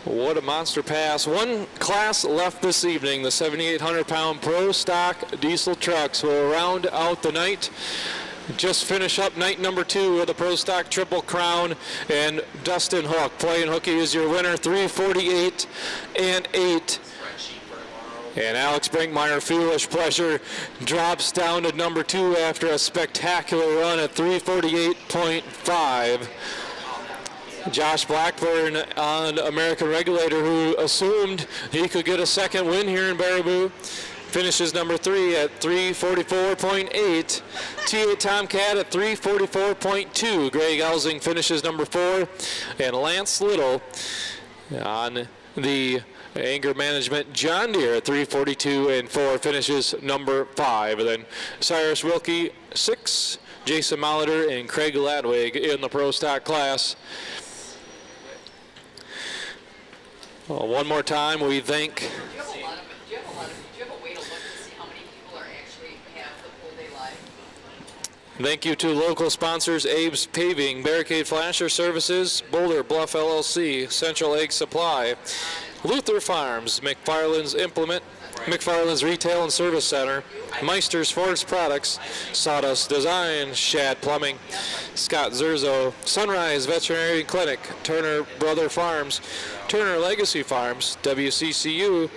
What a monster pass. One class left this evening. The 7,800-pound Pro Stock diesel trucks will round out the night. Just finish up night number 2 of the Pro Stock Triple Crown, and Dustin Hook playing hooky is your winner, 348 and 8. And Alex Brinkmeyer, Foolish Pleasure, drops down to number 2 after a spectacular run at 348.5. Josh Blackburn on American Regulator, who assumed he could get a second win here in Baraboo, finishes number 3 at 344.8. T8 Tomcat at 344.2. Greg Elsing finishes number 4. And Lance Little on the Anger Management John Deere at 342.4 finishes number 5. And then Cyrus Wilkie 6. Jason Molitor and Craig Ladwig in the Pro Stock class. Well, one more time, we thank. Do you have a way to look to see how many people are actually have the full day live? Thank you to local sponsors: Abe's Paving, Barricade Flasher Services, Boulder Bluff LLC, Central Egg Supply, Luther Farms, McFarland's Implement, McFarland's Retail and Service Center, Meister's Forest Products, Sawdust Design, Shad Plumbing, Scott Zerzo, Sunrise Veterinary Clinic, Turner Brother Farms, Turner Legacy Farms, WCCU.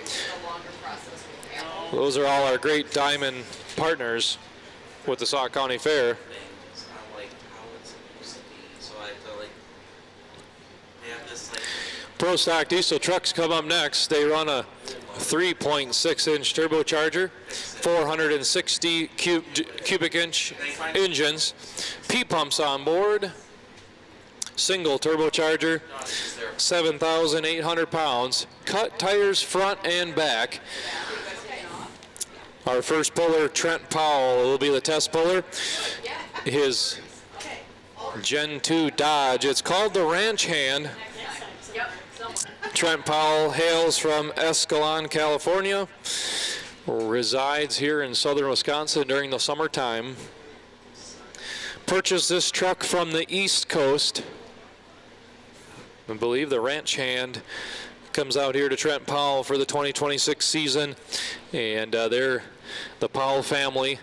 Those are all our great diamond partners with the Sauk County Fair. It's not like how it's supposed to be. So I feel like they have this like. Pro Stock diesel trucks come up next. They run a 3.6-inch turbocharger, 460 cubic inch engines, P-pumps on board, single turbocharger, 7,800 pounds, cut tires front and back. Our first puller, Trent Powell, will be the test puller. His Gen 2 Dodge. It's called the Ranch Hand. Trent Powell hails from Escalon, California, resides here in southern Wisconsin during the summertime. purchased this truck from the East Coast. I believe the ranch hand comes out here to Trent Powell for the 2026 season, and they're the Powell family,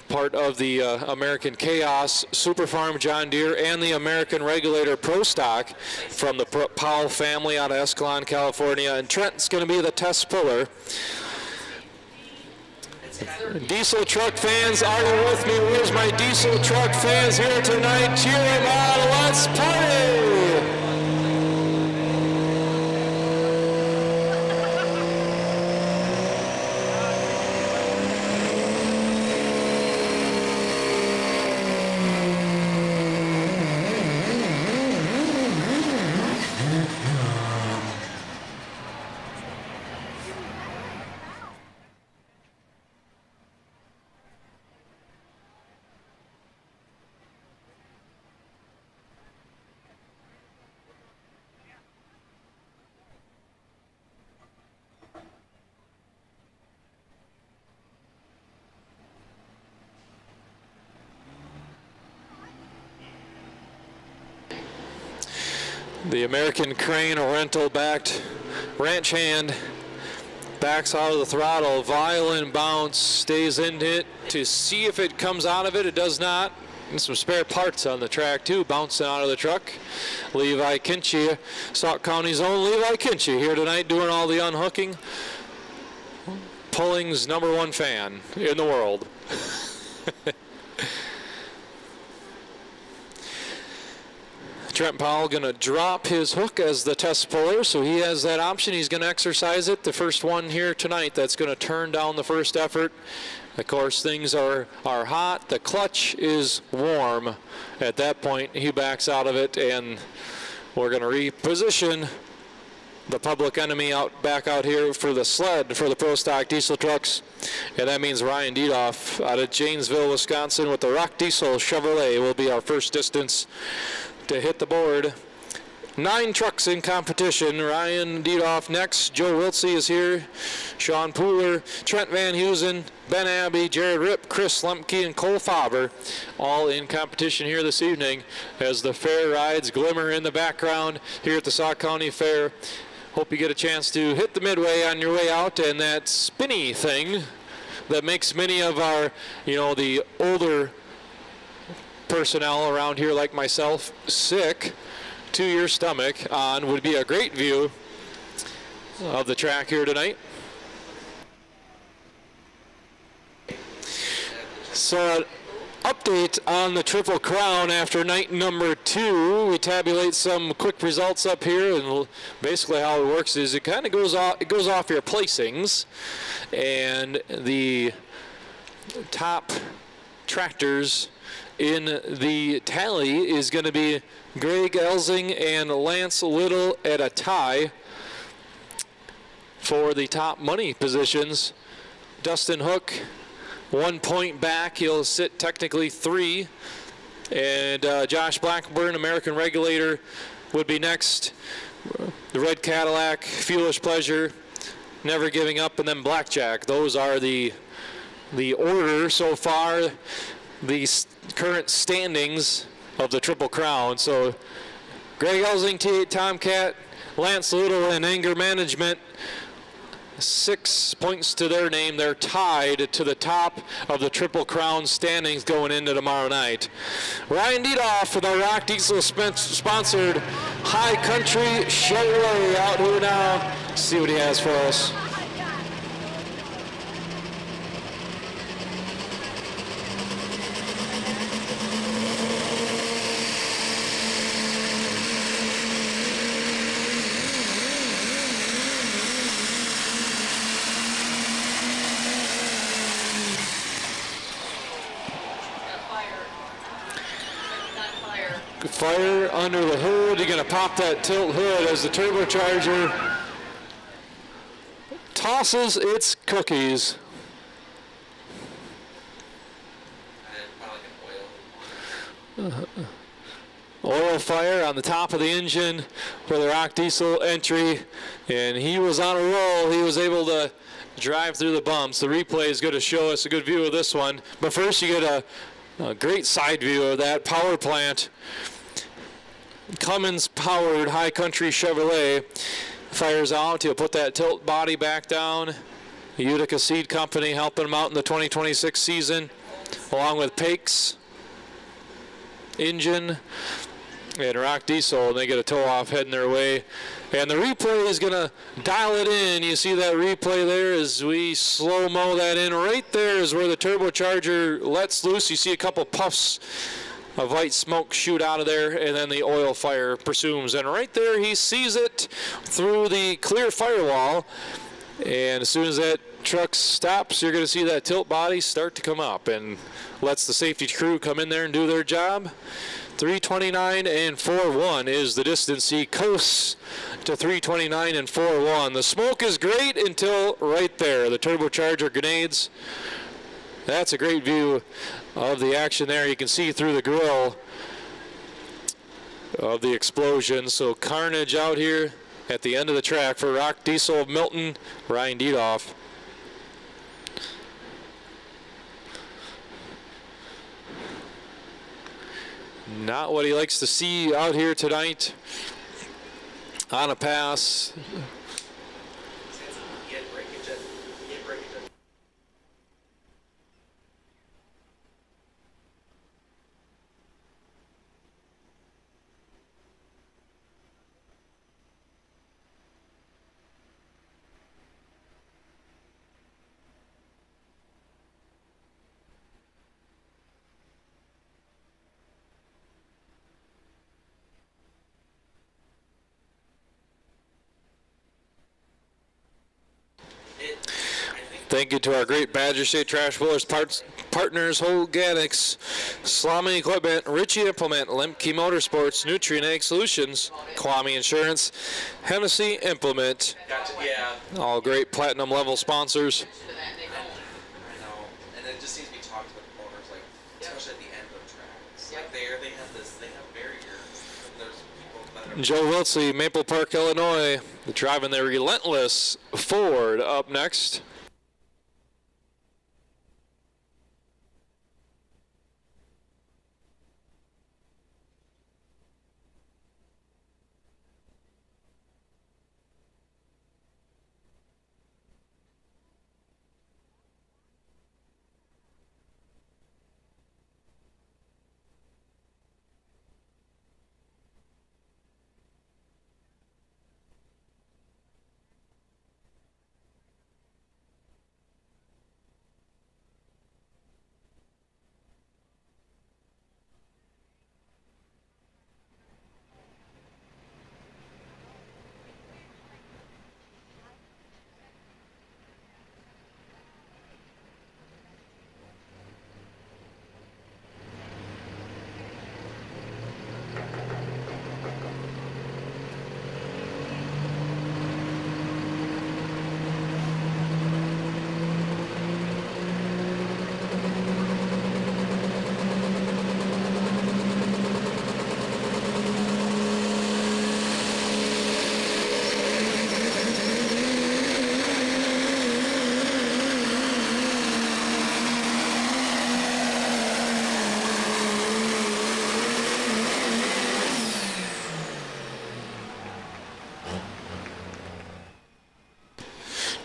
part of the American Chaos, Super Farm John Deere, and the American Regulator Pro Stock from the Powell family out of Escalon, California. And Trent's going to be the test puller. Diesel truck fans, are you with me? Where's my diesel truck fans here tonight? Cheer them on, let's party! The American Crane rental-backed ranch hand backs out of the throttle, violent bounce, stays in it to see if it comes out of it. It does not. And some spare parts on the track too, bouncing out of the truck. Levi Kinchy, Sauk County's own Levi Kinchy, here tonight doing all the unhooking. Pulling's #1 fan in the world. Trent Powell going to drop his hook as the test puller, so he has that option. He's going to exercise it. The first one here tonight that's going to turn down the first effort. Of course, things are hot. The clutch is warm. At that point, he backs out of it, and we're going to reposition the public enemy back out here for the sled for the Pro Stock diesel trucks. And that means Ryan Diedoff out of Janesville, Wisconsin with the Rock Diesel Chevrolet will be our first distance to hit the board. 9 trucks in competition. Ryan Diedoff next. Joe Wiltsey is here. Sean Pooler, Trent Van Heusen, Ben Abbey, Jared Ripp, Chris Lemke, and Cole Faber all in competition here this evening as the fair rides glimmer in the background here at the Sauk County Fair. Hope you get a chance to hit the midway on your way out, and that spinny thing that makes many of our, the older personnel around here like myself sick to your stomach on would be a great view of the track here tonight. So an update on the Triple Crown after night number 2. We tabulate some quick results up here, and basically how it works is it kind of goes off your placings, and the top tractors in the tally is going to be Greg Elsing and Lance Little at a tie for the top money positions. Dustin Hook 1 point back. He'll sit technically 3. And Josh Blackburn, American Regulator, would be next. The Red Cadillac, Fuelish Pleasure, Never Giving Up, and then Blackjack. Those are the order so far. The current standings of the Triple Crown. So Greg Elsing, T8 Tomcat, Lance Little, and Anger Management, 6 points to their name. They're tied to the top of the Triple Crown standings going into tomorrow night. Ryan Diedoff for the Rock Diesel sponsored High Country Chevrolet out here now. See what he has for us. Fire under the hood. You're going to pop that tilt hood as the turbocharger tosses its cookies. Oil fire on the top of the engine for the Rock Diesel entry, and he was on a roll. He was able to drive through the bumps. The replay is going to show us a good view of this one, but first you get a A great side view of that power plant. Cummins powered High Country Chevrolet fires out. He'll put that tilt body back down. Utica Seed Company helping him out in the 2026 season, along with Pakes engine and Rock Diesel, and they get a tow off heading their way. And the replay is going to dial it in. You see that replay there as we slow-mo that in. Right there is where the turbocharger lets loose. You see a couple puffs of white smoke shoot out of there, and then the oil fire pursues. And right there he sees it through the clear firewall. And as soon as that truck stops, you're going to see that tilt body start to come up and lets the safety crew come in there and do their job. 3:29 and 4:1 is the distance. He coasts to 3:29 and 4:1. The smoke is great until right there, the turbocharger grenades. That's a great view of the action there. You can see through the grill of the explosion. So carnage out here at the end of the track for Rock Diesel of Milton, Ryan Diedoff. Not what he likes to see out here tonight on a pass. Thank you to our great Badger State Trash Pullers partners, Hoganics, Salami Equipment, Ritchie Implement, Lemke Motorsports, Nutrient Ag Solutions, Kwame Insurance, Hennessy Implement. Gotcha, yeah. All great platinum level sponsors. I know. And it just seems to be talked about the owners, like, especially at the end of tracks. Like they have barriers. There's people that are... Joe Wiltsey, Maple Park, Illinois, driving the relentless Ford up next.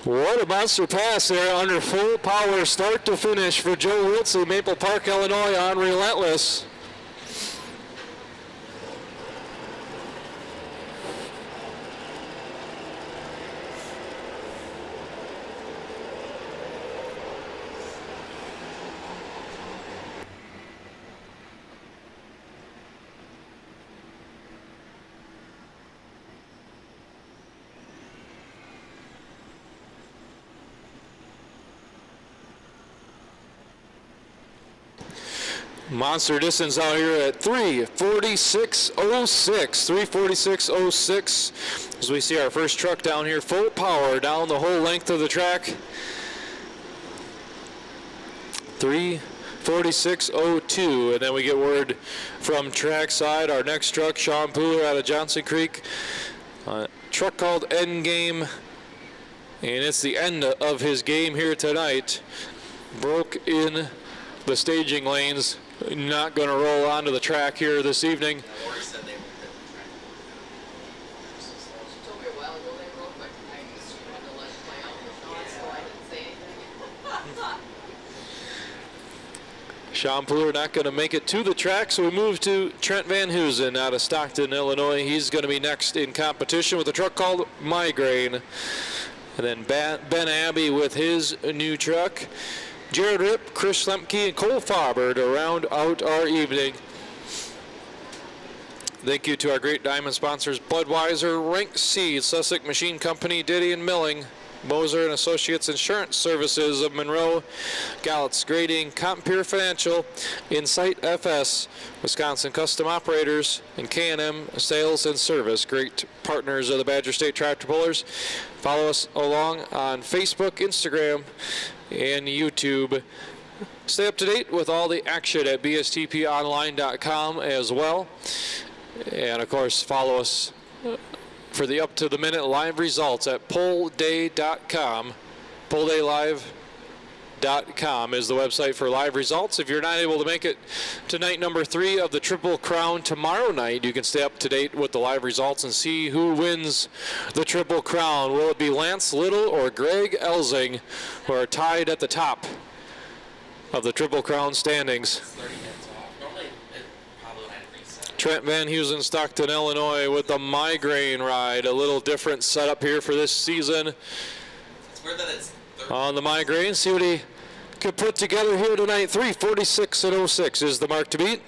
What a monster pass there under full power start to finish for Joe Wiltsey, Maple Park, Illinois on Relentless. Monster distance out here at 3:46.06. 3:46.06 as we see our first truck down here, full power down the whole length of the track. 3:46.02, and then we get word from trackside. Our next truck, Sean Pooler out of Johnson Creek, truck called Endgame, and it's the end of his game here tonight. Broke in the staging lanes not going to roll onto the track here this evening. Lori said they were good track. She told me a while ago they broke, but I just wanted to let it play out with Sean, so I didn't say anything. Sean Pooler not going to make it to the track, so we move to Trent Van Heusen out of Stockton, Illinois. He's going to be next in competition with a truck called Migraine. And then Ben Abbey with his new truck. Jared Ripp, Chris Lemke, and Cole Farber to round out our evening. Thank you to our great diamond sponsors, Budweiser, Rank Seed, Sussex Machine Company, Diddy and Milling, Moser and Associates Insurance Services of Monroe, Gallups Grading, Compeer Financial, Insight FS, Wisconsin Custom Operators, and K&M Sales and Service, great partners of the Badger State Tractor Pullers. Follow us along on Facebook, Instagram, and YouTube. Stay up to date with all the action at bstponline.com as well. And of course, follow us for the up-to-the-minute live results at pollday.com. Polldaylive.com is the website for live results. If you're not able to make it to night number 3 of the Triple Crown tomorrow night, you can stay up to date with the live results and see who wins the Triple Crown. Will it be Lance Little or Greg Elsing, who are tied at the top of the Triple Crown standings? 30 minutes off. Normally it probably would have reset. Trent Van Heusen, Stockton, Illinois, with the Migraine ride. A little different setup here for this season It's weird that it's 30. on the Migraine. See what he could put together here tonight. 3:46.06 is the mark to beat.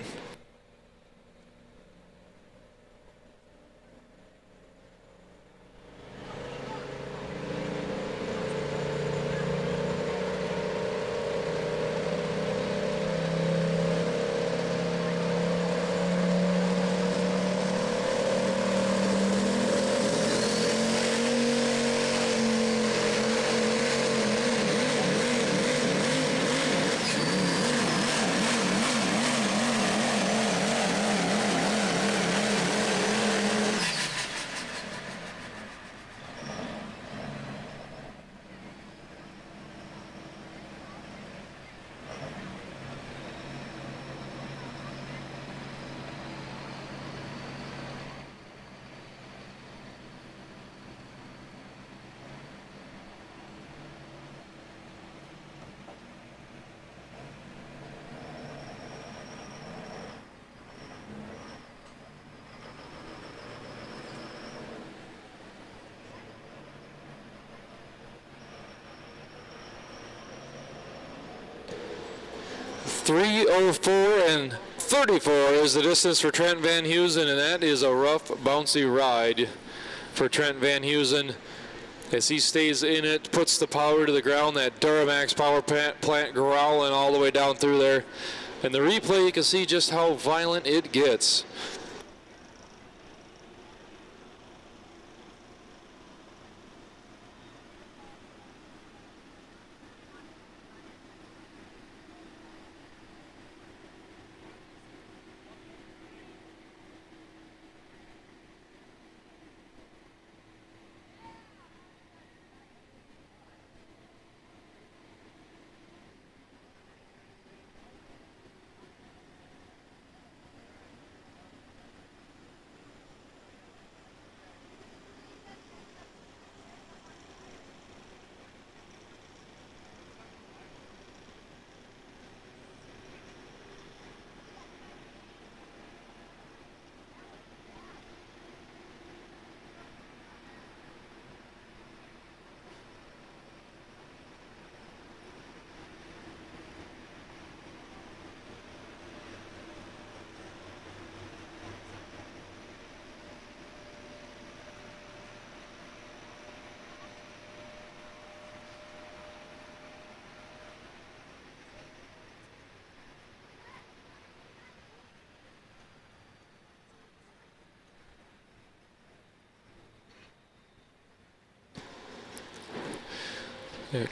.304 and 34 is the distance for Trent Van Heusen, and that is a rough, bouncy ride for Trent Van Heusen as he stays in it, puts the power to the ground. That Duramax power plant growling all the way down through there. And the replay, you can see just how violent it gets.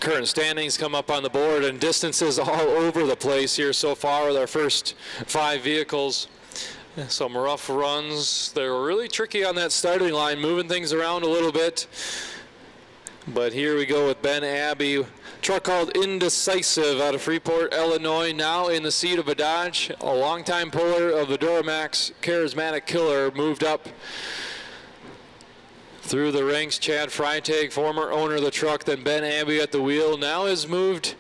Current standings come up on the board, and distances all over the place here so far with our first 5 vehicles. Some rough runs. They were really tricky on that starting line, moving things around a little bit. But here we go with Ben Abbey. Truck called Indecisive out of Freeport, Illinois. Now in the seat of a Dodge. A longtime puller of the Duramax Charismatic Killer moved up through the ranks. Chad Freitag, former owner of the truck, then Ben Abbey at the wheel. Now has moved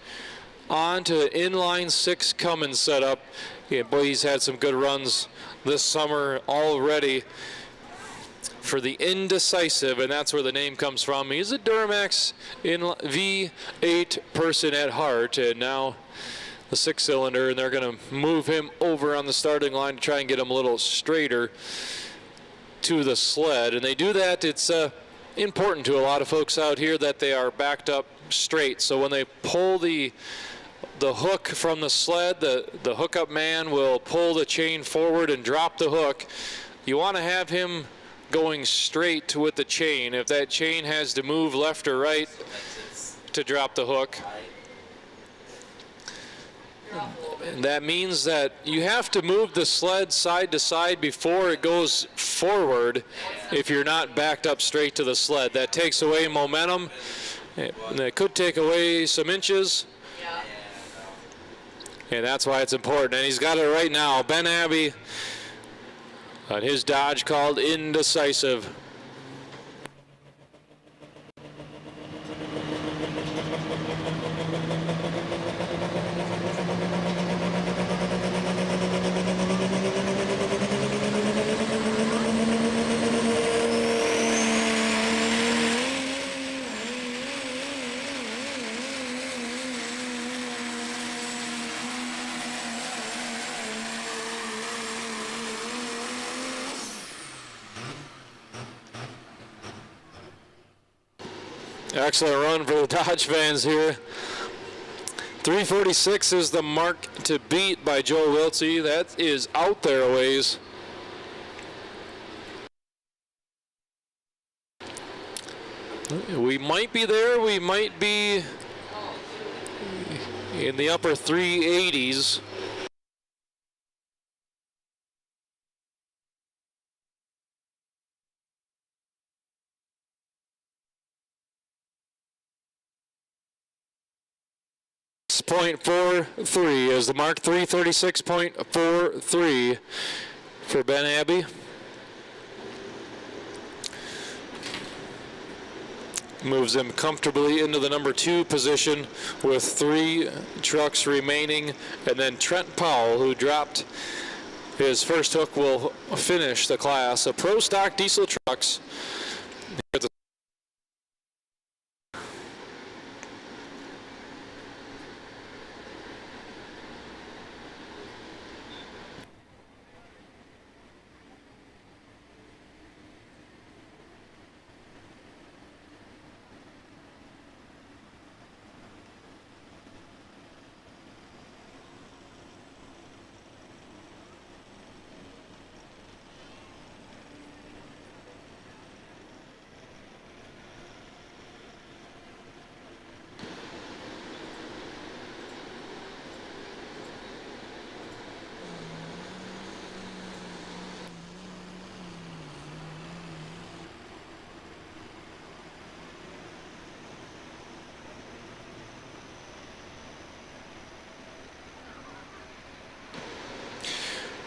on to inline 6 Cummins setup. Yeah, boy, he's had some good runs this summer already for the Indecisive, and that's where the name comes from. He's a Duramax in V8 person at heart, and now the 6-cylinder, and they're going to move him over on the starting line to try and get him a little straighter to the sled. And they do that. It's important to a lot of folks out here that they are backed up straight. So when they pull the hook from the sled, the hookup man will pull the chain forward and drop the hook. You want to have him going straight with the chain. If that chain has to move left or right to drop the hook, that means that you have to move the sled side to side before it goes forward if you're not backed up straight to the sled. That takes away momentum. That could take away some inches. And that's why it's important. And he's got it right now. Ben Abbey on his Dodge called Indecisive. Excellent run for the Dodge fans here. 346 is the mark to beat by Joe Wiltsey. That is out there a ways. We might be there. We might be in the upper 380s. .43 is the mark. 336.43 for Ben Abbey. Moves him comfortably into the number 2 position with 3 trucks remaining, and then Trent Powell, who dropped his first hook, will finish the class of Pro Stock Diesel Trucks.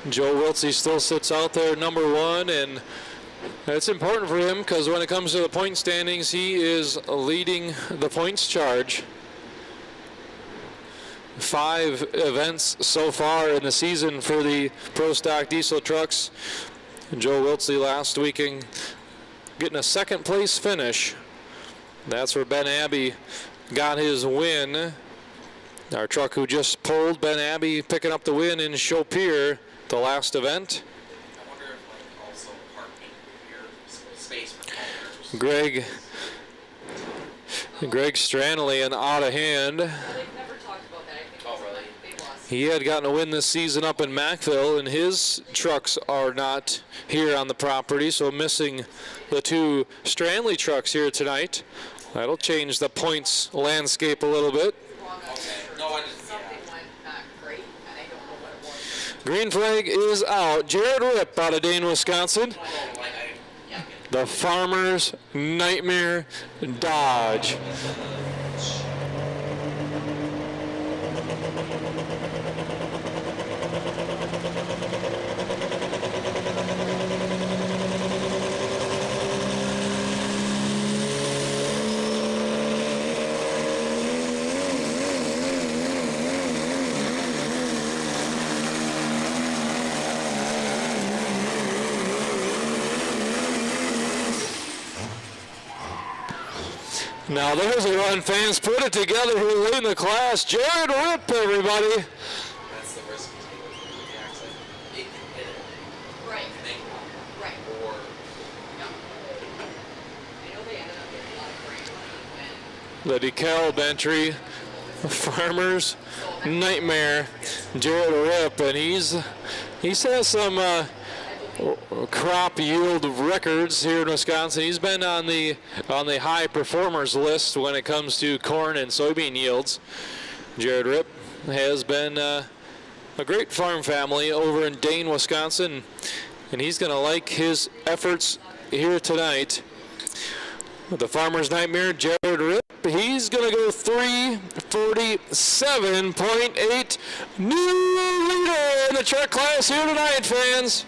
Joe Wiltsey still sits out there number 1, and that's important for him because when it comes to the point standings, he is leading the points charge. 5 events so far in the season for the Pro Stock Diesel Trucks. Joe Wiltsey last weekend getting a 2nd place finish. That's where Ben Abbey got his win. Our truck who just pulled, Ben Abbey picking up the win in Chaupier, the last event. I wonder if also parking here, space for cars. Greg Stranley and out of hand. They've never talked about that. I think really? They lost. He had gotten a win this season up in Mackville, and his trucks are not here on the property, so missing the 2 Stranley trucks here tonight. That'll change the points landscape a little bit. Something went not great, and I don't know what it was. Green flag is out. Jared Ripp out of Dane, Wisconsin. the Farmer's Nightmare Dodge. Now there's a run, fans. Put it together here leading the class. Jared Rip, everybody. That's the risk you take with the accident. It can hit it. Right. And make it. Right. Or No. I know they ended up getting a lot of grant money when The DeKalb entry, Farmer's Nightmare, Jared Rip, and he's had some crop yield records here in Wisconsin. He's been on the high performers list when it comes to corn and soybean yields. Jared Rip has been a great farm family over in Dane, Wisconsin, and he's going to like his efforts here tonight. With the Farmer's Nightmare, Jared Rip, he's going to go 3:47.8, new leader in the truck class here tonight, fans.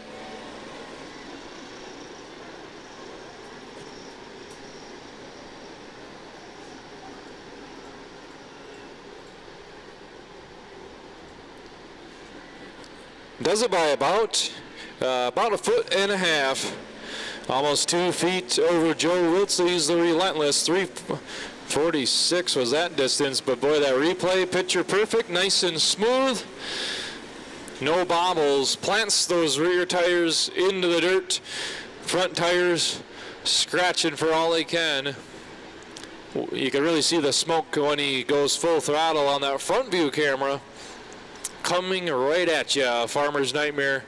Does it by about a foot and a half. Almost 2 feet over Joe Wiltsey's the Relentless. 3:46 was that distance, but boy, that replay, picture perfect, nice and smooth. No bobbles. Plants those rear tires into the dirt. Front tires scratching for all they can. You can really see the smoke when he goes full throttle on that front view camera. Coming right at you, Farmer's Nightmare.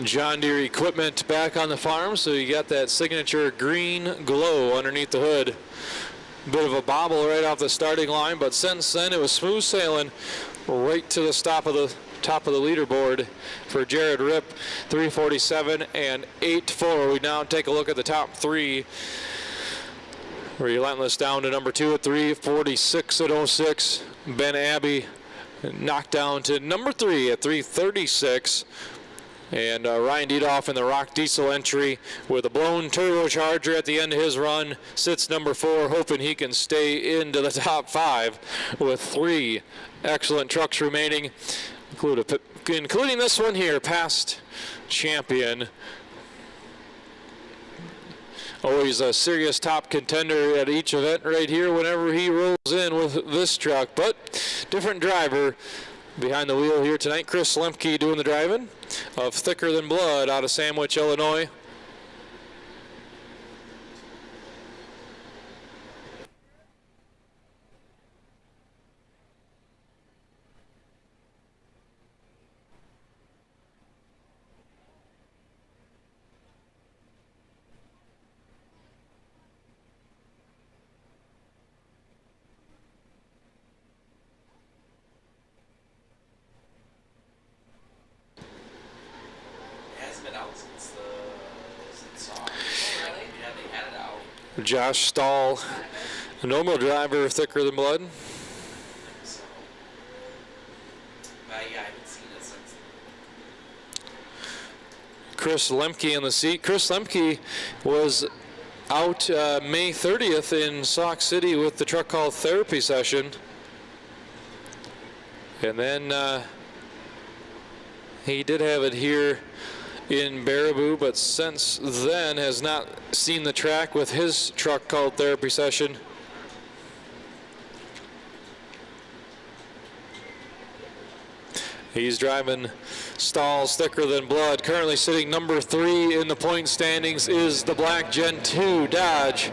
John Deere equipment back on the farm, so you got that signature green glow underneath the hood. Bit of a bobble right off the starting line, but since then it was smooth sailing right to the top of the leaderboard for Jared Rip. 3:47 and 8:4. We now take a look at the top three. Relentless down to number 2 at 3:46 at 06. Ben Abbey knocked down to number 3 at 3:36. And Ryan Diedoff in the Rock Diesel entry with a blown turbocharger at the end of his run sits number 4, hoping he can stay into the top 5 with 3 excellent trucks remaining, including this one here, past champion. Always a serious top contender at each event right here whenever he rolls in with this truck, but different driver behind the wheel here tonight. Chris Lemke doing the driving of Thicker Than Blood out of Sandwich, Illinois. Josh Stahl, a normal driver, Thicker Than Blood. so. But yeah, I haven't seen it since. Chris Lemke in the seat. Chris Lemke was out May 30th in Sauk City with the truck called Therapy Session. And then he did have it here in Baraboo, but since then has not seen the track with his truck called Therapy Session. He's driving Stahl's Thicker Than Blood. Currently sitting number 3 in the point standings is the black Gen 2 Dodge.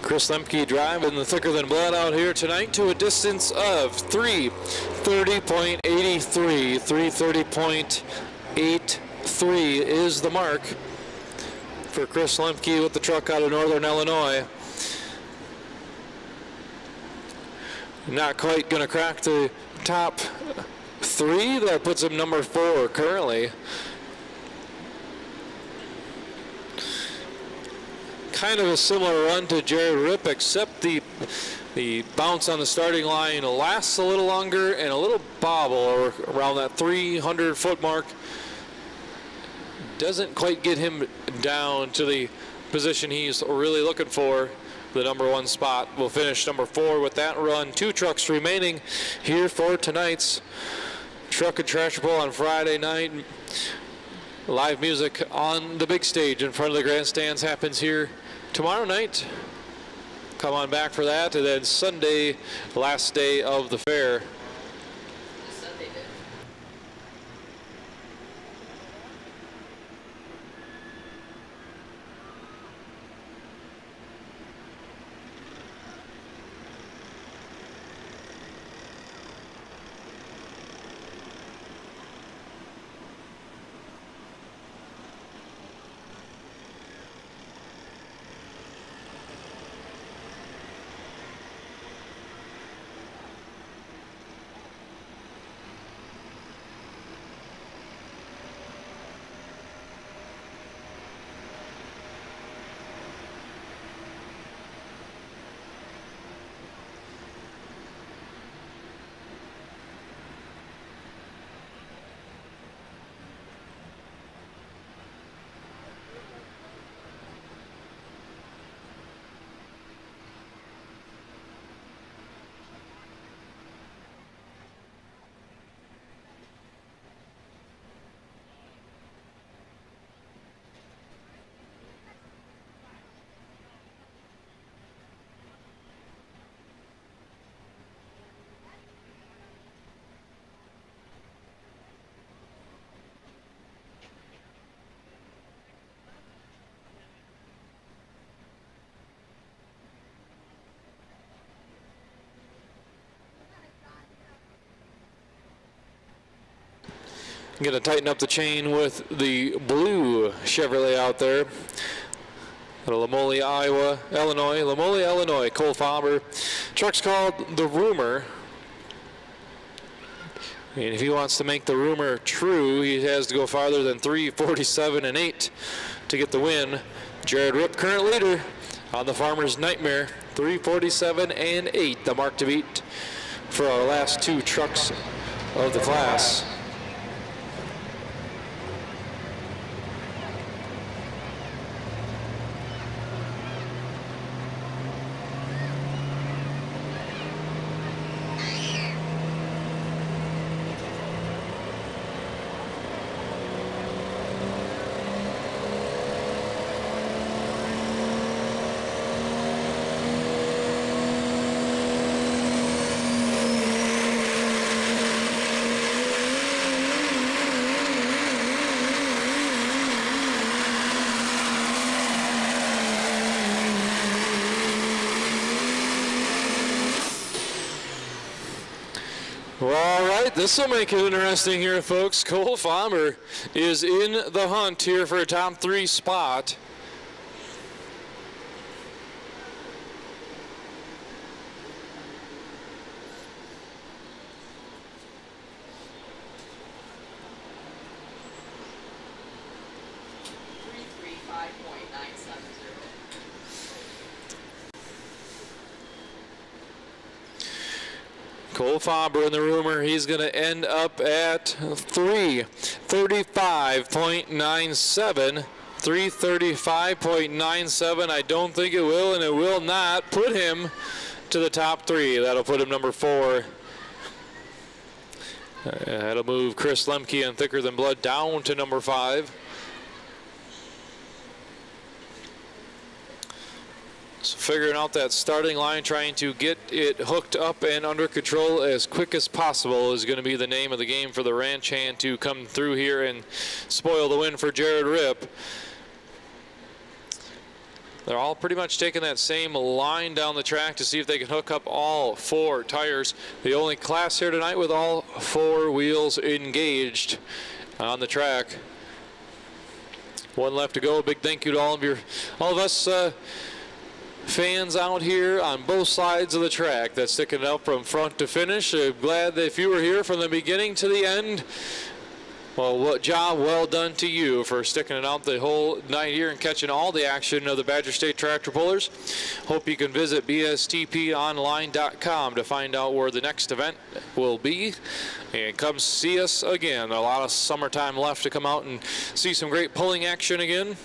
Chris Lemke driving the thicker than blood out here tonight to a distance of 3:30.83. 3:30.83 is the mark for Chris Lemke with the truck out of Northern Illinois. Not quite going to crack the top 3. That puts him number 4 currently. Kind of a similar run to Jared Ripp, except the bounce on the starting line lasts a little longer and a little bobble around that 300-foot mark. Doesn't quite get him down to the position he's really looking for, the number 1 spot. Will finish number 4 with that run. 2 trucks remaining here for tonight's Truck and Tractor Pull on Friday night. Live music on the big stage in front of the grandstands happens here tomorrow night. Come on back for that. And then Sunday, last day of the fair. Going to tighten up the chain with the blue Chevrolet out there. Out of Lamoille, Illinois, Cole Faber. Truck's called the Rumor. And if he wants to make the rumor true, he has to go farther than 3:47 and 8 to get the win. Jared Ripp, current leader on the Farmer's Nightmare, 3:47 and 8, the mark to beat for our last 2 trucks of the class. All right, this will make it interesting here, folks. Cole Faber is in the hunt here for a top 3 spot. Cole Faber in the rumor, he's going to end up at 3:35.97. 3:35.97. I don't think it will, and it will not put him to the top 3. That'll put him number 4. That'll move Chris Lemke and Thicker Than Blood down to number 5. So figuring out that starting line, trying to get it hooked up and under control as quick as possible is going to be the name of the game for the ranch hand to come through here and spoil the win for Jared Ripp. They're all pretty much taking that same line down the track to see if they can hook up all 4 tires. The only class here tonight with all 4 wheels engaged on the track. One left to go. A big thank you to all of us fans out here on both sides of the track that's sticking it out from front to finish. I'm glad that if you were here from the beginning to the end, well, what job well done to you for sticking it out the whole night here and catching all the action of the Badger State Tractor Pullers. Hope you can visit bstponline.com to find out where the next event will be. And come see us again. A lot of summertime left to come out and see some great pulling action again.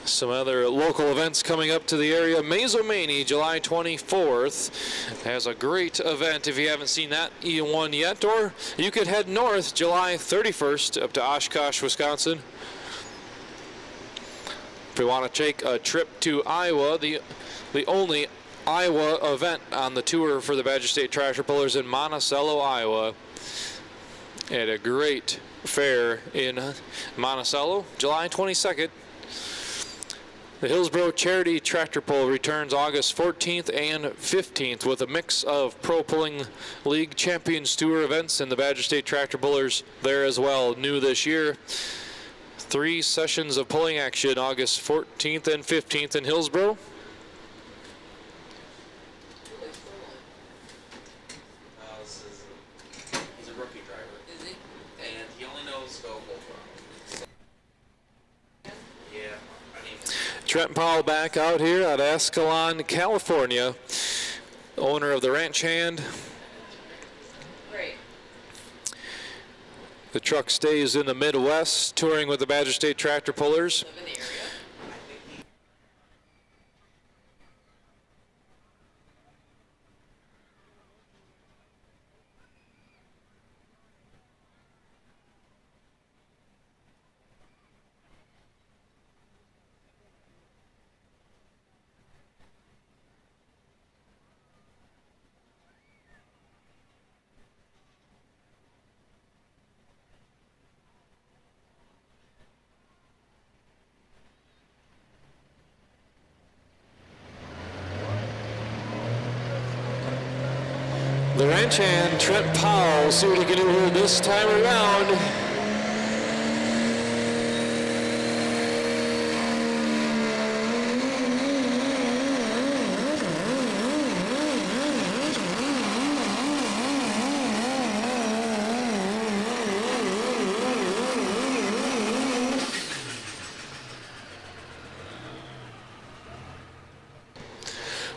Some other local events coming up to the area. Mazomanie, July 24th, has a great event if you haven't seen that one yet. Or you could head north July 31st up to Oshkosh, Wisconsin. If you want to take a trip to Iowa, the only Iowa event on the tour for the Badger State Tractor Pullers in Monticello, Iowa. At a great fair in Monticello, July 22nd. The Hillsboro Charity Tractor Pull returns August 14th and 15th with a mix of Pro Pulling League Champions Tour events and the Badger State Tractor Pullers there as well, new this year. 3 sessions of pulling action August 14th and 15th in Hillsboro. He's a rookie driver. Is he? And he only knows go both rounds. Yeah. Trent Powell back out here at Escalon, California, owner of the Ranch Hand. Great. The truck stays in the Midwest, touring with the Badger State Tractor Pullers. Live in the area. The Ranch Hand, Trent Powell, see what he can do here this time around.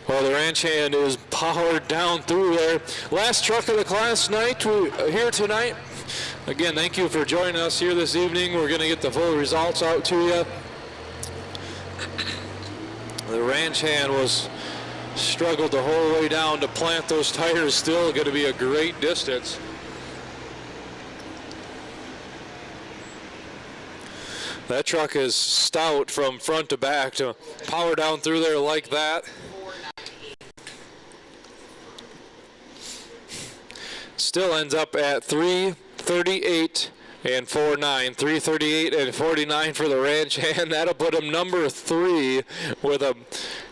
Well, the Ranch Hand is powered down through there. Last truck of the class night here tonight. Again, thank you for joining us here this evening. We're going to get the full results out to you. The Ranch Hand struggled the whole way down to plant those tires. Still going to be a great distance. That truck is stout from front to back to power down through there like that. Still ends up at 3:38 and 49. 3:38 and 49 for the Ranch Hand. That'll put him number 3 with a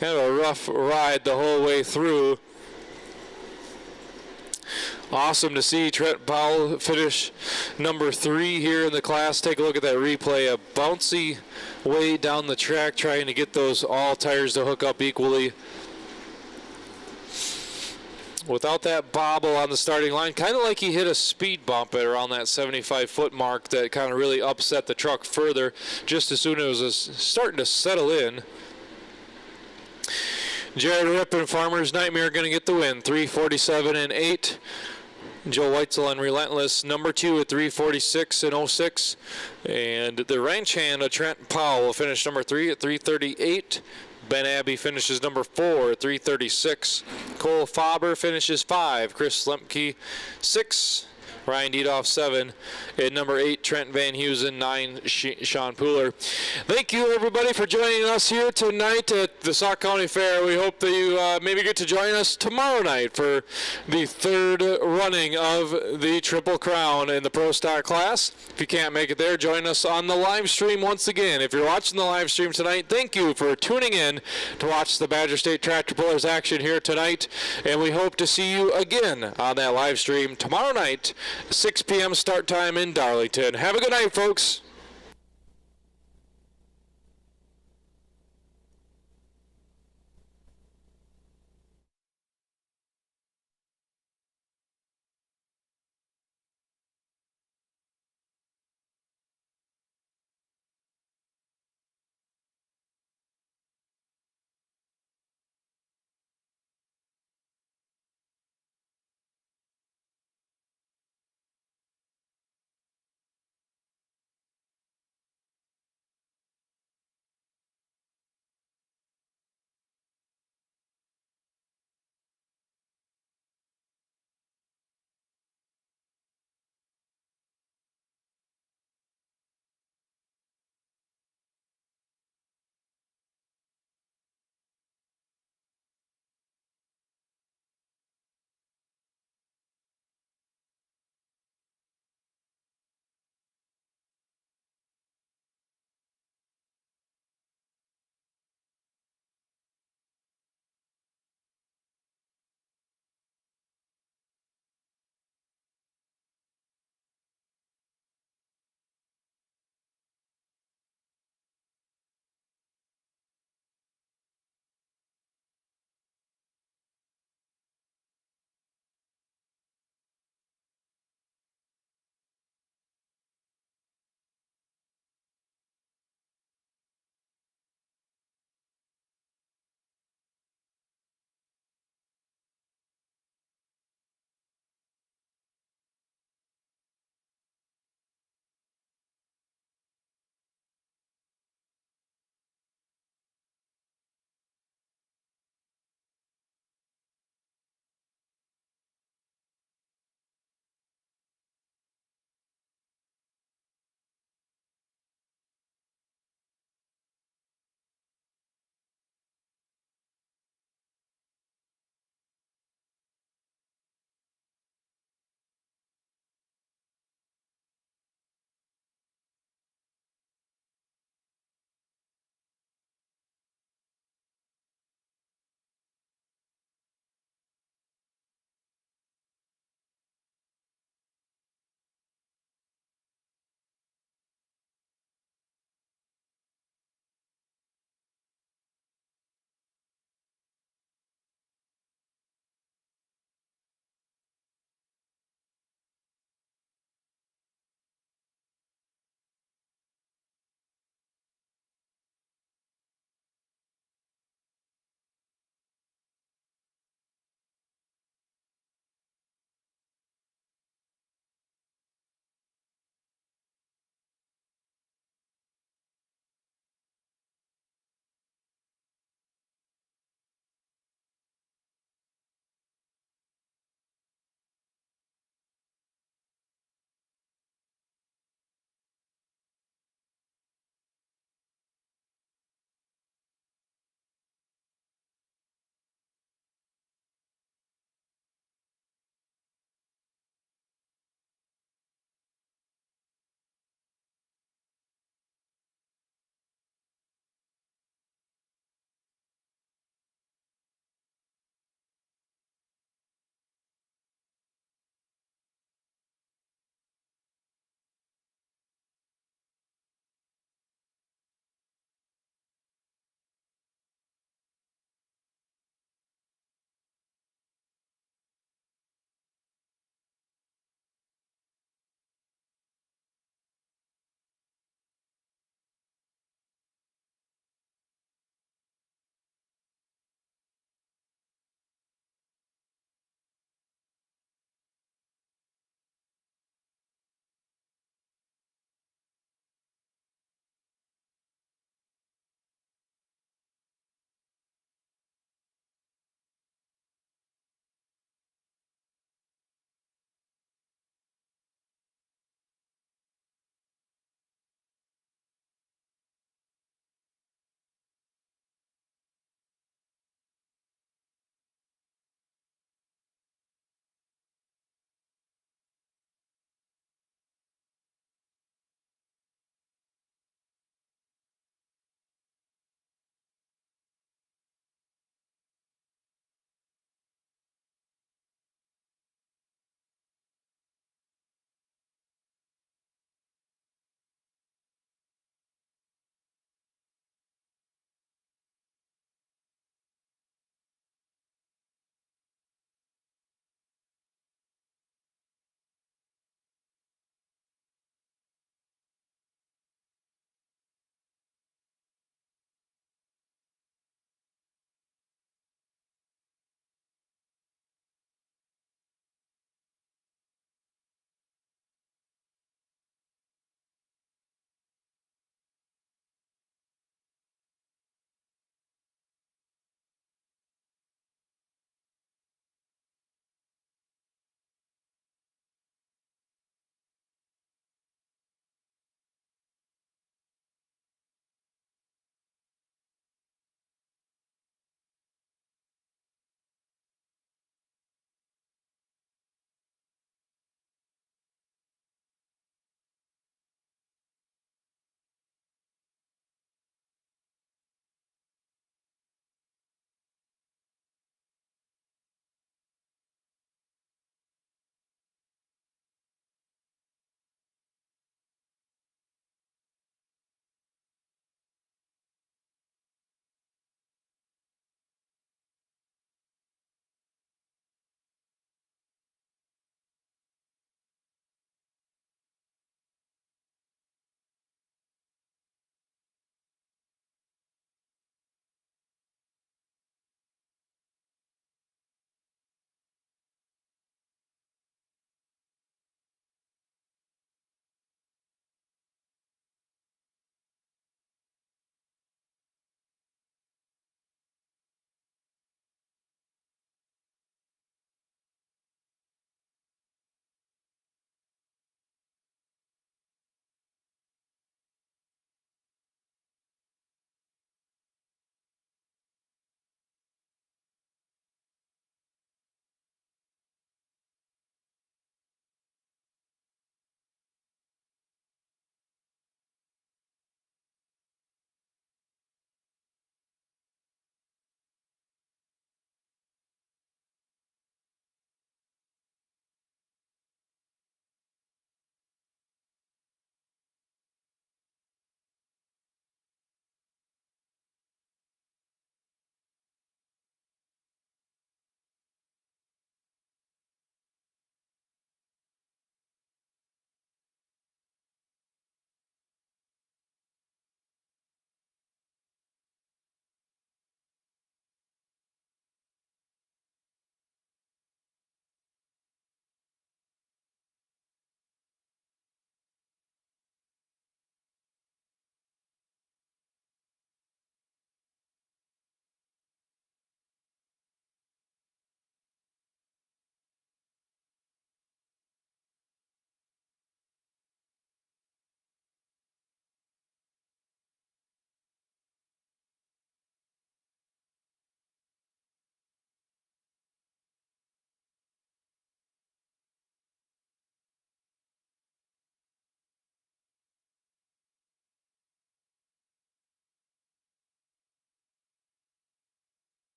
kind of a rough ride the whole way through. Awesome to see Trent Powell finish number 3 here in the class. Take a look at that replay. A bouncy way down the track trying to get those all tires to hook up equally. Without that bobble on the starting line, kind of like he hit a speed bump at around that 75-foot mark that kind of really upset the truck further just as soon as it was starting to settle in. Jared Rippin, Farmer's Nightmare, going to get the win, 3:47 and 8. Joe Weitzel on Relentless, number 2 at 3:46 and 06. And the Ranch Hand of Trent Powell will finish number 3 at 3:38. Ben Abbey finishes number 4 at 3:36. Cole Faber finishes 5. Chris Lemke 6. Ryan Diedoff 7. And number 8 Trent Van Heusen 9. Sean Pooler. Thank you everybody for joining us here tonight at the Sauk County Fair. We hope that you maybe get to join us tomorrow night for the third running of the Triple Crown in the Pro Stock class. If you can't make it there, join us on the live stream once again. If you're watching the live stream tonight, thank you for tuning in to watch the Badger State Tractor Pullers action here tonight, and we hope to see you again on that live stream tomorrow night, 6 p.m. start time in Darlington. Have a good night, folks.